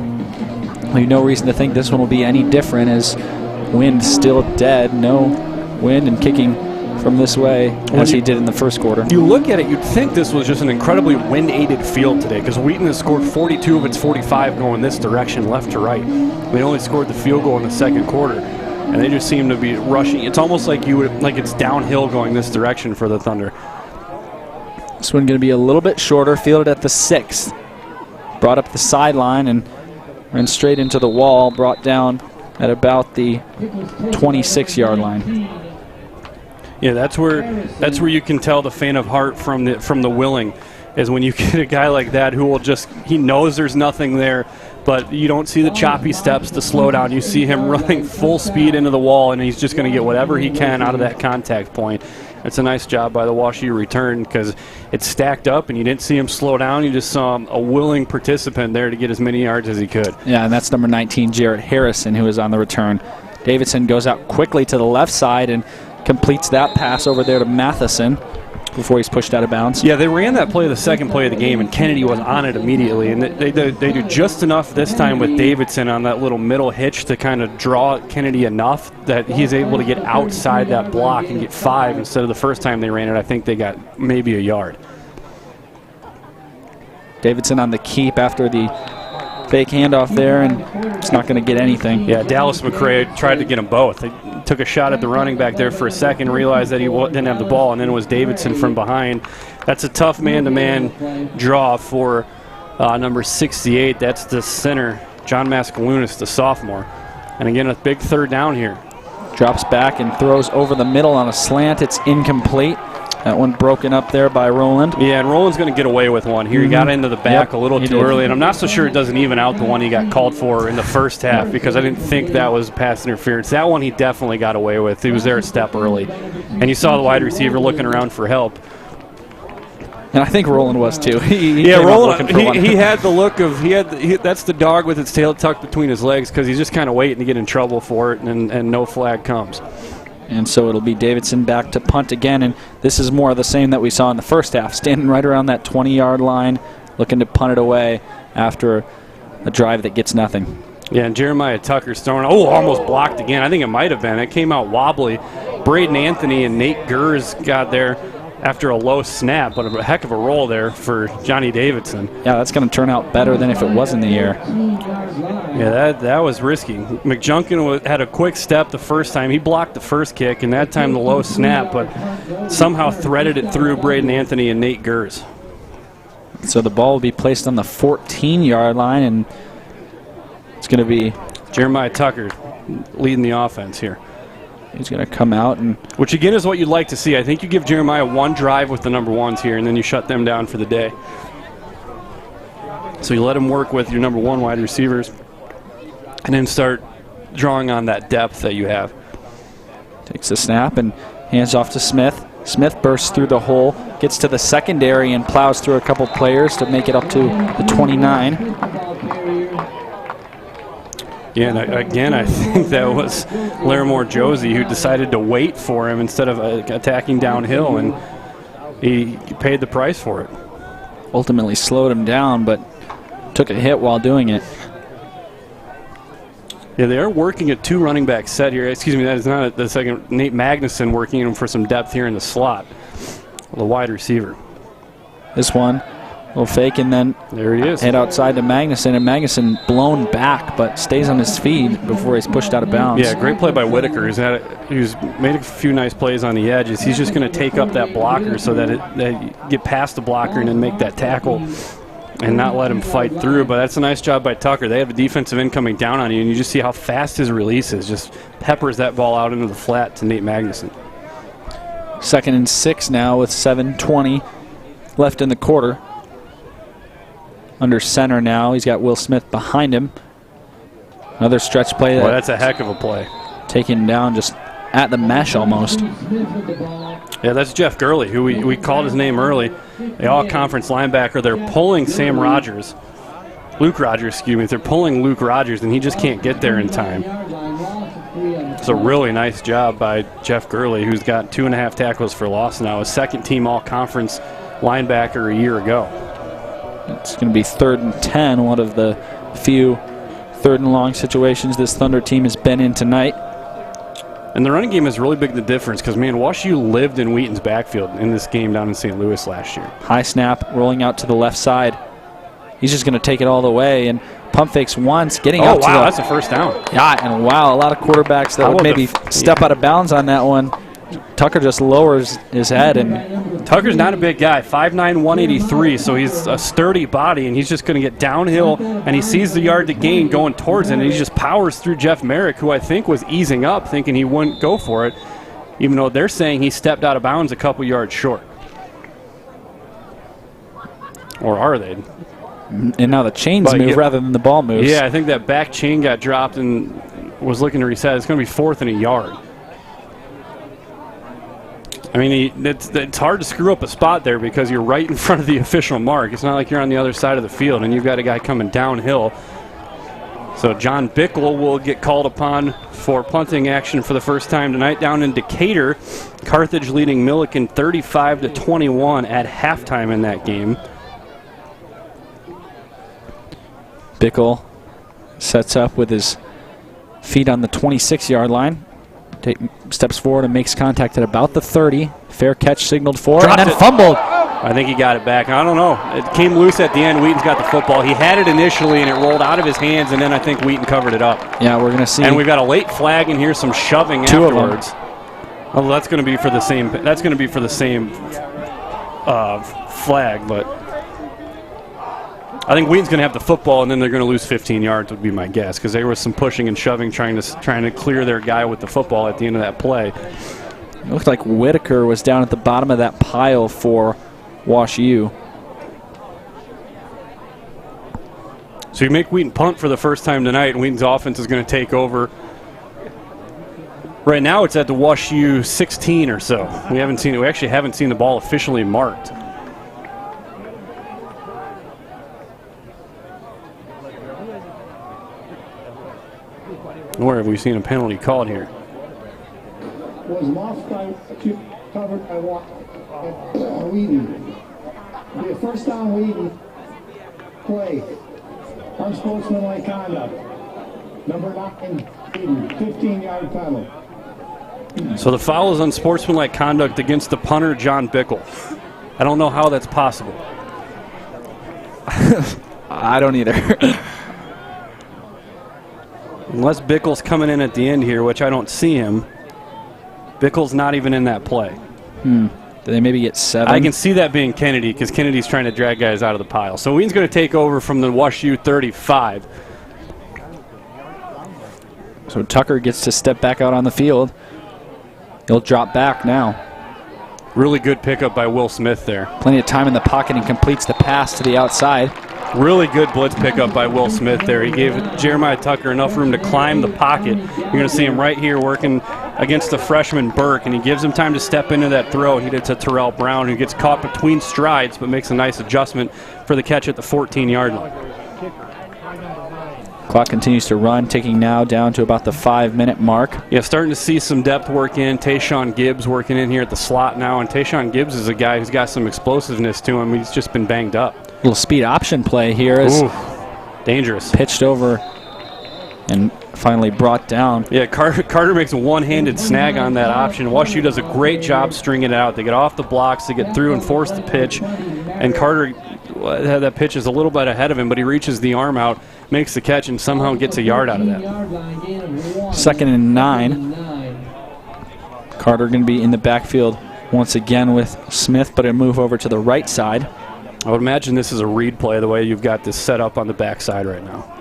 C: reason to think this one will be any different, as wind still dead, no wind and kicking from this way as he did in the first quarter.
F: You look at it, you'd think this was just an incredibly wind-aided field today, because Wheaton has scored 42 of its 45 going this direction, left to right. They only scored the field goal in the 2nd quarter, and they just seem to be rushing. It's almost like it's downhill going this direction for the Thunder.
C: This one going to be a little bit shorter, fielded at the 6th. Brought up the sideline and ran straight into the wall, brought down at about the 26-yard line.
F: Yeah, that's where you can tell the faint of heart from the willing, is when you get a guy like that who will he knows there's nothing there, but you don't see the choppy steps to slow down. You see him running full speed into the wall, and he's just going to get whatever he can out of that contact point. It's a nice job by the WashU return, because it's stacked up and you didn't see him slow down. You just saw a willing participant there to get as many yards as he could.
C: Yeah, and that's number 19, Jarrett Harrison, who is on the return. Davidson goes out quickly to the left side and completes that pass over there to Matheson before he's pushed out of bounds.
F: Yeah, they ran that play the 2nd play of the game, and Kennedy was on it immediately. And they do just enough this time with Davidson on that little middle hitch to kind of draw Kennedy enough that he's able to get outside that block and get 5 instead of the first time they ran it. I think they got maybe a yard.
C: Davidson on the keep after the fake handoff there, and it's not going to get anything.
F: Yeah, Dallas McCray tried to get them both. They took a shot at the running back there for a second, realized that he didn't have the ball, and then it was Davidson from behind. That's a tough man-to-man draw for number 68. That's the center, John Mascalunas, the sophomore. And again, a big 3rd down here.
C: Drops back and throws over the middle on a slant. It's incomplete. That one broken up there by Roland.
F: Yeah, and Roland's going to get away with one here. He got into the back a little too early, and I'm not so sure it doesn't even out the one he got called for in the first half, because I didn't think that was pass interference. That one he definitely got away with. He was there a step early. And you saw the wide receiver looking around for help.
C: And I think Roland was too.
F: Roland, he had the look of, that's the dog with its tail tucked between his legs, because he's just kind of waiting to get in trouble for it, and no flag comes.
C: And so it'll be Davidson back to punt again, and this is more of the same that we saw in the first half, standing right around that 20-yard line, looking to punt it away after a drive that gets nothing.
F: Yeah, and Jeremiah Tucker's throwing. Oh, almost blocked again. I think it might have been. It came out wobbly. Braden Anthony and Nate Gers got there after a low snap, but a heck of a roll there for Johnny Davidson.
C: Yeah, that's going to turn out better than if it was in the air.
F: Yeah, that was risky. McJunkin had a quick step the first time. He blocked the first kick, and that time the low snap, but somehow threaded it through Braden Anthony and Nate Gers.
C: So the ball will be placed on the 14-yard line, and it's going to be
F: Jeremiah Tucker leading the offense here.
C: He's going to come out, and
F: which again is what you'd like to see. I think you give Jeremiah one drive with the number ones here, and then you shut them down for the day. So you let him work with your number one wide receivers, and then start drawing on that depth that you have.
C: Takes the snap and hands off to Smith. Smith bursts through the hole, gets to the secondary, and plows through a couple players to make it up to the 29.
F: Yeah, and again, I think that was Larimore Josie who decided to wait for him instead of attacking downhill, and he paid the price for it.
C: Ultimately slowed him down, but took a hit while doing it.
F: Yeah, they are working a two running back set here. Excuse me, that is not the second. Nate Magnuson working him for some depth here in the slot, the wide receiver.
C: This one, little fake, and then
F: there he is.
C: Head outside to Magnuson, and Magnuson blown back, but stays on his feet before he's pushed out of bounds.
F: Yeah, great play by Whitaker. He's made a few nice plays on the edges. He's just going to take up that blocker so that you get past the blocker and then make that tackle and not let him fight through. But that's a nice job by Tucker. They have a defensive end coming down on you, and you just see how fast his release is. Just peppers that ball out into the flat to Nate Magnuson.
C: 2nd and 6 now with 7:20 left in the quarter. Under center now. He's got Will Smith behind him. Another stretch play.
F: Boy, that's a heck of a play.
C: Taken down just at the mesh almost.
F: Yeah, that's Jeff Gurley, who we called his name early. The all-conference linebacker. They're pulling Luke Rogers, excuse me. They're pulling Luke Rogers, and he just can't get there in time. It's a really nice job by Jeff Gurley, who's got 2.5 tackles for loss now. A second-team all-conference linebacker a year ago.
C: It's going to be 3rd and 10, one of the few 3rd and long situations this Thunder team has been in tonight.
F: And the running game is really big the difference because, man, WashU lived in Wheaton's backfield in this game down in St. Louis last year.
C: High snap, rolling out to the left side. He's just going to take it all the way and pump fakes once, getting up to
F: that's a first down.
C: Yeah, and wow, a lot of quarterbacks that would maybe step out of bounds on that one. Tucker just lowers his head, and
F: Tucker's not a big guy, 5'9", 183, so he's a sturdy body, and he's just going to get downhill, and he sees the yard to gain going towards it, and he just powers through Jeff Merrick, who I think was easing up, thinking he wouldn't go for it, even though they're saying he stepped out of bounds a couple yards short. Or are they?
C: And now the chains move rather than the ball moves.
F: Yeah, I think that back chain got dropped and was looking to reset. It's going to be 4th and a yard. I mean, it's hard to screw up a spot there because you're right in front of the official mark. It's not like you're on the other side of the field and you've got a guy coming downhill. So John Bickle will get called upon for punting action for the first time tonight down in Decatur. Carthage leading Milliken 35-21 at halftime in that game.
C: Bickle sets up with his feet on the 26-yard line. Steps forward and makes contact at about the 30. Fair catch signaled for, and then fumbled.
F: I think he got it back. I don't know. It came loose at the end. Wheaton's got the football. He had it initially, and it rolled out of his hands, and then I think Wheaton covered it up.
C: Yeah, we're going to see.
F: And we've got a late flag and here's some shoving afterwards. Well, that's going to be for the same. That's going to be for the same flag, but I think Wheaton's going to have the football, and then they're going to lose 15 yards, would be my guess, because there was some pushing and shoving, trying to clear their guy with the football at the end of that play.
C: It looked like Whitaker was down at the bottom of that pile for WashU.
F: So you make Wheaton punt for the first time tonight, and Wheaton's offense is going to take over. Right now, it's at the WashU 16 or so. We actually haven't seen the ball officially marked. Where have we seen a penalty called here?
D: Was lost by, covered by Wheaton. Be a first down Wheaton play. Unsportsmanlike conduct. Number 9, Wheaton, 15-yard penalty.
F: So the foul is unsportsmanlike conduct against the punter, John Bickle. I don't know how that's possible.
C: I don't either.
F: Unless Bickle's coming in at the end here, which I don't see him. Bickle's not even in that play.
C: Do they maybe get 7?
F: I can see that being Kennedy because Kennedy's trying to drag guys out of the pile. So Wheaton's going to take over from the WashU 35.
C: So Tucker gets to step back out on the field. He'll drop back now.
F: Really good pickup by Will Smith there.
C: Plenty of time in the pocket and completes the pass to the outside.
F: Really good blitz pickup by Will Smith there. He gave Jeremiah Tucker enough room to climb the pocket. You're going to see him right here working against the freshman Burke, and he gives him time to step into that throw. He did to Terrell Brown, who gets caught between strides but makes a nice adjustment for the catch at the 14-yard line.
C: Clock continues to run, taking now down to about the 5-minute mark.
F: Yeah, starting to see some depth work in. Tayshawn Gibbs working in here at the slot now, and Tayshawn Gibbs is a guy who's got some explosiveness to him. He's just been banged up.
C: Little speed option play here is
F: dangerous.
C: Pitched over and finally brought down.
F: Yeah, Carter makes a one-handed snag on that option. WashU does a great job stringing it out. They get off the blocks, they get through and force the pitch, and Carter had that pitch is a little bit ahead of him, but he reaches the arm out, makes the catch, and somehow gets a yard out of that.
C: 2nd and 9. Carter going to be in the backfield once again with Smith, but a move over to the right side.
F: I would imagine this is a read play the way you've got this set up on the backside right now.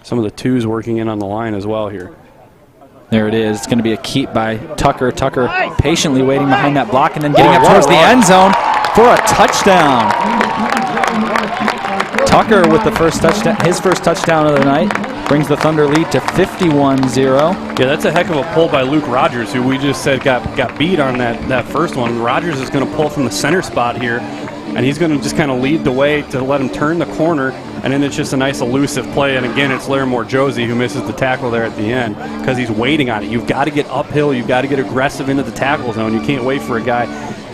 F: Some of the twos working in on the line as well here.
C: There it is. It's going to be a keep by Tucker. Tucker patiently waiting behind that block and then getting up towards the end zone for a touchdown. Tucker with the first touchdown, his first touchdown of the night, brings the Thunder lead to 51-0.
F: Yeah, that's a heck of a pull by Luke Rogers, who we just said got beat on that first one. Rogers is going to pull from the center spot here, and he's going to just kind of lead the way to let him turn the corner, and then it's just a nice elusive play. And again, it's Larimore Josie who misses the tackle there at the end because he's waiting on it. You've got to get uphill. You've got to get aggressive into the tackle zone. You can't wait for a guy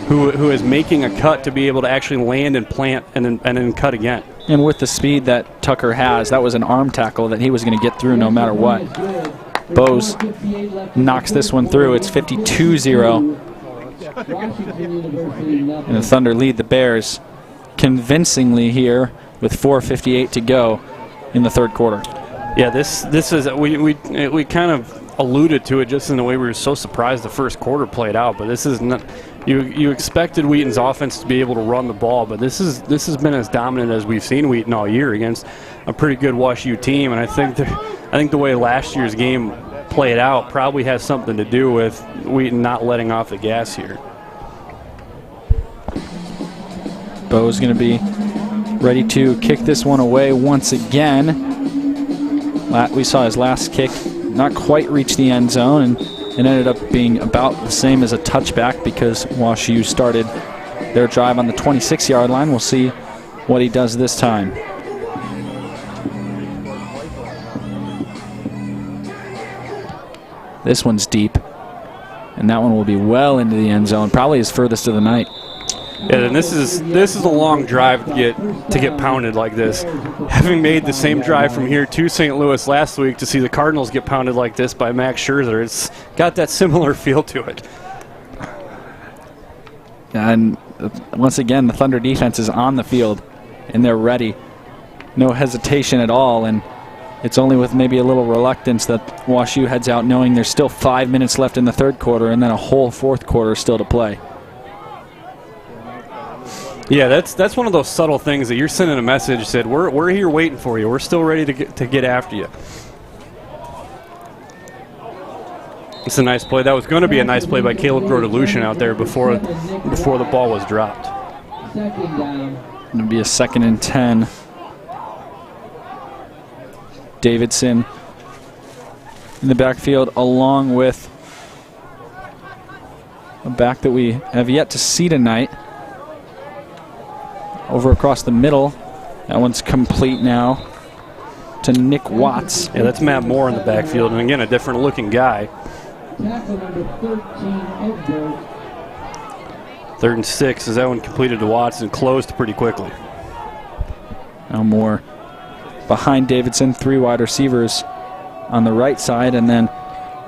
F: who is making a cut to be able to actually land and plant and then cut again.
C: And with the speed that Tucker has, that was an arm tackle that he was going to get through no matter what. Bose knocks this one through. It's 52-0. And the Thunder lead the Bears convincingly here with 4:58 to go in the third quarter.
F: Yeah, this is we kind of alluded to it just in the way we were so surprised the first quarter played out, but this is not. You expected Wheaton's offense to be able to run the ball, but this has been as dominant as we've seen Wheaton all year against a pretty good WashU team, and I think the way last year's game played out probably has something to do with Wheaton not letting off the gas here.
C: Bo's going to be ready to kick this one away once again. We saw his last kick not quite reach the end zone, and it ended up being about the same as a touchback because WashU started their drive on the 26-yard line. We'll see what he does this time. This one's deep, and that one will be well into the end zone, probably his furthest of the night.
F: Yeah, and this is a long drive to get pounded like this. Having made the same drive from here to St. Louis last week to see the Cardinals get pounded like this by Max Scherzer, it's got that similar feel to it.
C: And once again, the Thunder defense is on the field, and they're ready. No hesitation at all, and it's only with maybe a little reluctance that WashU heads out knowing there's still 5 minutes left in the third quarter and then a whole fourth quarter still to play.
F: Yeah, that's one of those subtle things that you're sending a message said we're here waiting for you. We're still ready to get after you. It's a nice play. That was going to be a nice play by Caleb Grodelushin out there before the ball was dropped.
C: Going to be a 2nd and 10. Davidson in the backfield along with a back that we have yet to see tonight. Over across the middle. That one's complete now to Nick Watts.
F: Yeah, that's Matt Moore in the backfield, and again, a different looking guy. 3rd and 6 as that one completed to Watts and closed pretty quickly.
C: Now Moore behind Davidson, 3 wide receivers on the right side, and then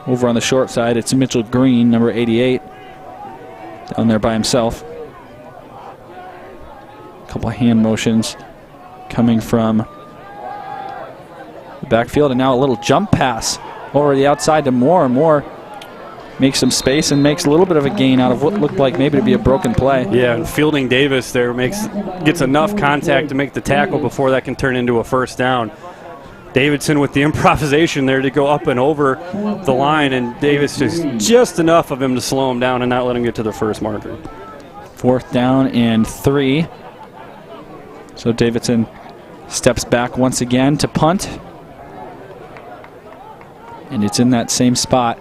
C: over on the short side, it's Mitchell Green, number 88, down there by himself. A couple of hand motions coming from the backfield, and now a little jump pass over the outside to Moore. Moore makes some space and makes a little bit of a gain out of what looked like maybe to be a broken play.
F: Yeah, and Fielding Davis there gets enough contact to make the tackle before that can turn into a first down. Davidson with the improvisation there to go up and over the line, and Davis just enough of him to slow him down and not let him get to the first marker.
C: 4th down and 3. So Davidson steps back once again to punt. And it's in that same spot,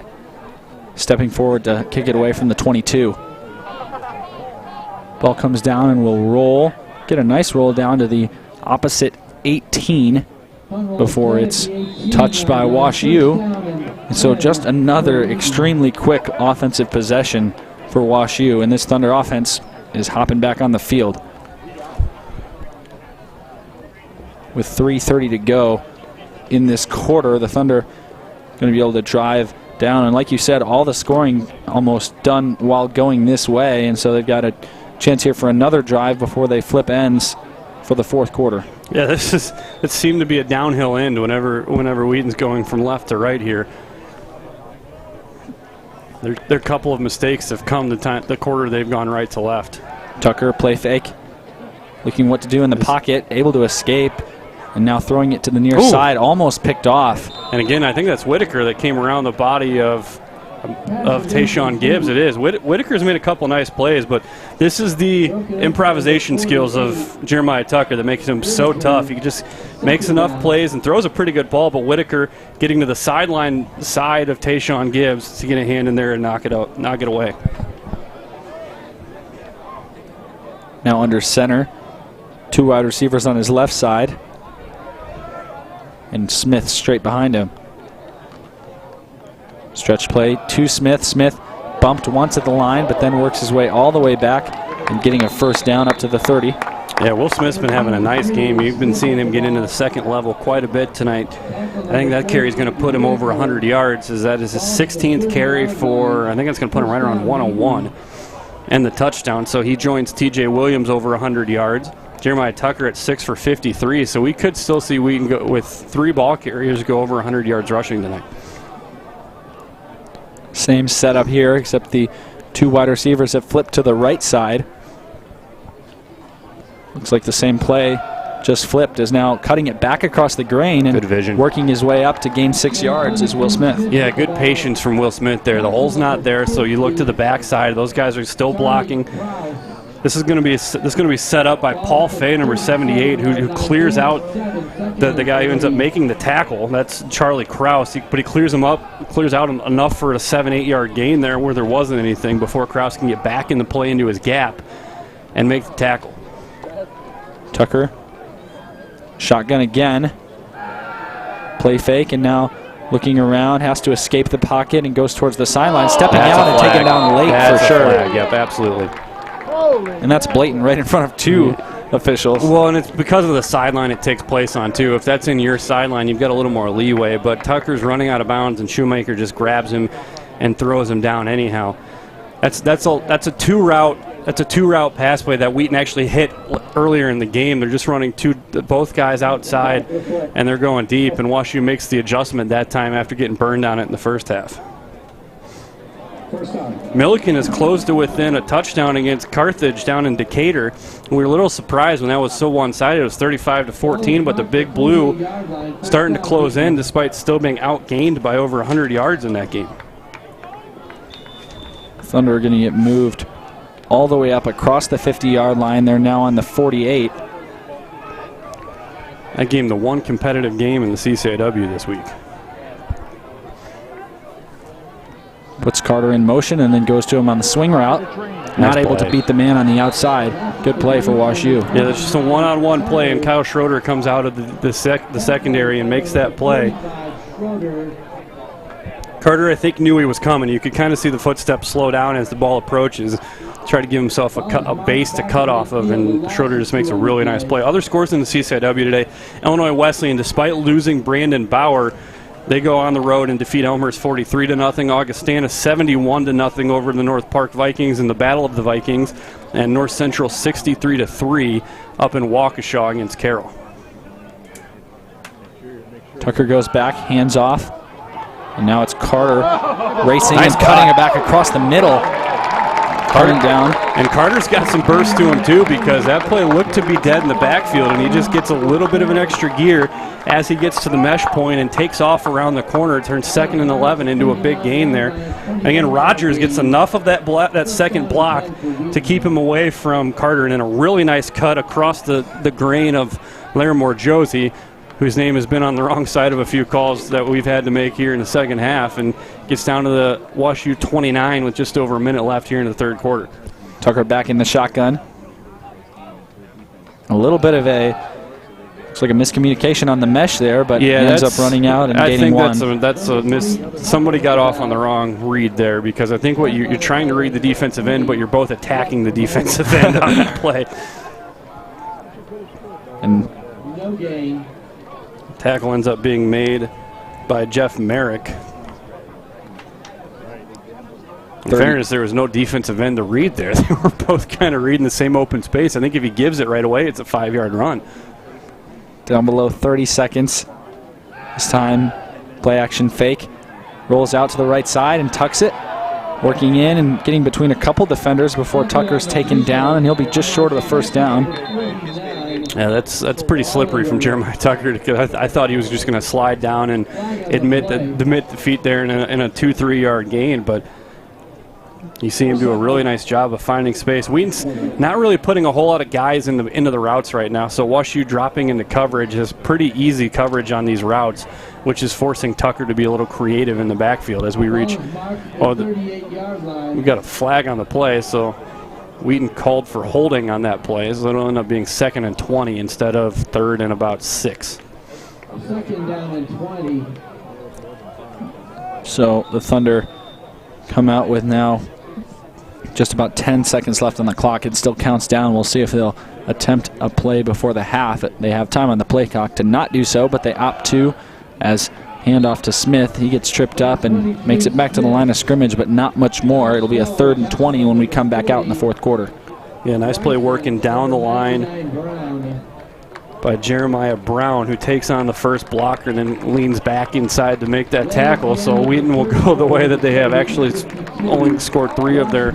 C: stepping forward to kick it away from the 22. Ball comes down and will roll, get a nice roll down to the opposite 18 before it's touched by Wash U. And so just another extremely quick offensive possession for Wash U, and this Thunder offense is hopping back on the field. With 3:30 to go in this quarter, the Thunder going to be able to drive down, and like you said, all the scoring almost done while going this way, and so they've got a chance here for another drive before they flip ends for the 4th quarter.
F: Yeah, it seemed to be a downhill end whenever Wheaton's going from left to right here. Their couple of mistakes have come the quarter they've gone right to left.
C: Tucker, play fake, looking what to do in the pocket, able to escape, and now throwing it to the near side, almost picked off.
F: And again, I think that's Whitaker that came around the body of Tayshawn Gibbs. It is. Whitaker's made a couple nice plays, but this is the improvisation skills of Jeremiah Tucker that makes him so tough. He just makes enough plays and throws a pretty good ball, but Whitaker getting to the sideline side of Tayshawn Gibbs to get a hand in there and knock it away.
C: Now under center, 2 wide receivers on his left side, and Smith straight behind him. Stretch play to Smith. Smith bumped once at the line, but then works his way all the way back and getting a first down up to the 30.
F: Yeah, Will Smith's been having a nice game. You've been seeing him get into the second level quite a bit tonight. I think that carry is going to put him over 100 yards. That is his 16th carry for, I think that's going to put him right around 101 and the touchdown. So he joins TJ Williams over 100 yards. Jeremiah Tucker at 6 for 53. So we could still see Wheaton go with 3 ball carriers go over 100 yards rushing tonight.
C: Same setup here, except the 2 wide receivers have flipped to the right side. Looks like the same play just flipped, is now cutting it back across the grain and
F: good vision,
C: working his way up to gain 6 yards is Will Smith.
F: Yeah, good patience from Will Smith there. The hole's not there, so you look to the backside. Those guys are still blocking. This is going to be set up by Paul Fay, number 78, who clears out the guy who ends up making the tackle. That's Charlie Krause, but he clears out enough for a 7-8 yard gain there where there wasn't anything before Krause can get back in the play into his gap and make the tackle.
C: Tucker, shotgun again, play fake, and now looking around, has to escape the pocket and goes towards the sideline, stepping out and taking down late for sure.
F: Yep, absolutely.
C: And that's blatant right in front of 2 officials.
F: Well, and it's because of the sideline it takes place on, too. If that's in your sideline, you've got a little more leeway, but Tucker's running out of bounds, and Shoemaker just grabs him and throws him down anyhow. That's a two-route pass play that Wheaton actually hit earlier in the game. They're just running both guys outside, and they're going deep, and WashU makes the adjustment that time after getting burned on it in the first half. Milliken is close to within a touchdown against Carthage down in Decatur. We were a little surprised when that was so one-sided. It was 35-14, but the Big Blue starting to close in despite still being outgained by over 100 yards in that game.
C: Thunder are going to get moved all the way up across the 50-yard line. They're now on the 48.
F: That game, the one competitive game in the CCIW this week.
C: Puts Carter in motion and then goes to him on the swing route. Not able to beat the man on the outside. Good play for WashU.
F: Yeah, there's just a one-on-one play, and Kyle Schroeder comes out of the secondary and makes that play. Carter, I think, knew he was coming. You could kind of see the footsteps slow down as the ball approaches. try to give himself a base to cut off of, and Schroeder just makes a really nice play. Other scores in the CCIW today, Illinois Wesleyan, despite losing Brandon Bauer, they go on the road and defeat Elmhurst 43-0. Augustana 71-0 over the North Park Vikings in the Battle of the Vikings, and North Central 63-3 up in Waukesha against Carroll.
C: Tucker goes back, hands off, and now it's Carter racing and cutting it back across the middle. Carter down.
F: And Carter's got some burst to him too, because that play looked to be dead in the backfield, and he just gets a little bit of an extra gear as he gets to the mesh point and takes off around the corner. It turns 2nd and 11 into a big gain there. Again, Rogers gets enough of that second block to keep him away from Carter, and then a really nice cut across the grain of Larimore Josie, whose name has been on the wrong side of a few calls that we've had to make here in the second half, and gets down to the WashU 29 with just over a minute left here in the third quarter.
C: Tucker back in the shotgun. A little bit of looks like a miscommunication on the mesh there, but he ends up running out and gaining one.
F: I think that's a miss. Somebody got off on the wrong read there, because I think what you're trying to read the defensive end, but you're both attacking the defensive end on that play.
C: And
F: tackle ends up being made by Jeff Merrick. In fairness, there was no defensive end to read there. They were both kind of reading the same open space. I think if he gives it right away, it's a 5-yard run.
C: Down below 30 seconds. This time, play action fake. Rolls out to the right side and tucks it. Working in and getting between a couple defenders before Tucker's taken down, and he'll be just short of the first down.
F: Yeah, that's pretty slippery from Jeremiah Tucker, because I thought he was just going to slide down and admit defeat there in a 2-3 yard gain, but you see him do a really nice job of finding space. Wheaton's not really putting a whole lot of guys into the routes right now, so WashU dropping into coverage is pretty easy coverage on these routes, which is forcing Tucker to be a little creative in the backfield as we reach. We've got a flag on the play, so Wheaton called for holding on that play, so it'll end up being 2nd and 20 instead of 3rd and about 6.
D: 2nd down and 20.
C: So the Thunder come out with now just about 10 seconds left on the clock. It still counts down. We'll see if they'll attempt a play before the half. They have time on the play clock to not do so, but they opt to, as handoff to Smith. He gets tripped up and makes it back to the line of scrimmage, but not much more. It'll be a 3rd and 20 when we come back out in the fourth quarter.
F: Yeah, nice play working down the line by Jeremiah Brown, who takes on the first blocker and then leans back inside to make that tackle. So Wheaton will go the way that they have actually only scored 3 of their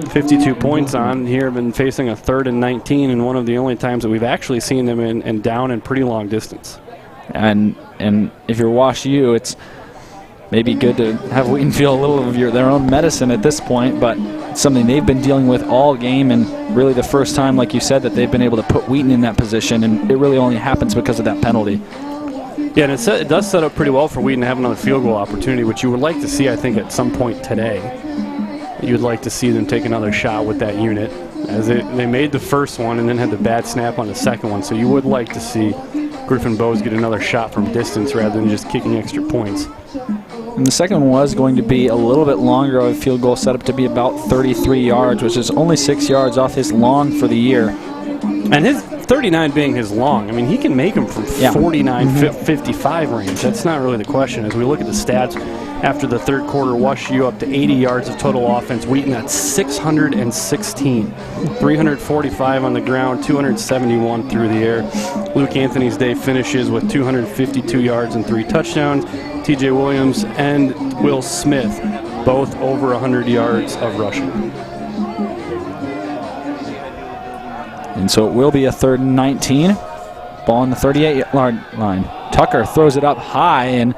F: 52 points on here, been facing a 3rd and 19, and one of the only times that we've actually seen them in down in pretty long distance.
C: And if you're WashU, it's maybe good to have Wheaton feel a little of their own medicine at this point, but it's something they've been dealing with all game, and really the first time, like you said, that they've been able to put Wheaton in that position, and it really only happens because of that penalty.
F: Yeah, and it does set up pretty well for Wheaton to have another field goal opportunity, which you would like to see, I think, at some point today. You would like to see them take another shot with that unit, as they made the first one and then had the bad snap on the second one, so you would like to see Griffin Bowes get another shot from distance rather than just kicking extra points.
C: And the second one was going to be a little bit longer of a field goal, set up to be about 33 yards, which is only 6 yards off his long for the year.
F: And his 39 being his long, I mean, he can make them from 49, 55 range. That's not really the question. As we look at the stats after the third quarter, WashU up to 80 yards of total offense. Wheaton at 616, 345 on the ground, 271 through the air. Luke Anthony's day finishes with 252 yards and 3 touchdowns. TJ Williams and Will Smith both over 100 yards of rushing.
C: And so it will be a 3rd and 19. Ball on the 38-yard line. Tucker throws it up high and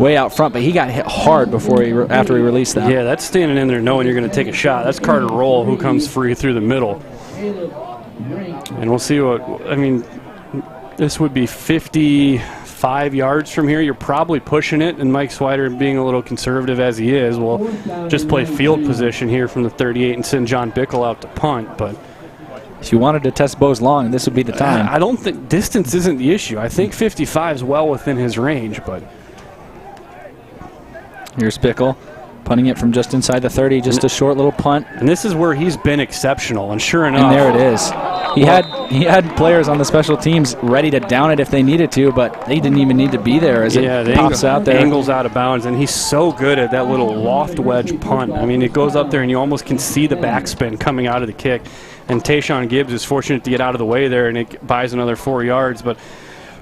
C: way out front, but he got hit hard after he released that.
F: Yeah, that's standing in there knowing you're going to take a shot. That's Carter Roll, who comes free through the middle. And we'll see this would be 55 yards from here. You're probably pushing it, and Mike Swider, being a little conservative as he is, will just play field position here from the 38 and send John Bickle out to punt. But
C: if you wanted to test Bowes long, this would be the time.
F: I don't think distance isn't the issue. I think 55 is well within his range, but
C: here's Bickle. punting it from just inside the 30, just a short little punt.
F: And this is where he's been exceptional, and sure enough.
C: And there it is. He had players on the special teams ready to down it if they needed to, but they didn't even need to be there as it pops out there.
F: Angles out of bounds, and he's so good at that little loft wedge punt. I mean, it goes up there, and you almost can see the backspin coming out of the kick. And Tayshawn Gibbs is fortunate to get out of the way there, and it buys another 4 yards. But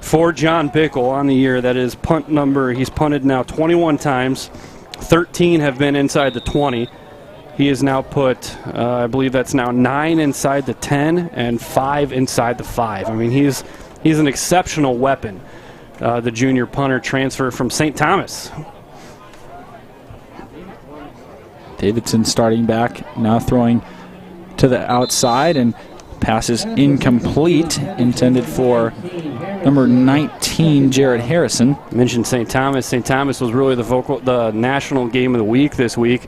F: for John Bickle on the year, that is punt number, he's punted now 21 times. 13 have been inside the 20. He has now put, I believe that's now 9 inside the 10 and 5 inside the 5. I mean, he's an exceptional weapon, the junior punter transfer from St. Thomas.
C: Davidson starting back, now throwing to the outside, and passes incomplete, intended for number 19, Jared Harrison.
F: Mentioned St. Thomas. St. Thomas was really the national game of the week this week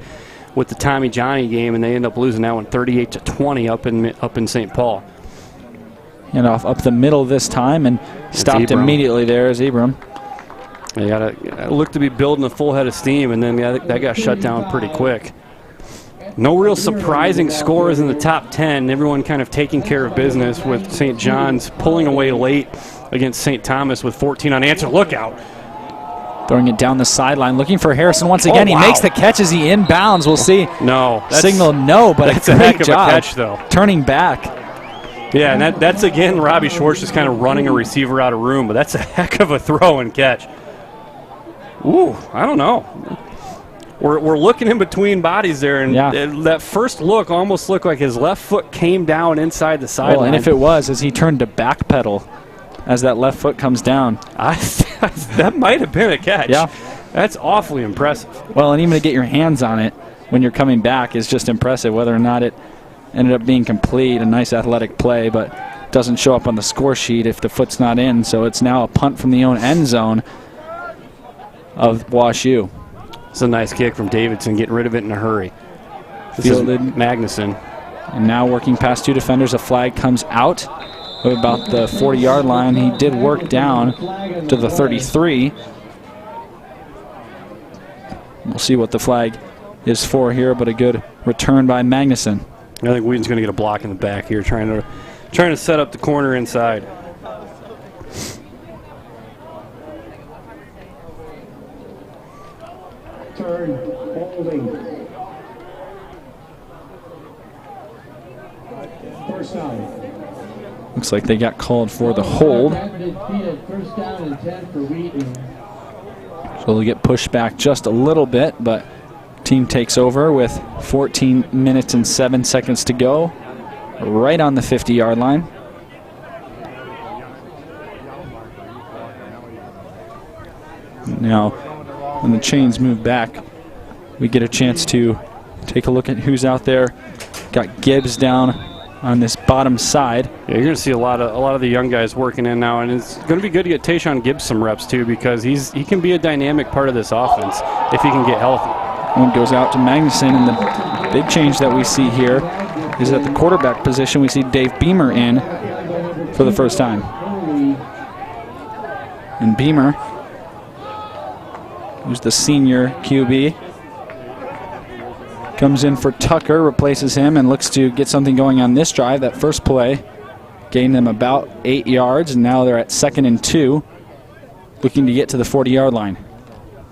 F: with the Tommy Johnny game, and they end up losing that one 38-20 up in St. Paul.
C: And up the middle this time, and stopped immediately there is Abram.
F: They got look to be building a full head of steam, and then that got shut down pretty quick. No real surprising scores in the top 10. Everyone kind of taking care of business, with St. John's pulling away late against St. Thomas with 14 unanswered. Look out.
C: Throwing it down the sideline, looking for Harrison once again.
F: Wow.
C: He makes the catch as he inbounds. We'll see.
F: No.
C: Signal no, but
F: that's
C: a
F: a heck
C: great
F: of
C: job
F: a catch, though.
C: Turning back.
F: Yeah, and that's again Robbie Schwartz just kind of running a receiver out of room, but that's a heck of a throw and catch. Ooh, I don't know. We're looking in between bodies there, and that first look almost looked like his left foot came down inside the sideline.
C: Well, and if it was, as he turned to backpedal as that left foot comes down.
F: That might have been a catch.
C: Yeah.
F: That's awfully impressive.
C: Well, and even to get your hands on it when you're coming back is just impressive, whether or not it ended up being complete, a nice athletic play, but doesn't show up on the score sheet if the foot's not in. So it's now a punt from the own end zone of Wash U.
F: It's a nice kick from Davidson, getting rid of it in a hurry.
C: Fielded
F: Magnuson.
C: And now working past two defenders, a flag comes out of about the 40-yard line. He did work down to the 33. We'll see what the flag is for here, but a good return by Magnuson.
F: I think Wheaton's going to get a block in the back here, trying to set up the corner inside.
D: Turn, holding. First down.
C: Looks like they got called for the hold.
D: First down and 10 for Wheaton.
C: So they'll get pushed back just a little bit, but team takes over with 14 minutes and 7 seconds to go, right on the 50-yard line. Now, when the chains move back, we get a chance to take a look at who's out there. Got Gibbs down on this bottom side.
F: Yeah, you're going to see a lot of the young guys working in now, and it's going to be good to get Tayshawn Gibbs some reps too, because he can be a dynamic part of this offense if he can get healthy.
C: One goes out to Magnuson, and the big change that we see here is at the quarterback position. We see Dave Beamer in for the first time. And Beamer, who's the senior QB, comes in for Tucker, replaces him, and looks to get something going on this drive. That first play gained them about 8 yards, and now they're at 2nd and 2, looking to get to the 40-yard line.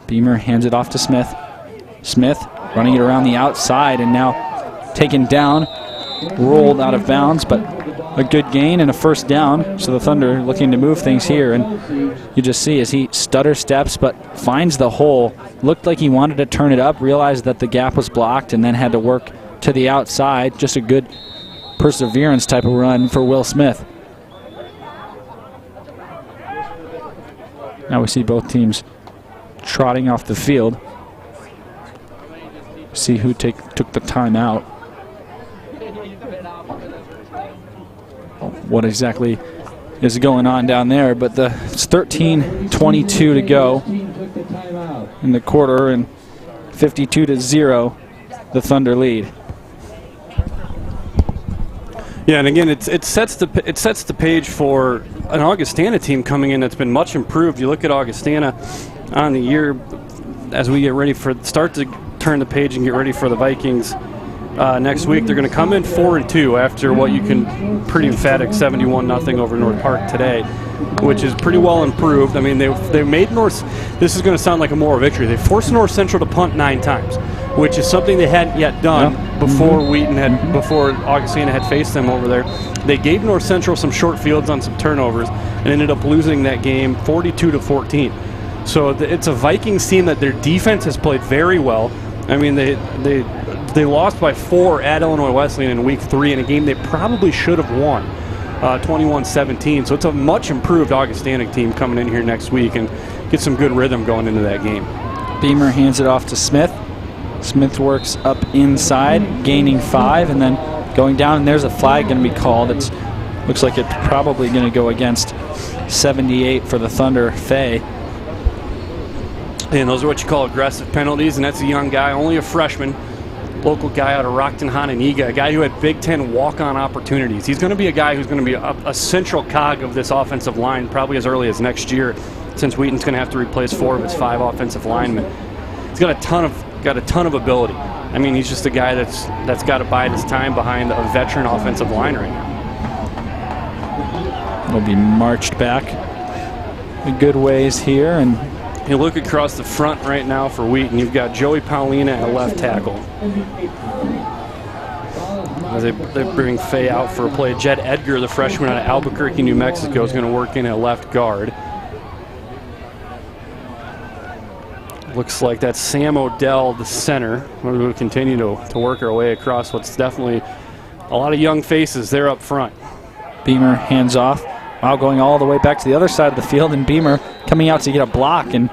C: Beamer hands it off to Smith. Smith running it around the outside, and now taken down, rolled out of bounds, but a good gain and a first down. So the Thunder looking to move things here, and you just see as he stutter steps but finds the hole. Looked like he wanted to turn it up, realized that the gap was blocked, and then had to work to the outside. Just a good perseverance type of run for Will Smith. Now we see both teams trotting off the field. See who took the timeout. What exactly is going on down there, but it's 13:22 to go in the quarter, and 52-0 the Thunder lead.
F: Yeah, and again, it sets the page for an Augustana team coming in that's been much improved. You look at Augustana on the year as we get ready for start to turn the page and get ready for the Vikings next week. They're going to come in 4-2 after what you can pretty emphatic 71-0 over North Park today, which is pretty well improved. I mean, they made North. This is going to sound like a moral victory. They forced North Central to punt 9 times, which is something they hadn't yet done before before Augustina had faced them over there. They gave North Central some short fields on some turnovers and ended up losing that game 42-14. So it's a Vikings team that their defense has played very well. I mean, they lost by 4 at Illinois Wesleyan in Week 3 in a game they probably should have won, 21-17. So it's a much improved Augustana team coming in here next week and get some good rhythm going into that game.
C: Beamer hands it off to Smith. Smith works up inside, gaining 5, and then going down, and there's a flag going to be called. It looks like it's probably going to go against 78 for the Thunder, Fay.
F: And those are what you call aggressive penalties, and that's a young guy, only a freshman, local guy out of Rockton, Hananiga, a guy who had Big Ten walk-on opportunities. He's going to be a guy who's going to be a central cog of this offensive line probably as early as next year, since Wheaton's going to have to replace 4 of its 5 offensive linemen. He's got a ton of ability. I mean, he's just a guy that's got to bide his time behind a veteran offensive line right now.
C: Will be marched back a good ways here, and
F: you look across the front right now for Wheaton. You've got Joey Paulina at left tackle. As they bring Fay out for a play. Jed Edgar, the freshman out of Albuquerque, New Mexico, is going to work in at left guard. Looks like that's Sam Odell, the center. We'll continue to work our way across what's definitely a lot of young faces there up front.
C: Beamer hands off. Wow, going all the way back to the other side of the field, and Beamer coming out to get a block. And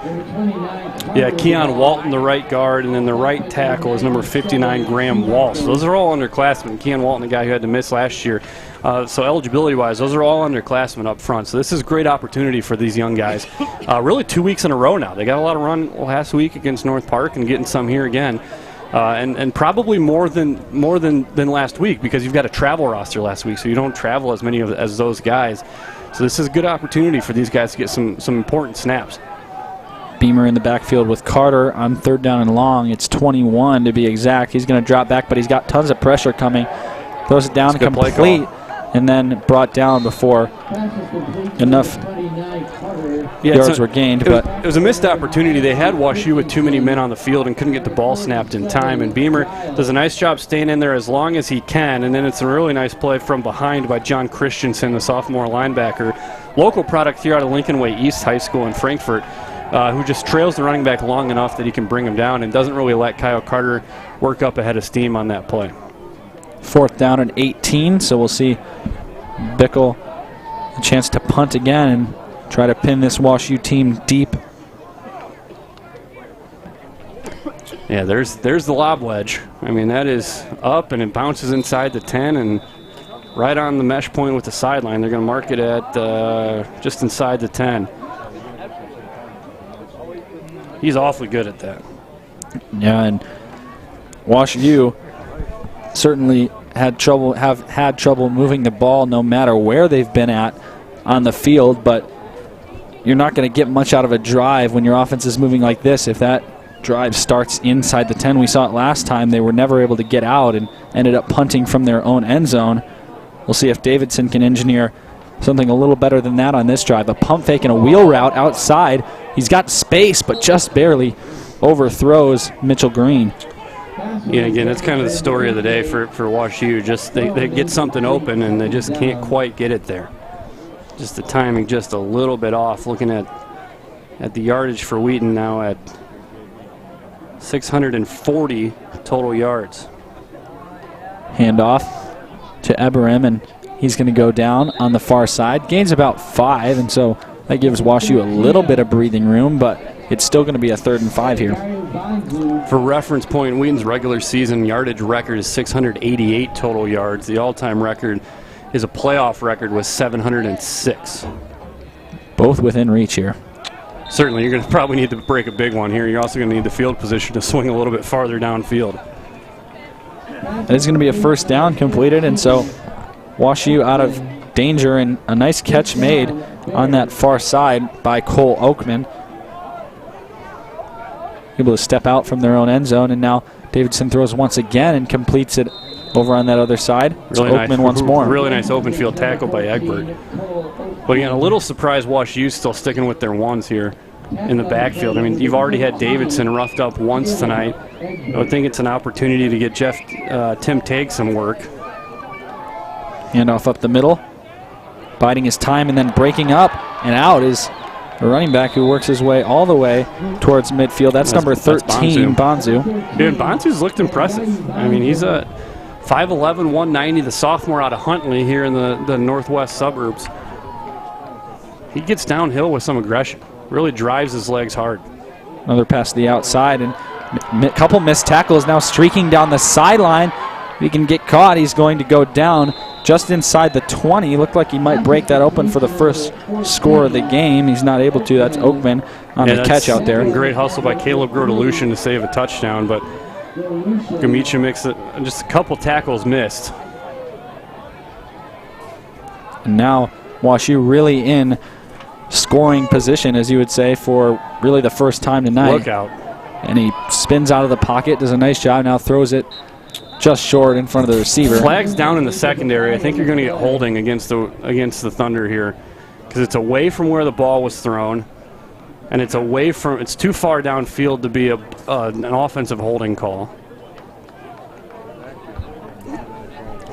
F: yeah, Keon Walton, the right guard, and then the right tackle is number 59, Graham Walsh. Those are all underclassmen. Keon Walton, the guy who had to miss last year. So eligibility-wise, those are all underclassmen up front. So this is a great opportunity for these young guys. Really 2 weeks in a row now. They got a lot of run last week against North Park and getting some here again. And probably more than last week, because you've got a travel roster last week, so you don't travel as many as those guys. So this is a good opportunity for these guys to get some important snaps.
C: Beamer in the backfield with Carter on 3rd down and long. It's 21 to be exact. He's going to drop back, but he's got tons of pressure coming. Throws it down complete, and then brought down before enough yards were gained. But
F: it was a missed opportunity. They had WashU with too many men on the field and couldn't get the ball snapped in time. And Beamer does a nice job staying in there as long as he can. And then it's a really nice play from behind by John Christensen, the sophomore linebacker, local product here out of Lincoln Way East High School in Frankfort, who just trails the running back long enough that he can bring him down and doesn't really let Kyle Carter work up ahead of steam on that play.
C: 4th down and 18, so we'll see Bickle a chance to punt again and try to pin this WashU team deep.
F: Yeah, there's the lob wedge. I mean, that is up and it bounces inside the 10 and right on the mesh point with the sideline. They're going to mark it at just inside the 10. He's awfully good at that.
C: Yeah, and WashU certainly have had trouble moving the ball no matter where they've been at on the field, but you're not going to get much out of a drive when your offense is moving like this. If that drive starts inside the 10, we saw it last time, they were never able to get out and ended up punting from their own end zone. We'll see if Davidson can engineer something a little better than that on this drive. A pump fake and a wheel route outside. He's got space, but just barely overthrows Mitchell Green.
F: Yeah, again, that's kind of the story of the day for WashU. Just they get something open and they just can't quite get it there. Just the timing just a little bit off. Looking at the yardage for Wheaton now at 640 total yards.
C: Handoff to Eberim, and he's going to go down on the far side. Gains about 5, and so that gives WashU a little bit of breathing room, but it's still going to be a 3rd and 5 here.
F: For reference point, Wheaton's regular season yardage record is 688 total yards. The all-time record is a playoff record with 706.
C: Both within reach here.
F: Certainly, you're going to probably need to break a big one here. You're also going to need the field position to swing a little bit farther downfield.
C: That is going to be a 1st down completed, and so WashU out of danger, and a nice catch made on that far side by Cole Oakman. able to step out from their own end zone, and now Davidson throws once again and completes it over on that other side.
F: Really
C: Oakman
F: nice,
C: once more.
F: Really nice open field tackle by Egbert. But again, a little surprised WashU still sticking with their ones here in the backfield. I mean, you've already had Davidson roughed up once tonight. I would think it's an opportunity to get Tim Tague some work.
C: Handoff up the middle, biding his time and then breaking up, and out is a running back who works his way all the way towards midfield. That's number 13, Bonzu.
F: Dude, Bonzu's looked impressive. I mean, he's a 5'11", 190, the sophomore out of Huntley here in the northwest suburbs. He gets downhill with some aggression. Really drives his legs hard.
C: Another pass to the outside, and a couple missed tackles. Now streaking down the sideline. If he can get caught, he's going to go down just inside the 20. Looked like he might break that open for the first score of the game. He's not able to. That's Oakman on the catch out there.
F: Great hustle by Caleb Grodelution to save a touchdown, but Gamicha makes it just a couple tackles missed.
C: And now WashU really in scoring position, as you would say, for really the first time tonight.
F: Look out.
C: And he spins out of the pocket, does a nice job, now throws it just short in front of the receiver.
F: Flags down in the secondary. I think you're going to get holding against the Thunder here, because it's away from where the ball was thrown, and it's too far downfield to be an offensive holding call.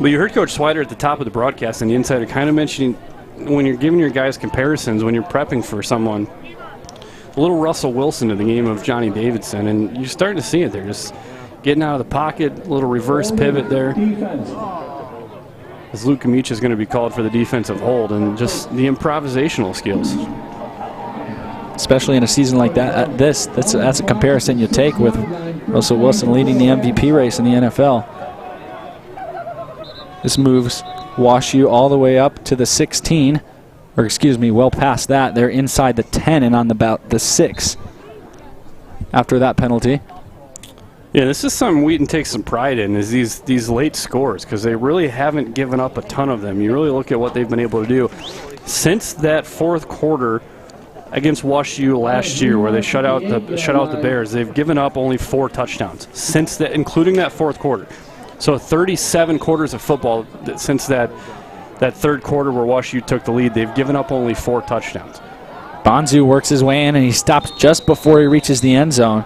F: But you heard Coach Swider at the top of the broadcast and the insider kind of mentioning, when you're giving your guys comparisons, when you're prepping for someone, a little Russell Wilson to the game of Johnny Davidson, and you're starting to see it there. Just getting out of the pocket, a little reverse pivot there. As Luke Gamicha is going to be called for the defensive hold, and just the improvisational skills.
C: Especially in a season like that, that's a comparison you take with Russell Wilson leading the MVP race in the NFL. This moves WashU all the way up to the 16, or excuse me, well past that. They're inside the 10 and on about the 6 after that penalty.
F: Yeah, this is something Wheaton takes some pride in, is these late scores, because they really haven't given up a ton of them. You really look at what they've been able to do. Since that fourth quarter against WashU last year, where they shut out the Bears, they've given up only 4 touchdowns, since that, including that fourth quarter. So 37 quarters of football since that third quarter where WashU took the lead. They've given up only 4 touchdowns.
C: Bonzu works his way in, and he stops just before he reaches the end zone.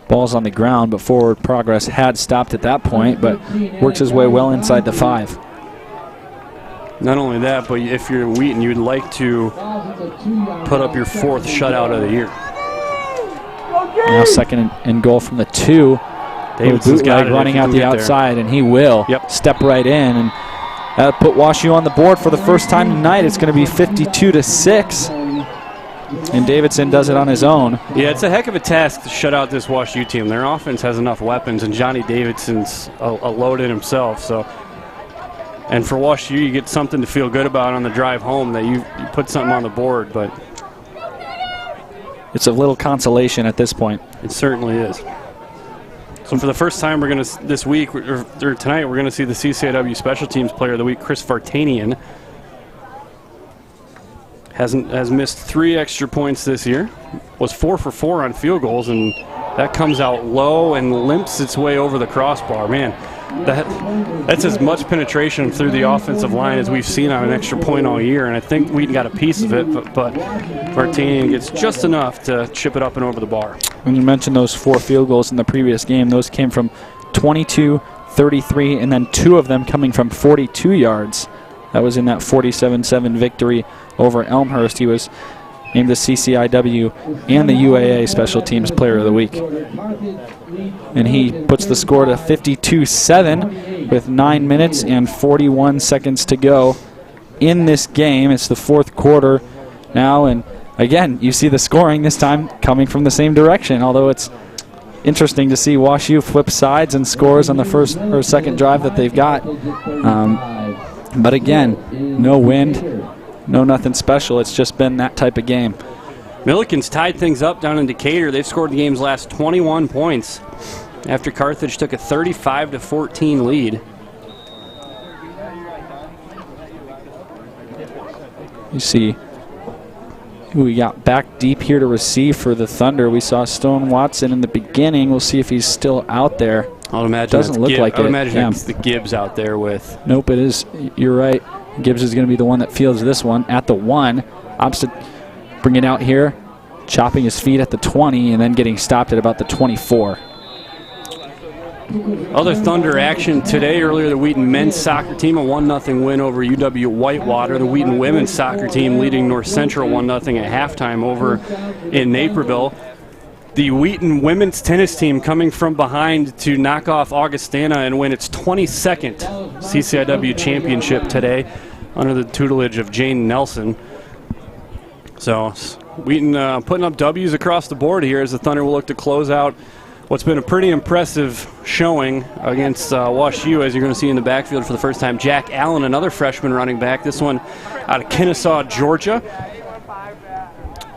C: Ball's on the ground, but forward progress had stopped at that point, but works his way well inside the 5.
F: Not only that, but if you're Wheaton, you'd like to put up your 4th shutout of the year.
C: Now second and goal from the 2.
F: Davidson's got it
C: running out the outside, and he will step right in, and that'll put WashU on the board for the first time tonight. It's going to be 52-6, and Davidson does it on his own.
F: Yeah, it's a heck of a task to shut out this WashU team. Their offense has enough weapons, and Johnny Davidson's a load in himself. So, and for WashU, you get something to feel good about on the drive home, that you put something on the board, but
C: it's a little consolation at this point.
F: It certainly is. So for the first time, we're going to tonight we're going to see the CCIW Special Teams Player of the Week, Chris Vartanian. Has missed 3 extra points this year. Was 4 for 4 on field goals, and that comes out low and limps its way over the crossbar. Man, that's as much penetration through the offensive line as we've seen on an extra point all year, and I think Wheaton got a piece of it, but Vartanian gets just enough to chip it up and over the bar.
C: When you mentioned those 4 field goals in the previous game, those came from 22, 33, and then 2 of them coming from 42 yards. That was in that 47-7 victory over Elmhurst. He was named the CCIW and the UAA Special Teams Player of the Week. And he puts the score to 52-7 with 9 minutes and 41 seconds to go in this game. It's the 4th quarter now, and again, you see the scoring this time coming from the same direction, although it's interesting to see WashU flip sides and scores on the first or second drive that they've got. But again, no wind, no nothing special. It's just been that type of game.
F: Milliken's tied things up down in Decatur. They've scored the game's last 21 points after Carthage took a 35-14 lead.
C: You see Who we got back deep here to receive for the Thunder? We saw Stone Watson in the beginning. We'll see if he's still out there.
F: I would imagine
C: doesn't look like it.
F: I would imagine
C: Yeah.
F: it's the Gibbs out there with.
C: Nope, it is. You're right. Gibbs is going to be the one that fields this one at the 1. Opposite, bring it out here, chopping his feet at the 20, and then getting stopped at about the 24.
F: Other Thunder action today. Earlier, the Wheaton men's soccer team, a 1-0 win over UW Whitewater. The Wheaton women's soccer team leading North Central 1-0 at halftime over in Naperville. The Wheaton women's tennis team coming from behind to knock off Augustana and win its 22nd CCIW championship today under the tutelage of Jane Nelson. So Wheaton putting up W's across the board here as the Thunder will look to close out what's been a pretty impressive showing against Wash U, as you're going to see in the backfield for the first time. Jack Allen, another freshman running back, this one out of Kennesaw, Georgia.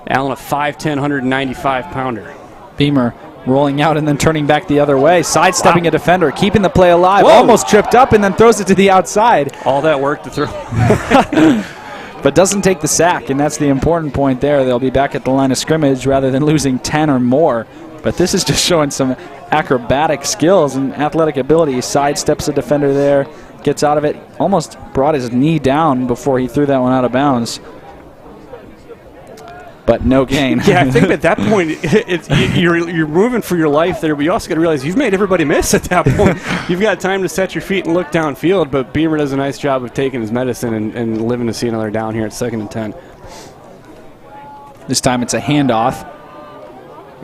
F: Allen, a 5'10", 195-pounder.
C: Beamer rolling out and then turning back the other way, sidestepping a defender, keeping the play alive.
F: Whoa.
C: Almost tripped up and then throws it to the outside.
F: All that work to throw.
C: But doesn't take the sack, and that's the important point there. They'll be back at the line of scrimmage rather than losing 10 or more. But this is just showing some acrobatic skills and athletic ability. He sidesteps a defender there, gets out of it, almost brought his knee down before he threw that one out of bounds. But no gain.
F: Yeah, I think at that point, you're moving for your life there, but you also got to realize you've made everybody miss at that point. You've got time to set your feet and look downfield, but Beamer does a nice job of taking his medicine and living to see another down here at 2nd and 10.
C: This time it's a handoff,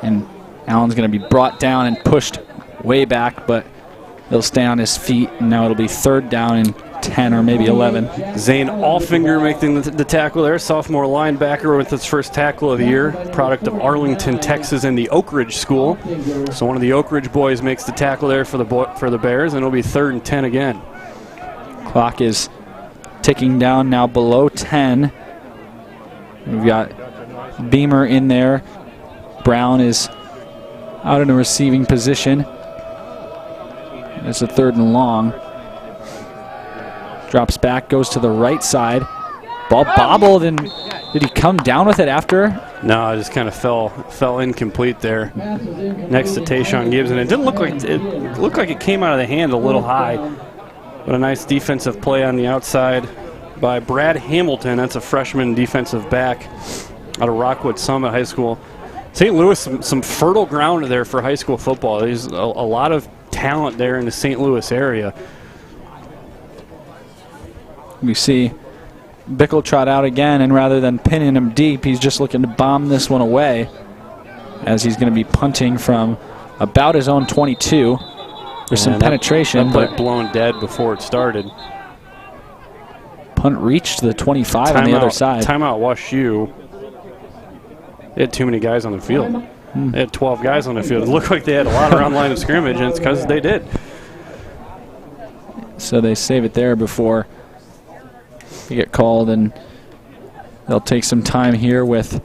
C: and Allen's going to be brought down and pushed way back, but he'll stay on his feet, and now it'll be 3rd down and 10 or maybe 11.
F: Zane Allfinger making the tackle there, sophomore linebacker with his first tackle of the year, product of Arlington, Texas, and the Oak Ridge School. So one of the Oak Ridge boys makes the tackle there for the Bears, and it'll be 3rd and 10 again.
C: Clock is ticking down now below 10. We've got Beamer in there. Brown is out in a receiving position. It's a 3rd and long. Drops back, goes to the right side. Ball bobbled, and did he come down with it after?
F: No, it just kind of fell incomplete there next to Tayshawn Gibbs, and it didn't look like it looked like it came out of the hand a little high. But a nice defensive play on the outside by Brad Hamilton. That's a freshman defensive back out of Rockwood Summit High School. St. Louis, some fertile ground there for high school football. There's a lot of talent there in the St. Louis area.
C: We see Bickle trot out again, and rather than pinning him deep, he's just looking to bomb this one away as he's going to be punting from about his own 22. There's some penetration.
F: That play blown dead before it started.
C: Punt reached the 25 on the other side.
F: Timeout Wash U. They had too many guys on the field. They had 12 guys on the field. It looked like they had a lot around line of scrimmage, and it's because they did.
C: So they save it there before they get called, and they'll take some time here with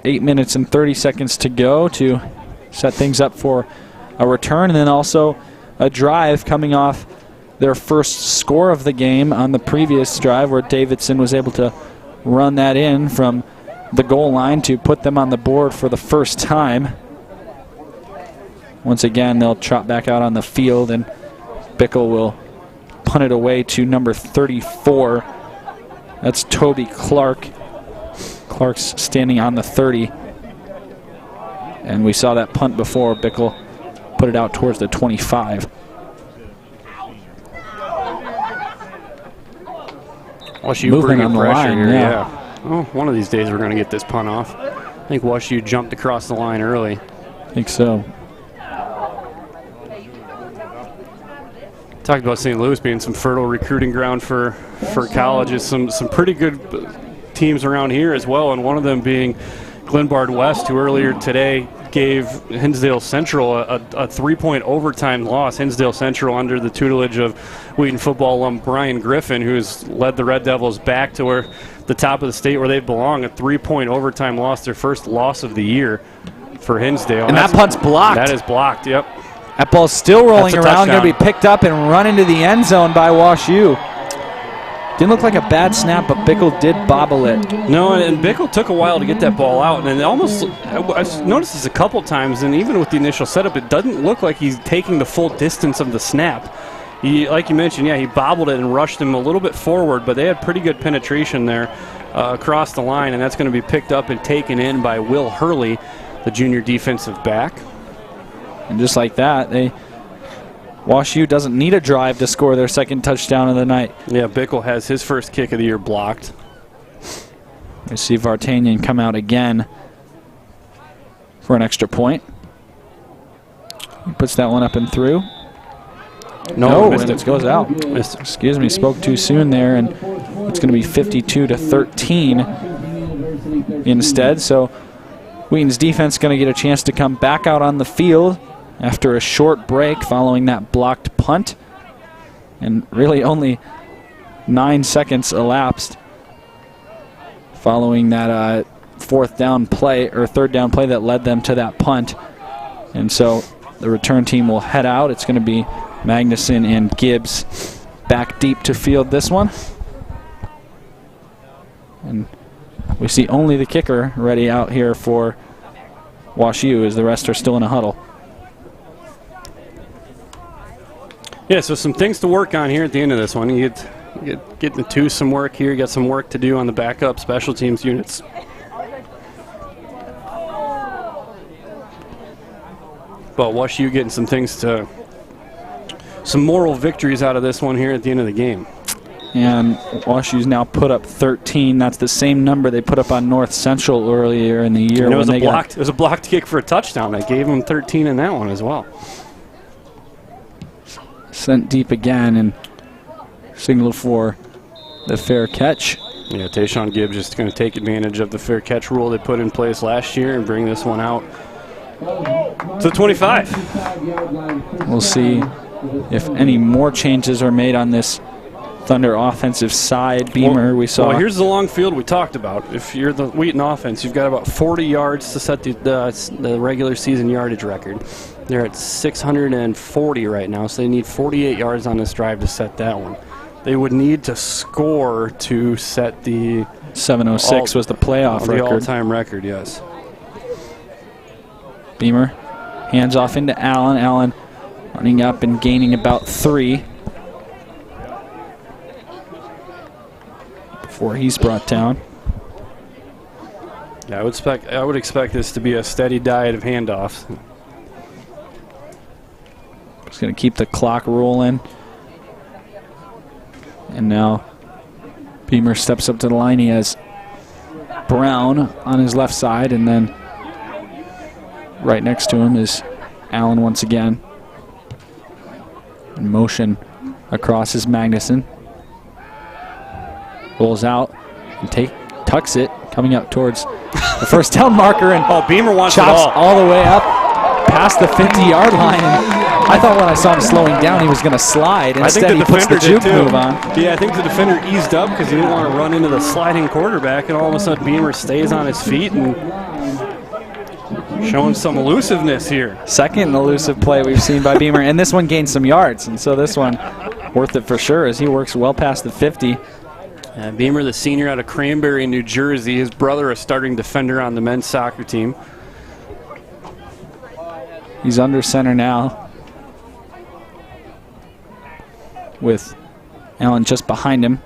C: 8 minutes and 30 seconds to go to set things up for a return, and then also a drive coming off their first score of the game on the previous drive where Davidson was able to run that in from the goal line to put them on the board for the first time. Once again, they'll trot back out on the field, and Bickle will punt it away to number 34. That's Toby Clark. Clark's standing on the 30. And we saw that punt before. Bickle put it out towards the 25.
F: WashU
C: moving on the line,
F: here,
C: yeah.
F: Well, one of these days we're going to get this punt off. I think WashU jumped across the line early.
C: I think so.
F: Talked about St. Louis being some fertile recruiting ground for colleges. Some pretty good teams around here as well, and one of them being Glenbard West, who earlier today gave Hinsdale Central a 3-point overtime loss. Hinsdale Central under the tutelage of Wheaton football alum Brian Griffin, who's led the Red Devils back to where the top of the state where they belong. A 3-point overtime loss, their first loss of the year for Hinsdale.
C: And that punt's blocked.
F: That is blocked, yep.
C: That ball's still rolling
F: That's a
C: around, going to
F: touchdown.
C: be picked up and run into the end zone by WashU. Didn't look like a bad snap, but Bickle did bobble it.
F: No, and Bickle took a while to get that ball out, and it almost, I've noticed this a couple times, and even with the initial setup, it doesn't look like he's taking the full distance of the snap. He, like you mentioned, he bobbled it and rushed him a little bit forward, but they had pretty good penetration there across the line, and that's going to be picked up and taken in by Will Hurley, the junior defensive back.
C: And just like that, Wash U doesn't need a drive to score their second touchdown of the night.
F: Yeah, Bickle has his first kick of the year blocked.
C: We see Vartanian come out again for an extra point. He puts that one up and through. No, and it goes out. Excuse me, spoke too soon there, and it's going to be 52-13 instead. So Wheaton's defense going to get a chance to come back out on the field after a short break following that blocked punt. And really only 9 seconds elapsed following that third down play that led them to that punt. And so the return team will head out. It's going to be Magnuson and Gibbs back deep to field this one. And we see only the kicker ready out here for Wash U, as the rest are still in a huddle.
F: Yeah, so some things to work on here at the end of this one. You get the two some work here. You got some work to do on the backup special teams units. But Wash U getting some moral victories out of this one here at the end of the game.
C: And Wash U's now put up 13. That's the same number they put up on North Central earlier in the year.
F: And it was a blocked kick for a touchdown. That gave them 13 in that one as well.
C: Sent deep again and signaled for the fair catch.
F: Yeah, Tayshawn Gibbs just going to take advantage of the fair catch rule they put in place last year and bring this one out to 25.
C: We'll see if any more changes are made on this Thunder offensive side. Beamer, we saw.
F: Well, here's the long field we talked about. If you're the Wheaton offense, you've got about 40 yards to set the regular season yardage record. They're at 640 right now, so they need 48 yards on this drive to set that one. They would need to score to set the
C: 706 was the playoff record.
F: The all-time record, yes.
C: Beamer hands off into Allen. Allen running up and gaining about 3 before he's brought down.
F: Yeah, I would expect this to be a steady diet of handoffs.
C: Just going to keep the clock rolling. And now Beamer steps up to the line. He has Brown on his left side, and then right next to him is Allen once again. In motion across is Magnuson. Rolls out and tucks it, coming up towards the first down marker, and
F: Beamer wants
C: chops
F: it
C: all the way up past the 50-yard line. And I thought when I saw him slowing down, he was going to slide. Instead, he puts the juke move on.
F: Yeah, I think the defender eased up because he didn't want to run into the sliding quarterback, and all of a sudden Beamer stays on his feet and showing some elusiveness here.
C: Second elusive play we've seen by Beamer, and this one gained some yards, and so this one worth it for sure as he works well past the 50.
F: Beamer, the senior out of Cranberry, New Jersey. His brother, a starting defender on the men's soccer team.
C: He's under center now, with Allen just behind him.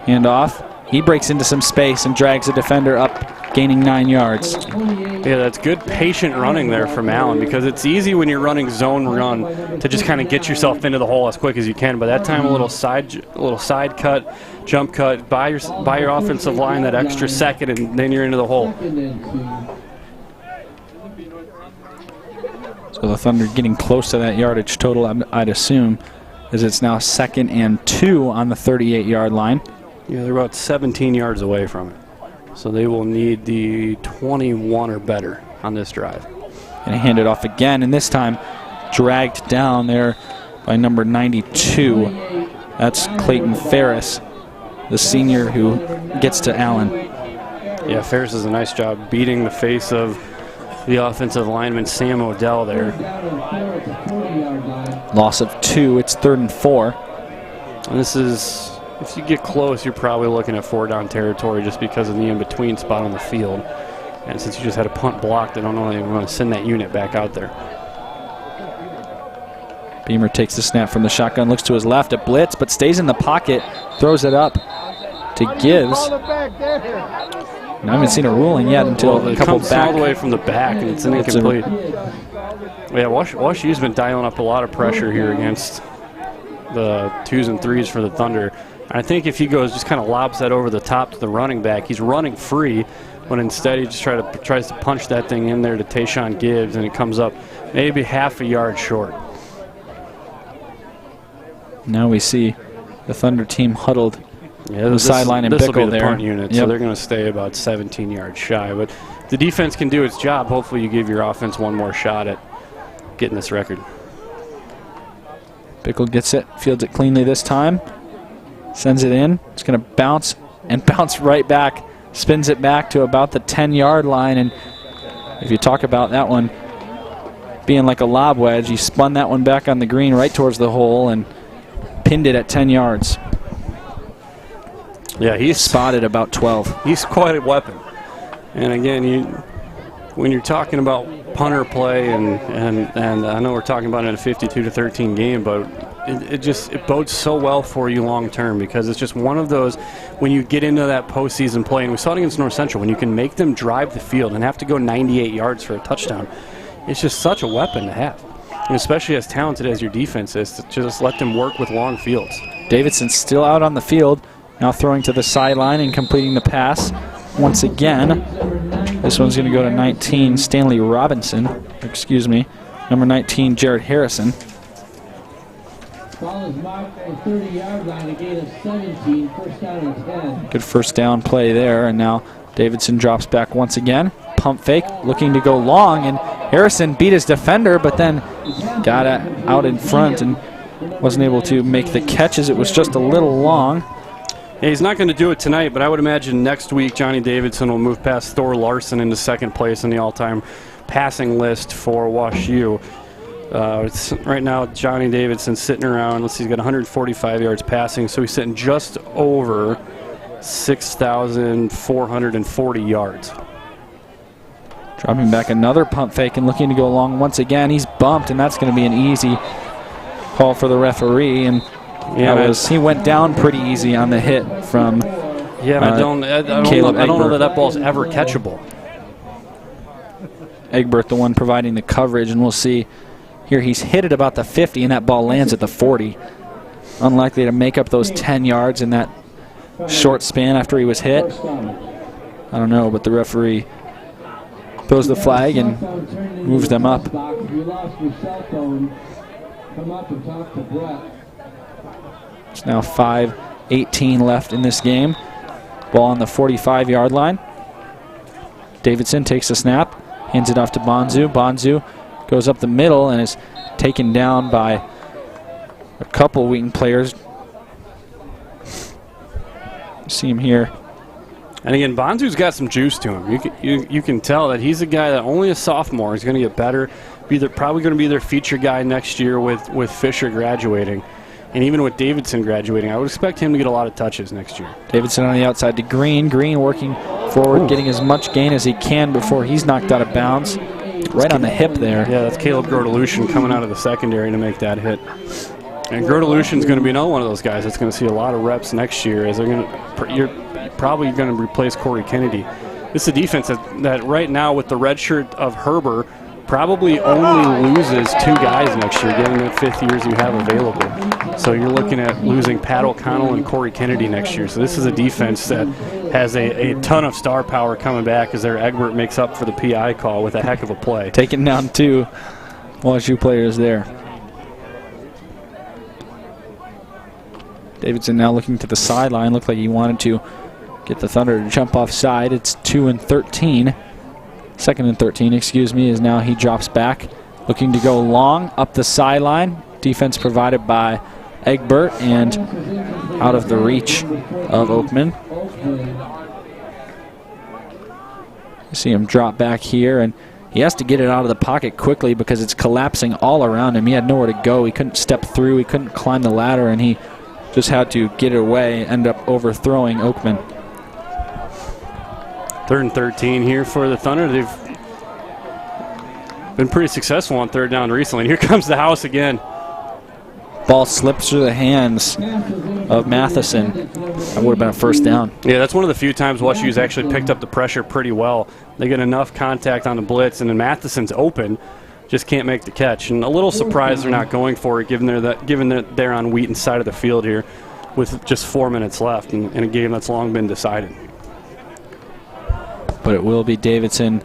C: Hand off. He breaks into some space and drags a defender up, gaining 9 yards.
F: Yeah, that's good patient running there from Allen, because it's easy when you're running zone run to just kind of get yourself into the hole as quick as you can. But that time, a little side cut, jump cut, by your offensive line that extra second, and then you're into the hole.
C: So the Thunder getting close to that yardage total, I'd assume, as it's now 2nd and 2 on the 38-yard line.
F: Yeah, they're about 17 yards away from it. So they will need the 21 or better on this drive.
C: And hand it off again, and this time dragged down there by number 92. That's Clayton Ferris, the senior who gets to Allen.
F: Yeah, Ferris does a nice job beating the face of the offensive lineman Sam Odell there.
C: Loss of 2. It's 3rd and 4.
F: And this is if you get close, you're probably looking at 4-down territory just because of the in-between spot on the field. And since you just had a punt blocked, I don't know if you want to send that unit back out there.
C: Beamer takes the snap from the shotgun, looks to his left, a blitz, but stays in the pocket, throws it up to Gibbs. I haven't seen a ruling yet until a couple back.
F: All the way from the back, and it's an incomplete. Yeah, Wash U's been dialing up a lot of pressure here against the 2s and 3s for the Thunder. I think if he goes, just kind of lobs that over the top to the running back, he's running free, but instead he just tries to punch that thing in there to Tayshawn Gibbs, and it comes up maybe half a yard short.
C: Now we see the Thunder team huddled on the sideline and
F: Bickle
C: Bickle
F: the
C: there.
F: Punt unit, so they're going to stay about 17 yards shy. But the defense can do its job. Hopefully you give your offense one more shot at getting this record.
C: Bickle gets it, fields it cleanly this time, sends it in. It's going to bounce and bounce right back, spins it back to about the 10-yard line. And if you talk about that one being like a lob wedge, he spun that one back on the green right towards the hole and pinned it at 10 yards.
F: Yeah, he's
C: spotted about 12.
F: He's quite a weapon. And again, when you're talking about punter play, and I know we're talking about it in a 52-13 game, but it bodes so well for you long term, because it's just one of those, when you get into that postseason play, and we saw it against North Central, when you can make them drive the field and have to go 98 yards for a touchdown, it's just such a weapon to have. And especially as talented as your defense is, to just let them work with long fields.
C: Davidson's still out on the field, now throwing to the sideline and completing the pass once again. This one's going to go to 19, Stanley Robinson. Excuse me, number 19, Jared Harrison.
D: Ball is marked at the 30-yard line, a gain of 17, first down and 10.
C: Good first down play there, and now Davidson drops back once again. Pump fake, looking to go long, and Harrison beat his defender, but then got out in front and wasn't able to make the catch as it was just a little long.
F: Yeah, he's not going to do it tonight, but I would imagine next week Johnny Davidson will move past Thor Larson into second place in the all-time passing list for Wash U. Right now, Johnny Davidson sitting around, let's see, he's got 145 yards passing, so he's sitting just over 6,440 yards.
C: Dropping back another pump fake and looking to go long once again. He's bumped, and that's going to be an easy call for the referee. And yeah, he went down pretty easy on the hit from
F: I don't know that ball's ever catchable.
C: Egbert, the one providing the coverage, and we'll see here he's hit at about the 50, and that ball lands at the 40. Unlikely to make up those 10 yards in that short span after he was hit. I don't know, but the referee throws the flag and moves them up.
D: If you lost your cell phone, come up and talk to Brett.
C: It's now 5:18 left in this game. Ball on the 45-yard line. Davidson takes the snap, hands it off to Bonzu. Bonzu goes up the middle and is taken down by a couple Wheaton players. See him here.
F: And again, Bonzu's got some juice to him. You can tell that he's a guy that only a sophomore is going to get better. Probably going to be their feature guy next year with Fisher graduating. And even with Davidson graduating, I would expect him to get a lot of touches next year.
C: Davidson on the outside to Green. Green working forward, getting as much gain as he can before he's knocked out of bounds. Right on the hip there.
F: Yeah, that's Caleb Grodelushin coming out of the secondary to make that hit. And Grodelushin's going to be another one of those guys that's going to see a lot of reps next year, as you're probably going to replace Corey Kennedy. This is a defense that right now, with the red shirt of Herber, probably only loses 2 guys next year, getting the 5th years you have available. So you're looking at losing Pat O'Connell and Corey Kennedy next year. So this is a defense that has a ton of star power coming back, as their Egbert makes up for the PI call with a heck of a play.
C: Taking down 2 WashU players there. Davidson now looking to the sideline. Looked like he wanted to get the Thunder to jump offside. It's 2nd and 13, excuse me, as now he drops back, looking to go long up the sideline. Defense provided by Egbert and out of the reach of Oakman. You see him drop back here, and he has to get it out of the pocket quickly because it's collapsing all around him. He had nowhere to go. He couldn't step through. He couldn't climb the ladder, and he just had to get it away, end up overthrowing Oakman.
F: 3rd and 13 here for the Thunder. They've been pretty successful on 3rd down recently. And here comes the house again.
C: Ball slips through the hands of Matheson. That would have been a 1st down.
F: Yeah, that's one of the few times WashU's actually picked up the pressure pretty well. They get enough contact on the blitz, and then Matheson's open, just can't make the catch. And a little surprised they're not going for it, given that they're on Wheaton's side of the field here with just 4 minutes left in a game that's long been decided.
C: But it will be Davidson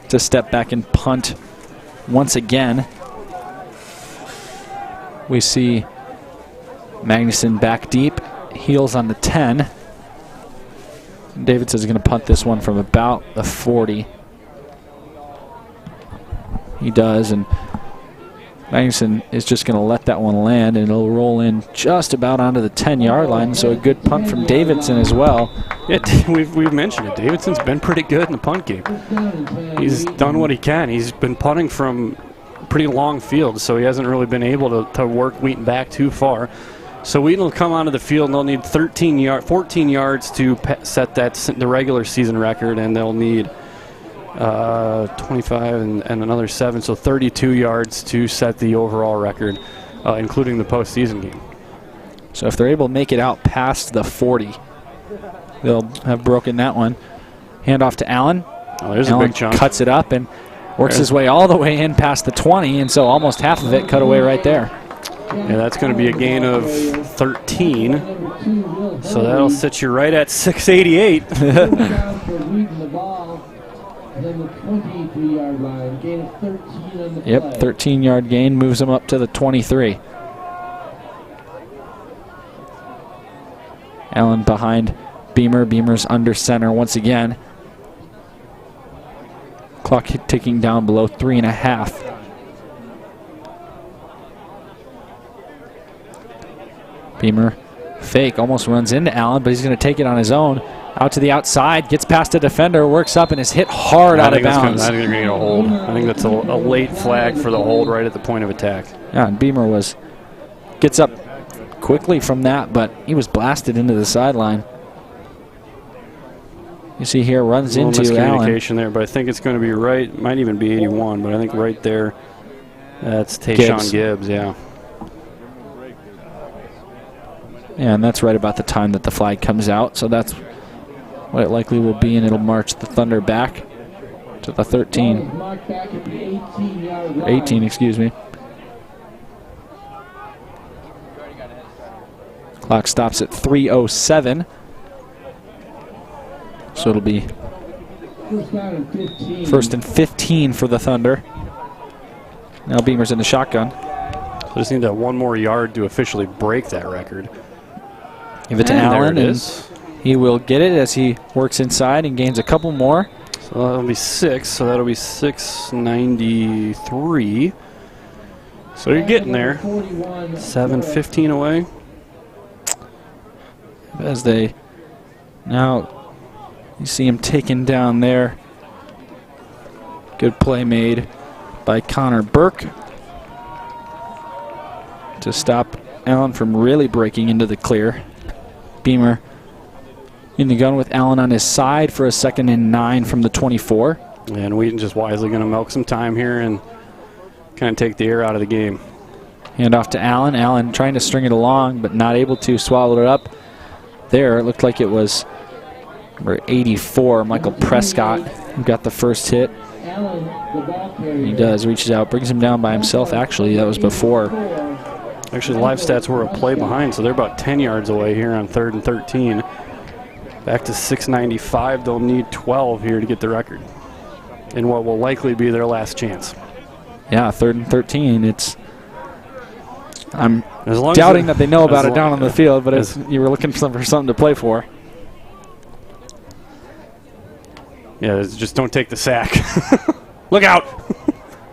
C: to step back and punt once again. We see Magnuson back deep, heels on the 10. Davidson's going to punt this one from about the 40. He does, and Magnuson is just going to let that one land, and it'll roll in just about onto the 10-yard line, so a good punt from Davidson as well.
F: Yeah, we've mentioned it. Davidson's been pretty good in the punt game. He's done what he can. He's been punting from pretty long field, so he hasn't really been able to work Wheaton back too far. So Wheaton will come onto the field, and they'll need 14 yards to set the regular season record, and they'll need 25 and another 7, so 32 yards to set the overall record, including the postseason game.
C: So if they're able to make it out past the 40, they'll have broken that one. Hand off to Allen.
F: Oh, there's
C: Allen
F: a big chunk.
C: Cuts it up and works his way all the way in past the 20, and so almost half of it cut away right there.
F: Yeah, that's going to be a gain of 13. So that'll sit you right at 688.
C: Yep, 13-yard gain moves him up to the 23. Allen behind Beamer. Beamer's under center once again. Clock ticking down below 3.5. Beamer fake, almost runs into Allen, but he's going to take it on his own. Out to the outside, gets past a defender, works up, and is hit hard out of bounds.
F: I think they're going to get a hold. I think that's a late flag for the hold right at the point of attack.
C: Yeah, and Beamer gets up quickly from that, but he was blasted into the sideline. You see here, runs into Allen.
F: Miscommunication there, but I think it's going to be right. Might even be 81, but I think right there, that's Tayshaun Gibbs, yeah.
C: Yeah, and that's right about the time that the flag comes out, so that's what it likely will be, and it'll march the Thunder back to the 13. 18, excuse me. Clock stops at 3:07. So it'll be first and 15 for the Thunder. Now Beamer's in the shotgun.
F: So just need that one more yard to officially break that record.
C: Give it to Allen, and he will get it as he works inside and gains a couple more.
F: So that'll be 6, so that'll be 693. So you're getting there. 7:15 away.
C: As they now, you see him taken down there. Good play made by Connor Burke to stop Allen from really breaking into the clear. Beamer in the gun with Allen on his side for a 2nd and 9 from the 24.
F: And Wheaton just wisely going to milk some time here and kind of take the air out of the game.
C: Hand off to Allen. Allen trying to string it along, but not able to. Swallowed it up. There, it looked like it was number 84, Michael Prescott, who got the first hit. He does, reaches out, brings him down by himself. Actually, that was before.
F: Actually, the live stats were a play behind, so they're about 10 yards away here on 3rd and 13. Back to 695. They'll need 12 here to get the record in what will likely be their last chance.
C: Yeah, 3rd and 13. I'm doubting that they know about it down on the field, but you were looking for something to play for.
F: Yeah, just don't take the sack. Look out!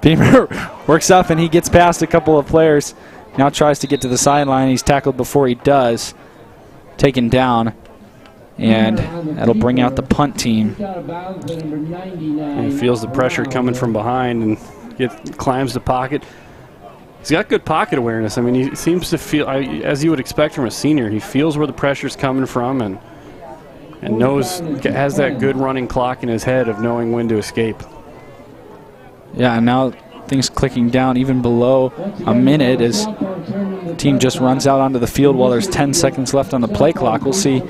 C: Beamer works up and he gets past a couple of players. Now tries to get to the sideline. He's tackled before he does. Taken down. And that'll bring out the punt team.
F: And he feels the pressure coming from behind and climbs the pocket. he's got good pocket awareness. I mean, he seems to feel, as you would expect from a senior, he feels where the pressure's coming from and has that good running clock in his head of knowing when to escape.
C: Yeah, and now things clicking down even below a minute as the team just runs out onto the field while there's 10 seconds left on the play clock. We'll see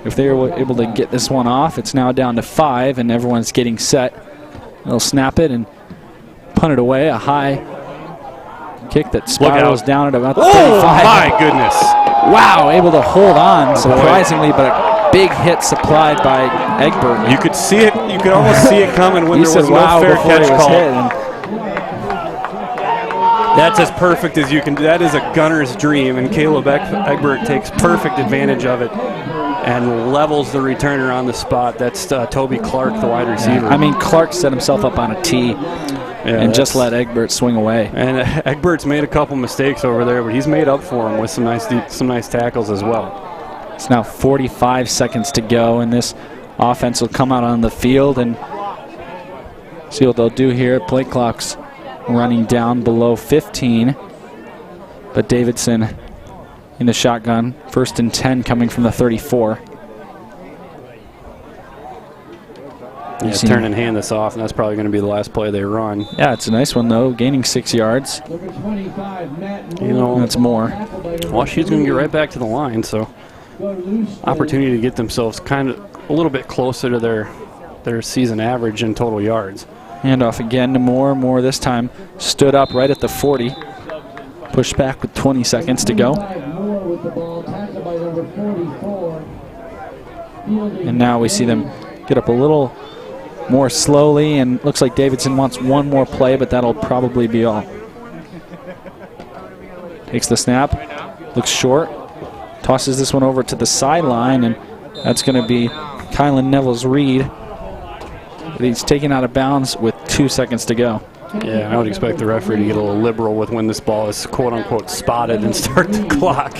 C: if they are able to get this one off. It's now down to 5, and everyone's getting set. They'll snap it and punt it away. A high kick that spirals down at about the 35.
F: My goodness.
C: Wow, able to hold on, surprisingly, but a big hit supplied by Egbert.
F: You could see it. You could almost see it coming when there was no fair catch call. That's as perfect as you can. That is a gunner's dream, and Caleb Egbert takes perfect advantage of it and levels the returner on the spot. That's Toby Clark, the wide receiver.
C: I mean, Clark set himself up on a tee and just let Egbert swing away.
F: And Egbert's made a couple mistakes over there, but he's made up for them with some nice tackles as well.
C: It's now 45 seconds to go, and this offense will come out on the field and see what they'll do here. Play clock's running down below 15, but Davidson in the shotgun. 1st and 10 coming from the 34.
F: Yeah, turn and hand this off, and that's probably going to be the last play they run.
C: Yeah, it's a nice one, though, gaining 6 yards.
F: You know,
C: that's more.
F: Washington's going to get right back to the line, so opportunity to get themselves kind of a little bit closer to their season average in total yards.
C: Handoff again to Moore. Moore this time stood up right at the 40. Pushed back with 20 seconds to go. And now we see them get up a little more slowly, and looks like Davidson wants one more play, but that'll probably be all. Takes the snap, looks short, tosses this one over to the sideline, and that's going to be Kylan Neville's-Reed. He's taken out of bounds with 2 seconds to go.
F: Yeah, I would expect the referee to get a little liberal with when this ball is quote-unquote spotted and start the clock.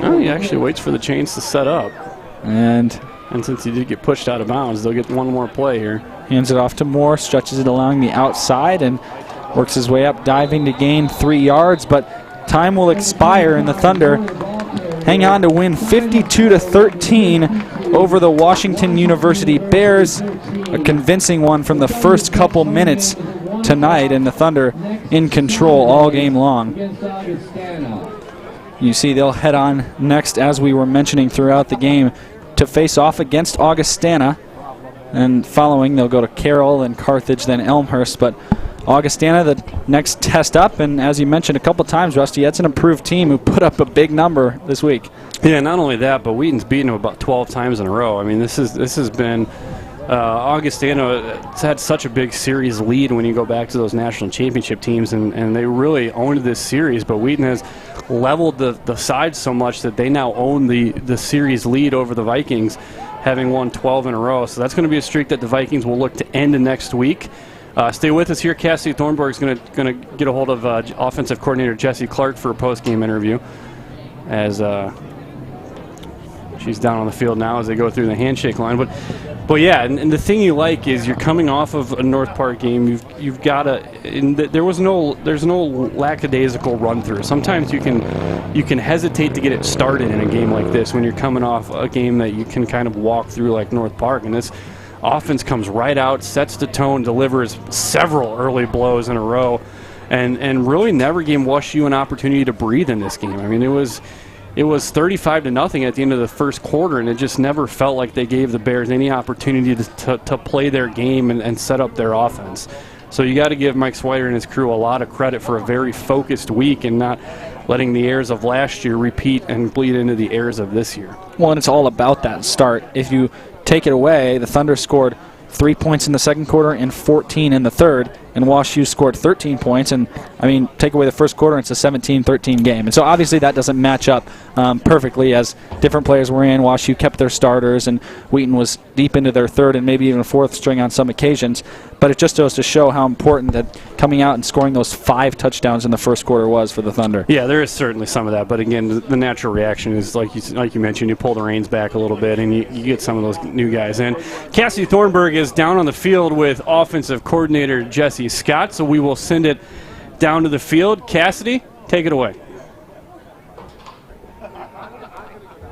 F: Oh, he actually waits for the chains to set up.
C: And
F: since he did get pushed out of bounds, they'll get one more play here.
C: Hands it off to Moore, stretches it along the outside, and works his way up, diving to gain 3 yards, but time will expire, and the Thunder hang on to win 52-13 over the Washington University Bears. A convincing one from the first couple minutes tonight, and the Thunder in control all game long. You see they'll head on next, as we were mentioning throughout the game, to face off against Augustana. And following, they'll go to Carroll and Carthage, then Elmhurst. But Augustana, the next test up, and as you mentioned a couple times, Rusty, that's an improved team who put up a big number this week.
F: Yeah, not only that, but Wheaton's beaten them about 12 times in a row. I mean, this has been Augustana has had such a big series lead when you go back to those national championship teams, and they really owned this series, but Wheaton has leveled the sides so much that they now own the series lead over the Vikings, having won 12 in a row. So that's going to be a streak that the Vikings will look to end next week. Stay with us here. Cassidy Thornburg is going to get a hold of offensive coordinator Jesse Clark for a post-game interview, as she's down on the field now as they go through the handshake line. But yeah, and the thing you like is you're coming off of a North Park game. You've got to. There's no lackadaisical run through. Sometimes you can hesitate to get it started in a game like this when you're coming off a game that you can kind of walk through like North Park. And this offense comes right out, sets the tone, delivers several early blows in a row, and really never gave WashU an opportunity to breathe in this game. I mean, it was 35-0 at the end of the first quarter, and it just never felt like they gave the Bears any opportunity to play their game and set up their offense. So you got to give Mike Swider and his crew a lot of credit for a very focused week and not letting the errors of last year repeat and bleed into the errors of this year.
C: Well, and it's all about that start. If you take it away, the Thunder scored 3 points in the second quarter and 14 in the third, and WashU scored 13 points. And, I mean, take away the first quarter, it's a 17-13 game. And so obviously that doesn't match up perfectly, as different players were in. WashU kept their starters, and Wheaton was deep into their third and maybe even fourth string on some occasions. But it just goes to show how important that coming out and scoring those 5 touchdowns in the first quarter was for the Thunder.
F: Yeah, there is certainly some of that. But, again, the natural reaction is, like you mentioned, you pull the reins back a little bit and you get some of those new guys in. Cassidy Thornburg is down on the field with offensive coordinator Jesse Jesse Scott, so we will send it down to the field. Cassidy, take it away.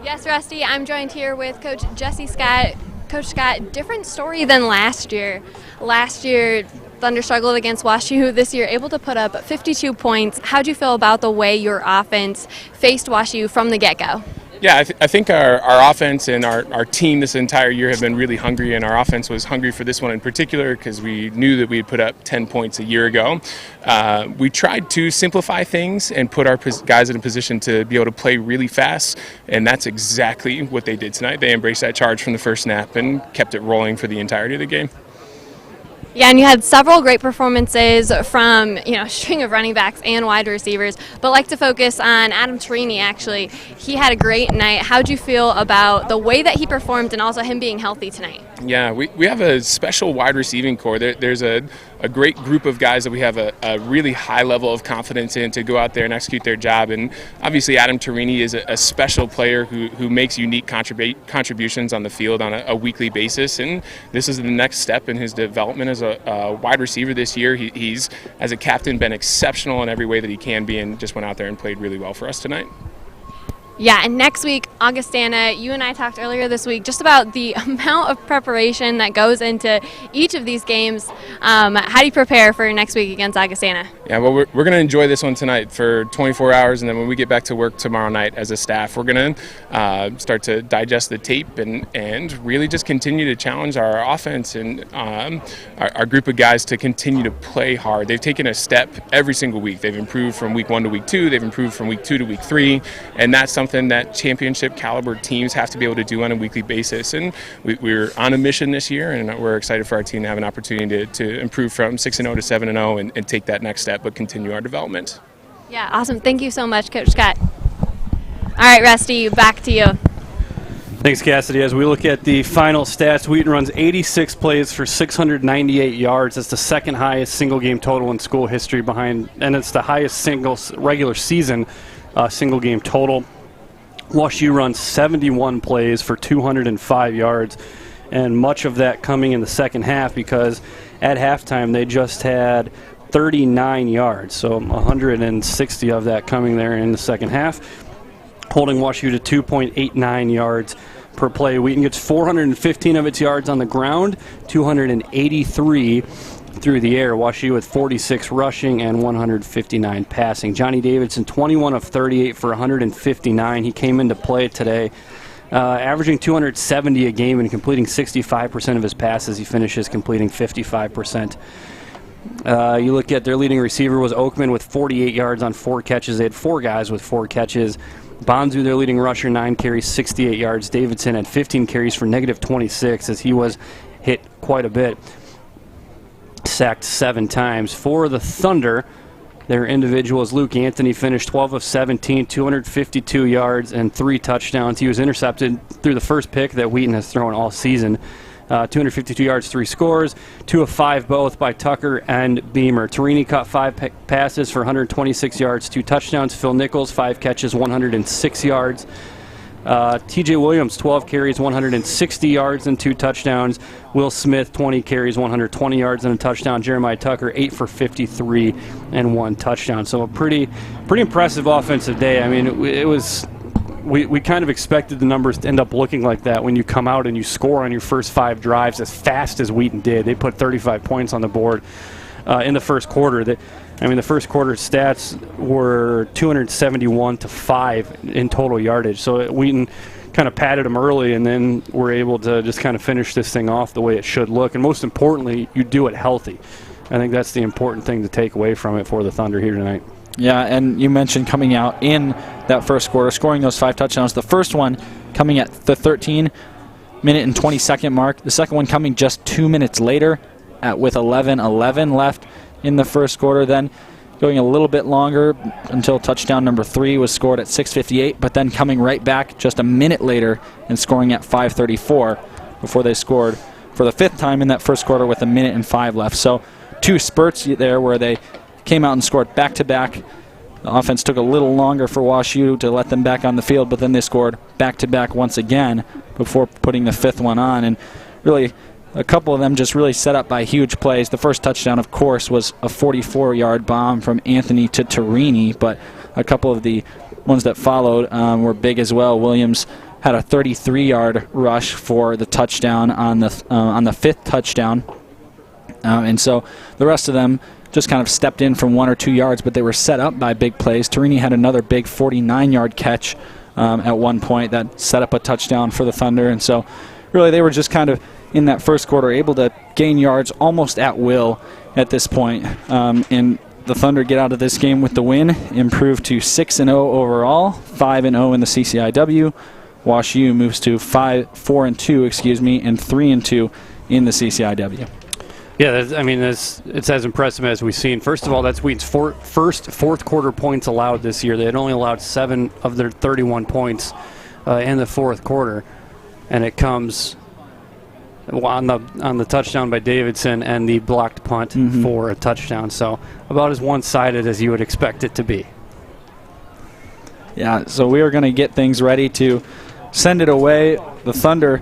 E: Yes, Rusty, I'm joined here with Coach Jesse Scott. Coach Scott, different story than last year. Last year, Thunder struggled against WashU. This year, able to put up 52 points. How do you feel about the way your offense faced WashU from the get-go?
P: Yeah, I think our offense and our team this entire year have been really hungry, and our offense was hungry for this one in particular because we knew that we'd put up 10 points a year ago. We tried to simplify things and put our guys in a position to be able to play really fast, and that's exactly what they did tonight. They embraced that charge from the first snap and kept it rolling for the entirety of the game.
E: Yeah, and you had several great performances from, a string of running backs and wide receivers, but like to focus on Adam Torini, actually. He had a great night. How'd you feel about the way that he performed and also him being healthy tonight?
P: Yeah, we have a special wide receiving core. There's a great group of guys that we have a really high level of confidence in to go out there and execute their job. And obviously Adam Torini is a special player who makes unique contributions on the field on a weekly basis. And this is the next step in his development as a wide receiver this year. He's, as a captain, been exceptional in every way that he can be, and just went out there and played really well for us tonight.
E: Yeah, and next week, Augustana, you and I talked earlier this week just about the amount of preparation that goes into each of these games. How do you prepare for next week against Augustana?
P: Yeah, well, we're going to enjoy this one tonight for 24 hours, and then when we get back to work tomorrow night as a staff, we're going to start to digest the tape and really just continue to challenge our offense and our group of guys to continue to play hard. They've taken a step every single week. They've improved from week 1 to week 2. They've improved from week 2 to week 3, and that's something that championship caliber teams have to be able to do on a weekly basis. And we're on a mission this year, and we're excited for our team to have an opportunity to improve from 6-0 to 7-0 and take that next step, but continue our development.
E: Yeah, awesome. Thank you so much, Coach Scott. All right, Rusty, back to you.
F: Thanks, Cassidy. As we look at the final stats, Wheaton runs 86 plays for 698 yards. That's the second highest single game total in school history behind, and it's the highest single regular season single game total. WashU runs 71 plays for 205 yards, and much of that coming in the second half because at halftime they just had 39 yards, so 160 of that coming there in the second half, holding WashU to 2.89 yards per play. Wheaton gets 415 of its yards on the ground, 283 through the air. WashU with 46 rushing and 159 passing. Johnny Davidson, 21 of 38 for 159. He came into play today, averaging 270 a game and completing 65% of his passes. He finishes completing 55%. You look at their leading receiver was Oakman with 48 yards on 4 catches. They had 4 guys with 4 catches. Bonzu, their leading rusher, 9 carries, 68 yards. Davidson had 15 carries for negative 26 as he was hit quite a bit. Sacked 7 times. For the Thunder, their individuals, Luke Anthony finished 12 of 17, 252 yards and 3 touchdowns. He was intercepted through the first pick that Wheaton has thrown all season. 252 yards, 3 scores, 2 of 5 both by Tucker and Beamer. Torini caught 5 passes for 126 yards, 2 touchdowns. Phil Nichols, 5 catches, 106 yards. TJ Williams, 12 carries, 160 yards and 2 touchdowns. Will Smith, 20 carries, 120 yards and a touchdown. Jeremiah Tucker, 8 for 53 and 1 touchdown. So a pretty impressive offensive day. I mean, it was. We kind of expected the numbers to end up looking like that when you come out and you score on your first 5 drives as fast as Wheaton did. They put 35 points on the board in the first quarter. The first quarter stats were 271 to 5 in total yardage. So Wheaton kind of patted them early, and then were able to just kind of finish this thing off the way it should look. And most importantly, you do it healthy. I think that's the important thing to take away from it for the Thunder here tonight.
C: Yeah, and you mentioned coming out in that first quarter, scoring those 5 touchdowns. The first one coming at the 13-minute and 20-second mark. The second one coming just 2 minutes later with 11:11 left in the first quarter. Then going a little bit longer until touchdown number 3 was scored at 6:58, but then coming right back just a minute later and scoring at 5:34 before they scored for the 5th time in that first quarter with 1:05 left. So 2 spurts there where they came out and scored back-to-back. The offense took a little longer for WashU to let them back on the field, but then they scored back-to-back once again before putting the 5th one on. And really, a couple of them just really set up by huge plays. The first touchdown, of course, was a 44-yard bomb from Anthony to Torini, but a couple of the ones that followed were big as well. Williams had a 33-yard rush for the touchdown on the fifth touchdown. And so the rest of them just kind of stepped in from 1 or 2 yards, but they were set up by big plays. Torini had another big 49-yard catch at one point that set up a touchdown for the Thunder. And so really they were just kind of in that first quarter able to gain yards almost at will at this point. And the Thunder get out of this game with the win, improve to 6-0 overall, 5-0 in the CCIW. Wash U moves to 4-2, and 3-2 in the CCIW.
F: Yeah, it's as impressive as we've seen. First of all, that's Wheaton's first fourth quarter points allowed this year. They had only allowed 7 of their 31 points in the fourth quarter, and it comes on the touchdown by Davidson and the blocked punt for a touchdown. So about as one-sided as you would expect it to be.
C: Yeah, so we are going to get things ready to send it away. The Thunder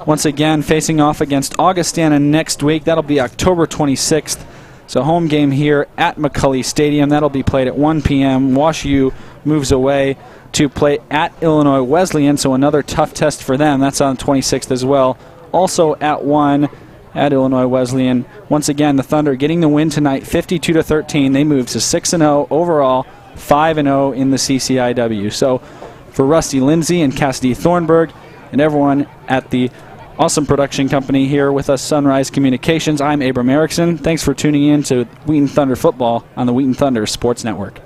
C: once again facing off against Augustana next week. That'll be October 26th. So home game here at McCulley Stadium. That'll be played at 1 p.m. Wash U moves away to play at Illinois Wesleyan, so another tough test for them. That's on the 26th as well. Also at 1 at Illinois Wesleyan. Once again, the Thunder getting the win tonight, 52-13. They move to 6-0 overall, 5-0 in the CCIW. So for Rusty Lindsay and Cassidy Thornburg and everyone at the awesome production company here with us, Sunrise Communications, I'm Abram Erickson. Thanks for tuning in to Wheaton Thunder Football on the Wheaton Thunder Sports Network.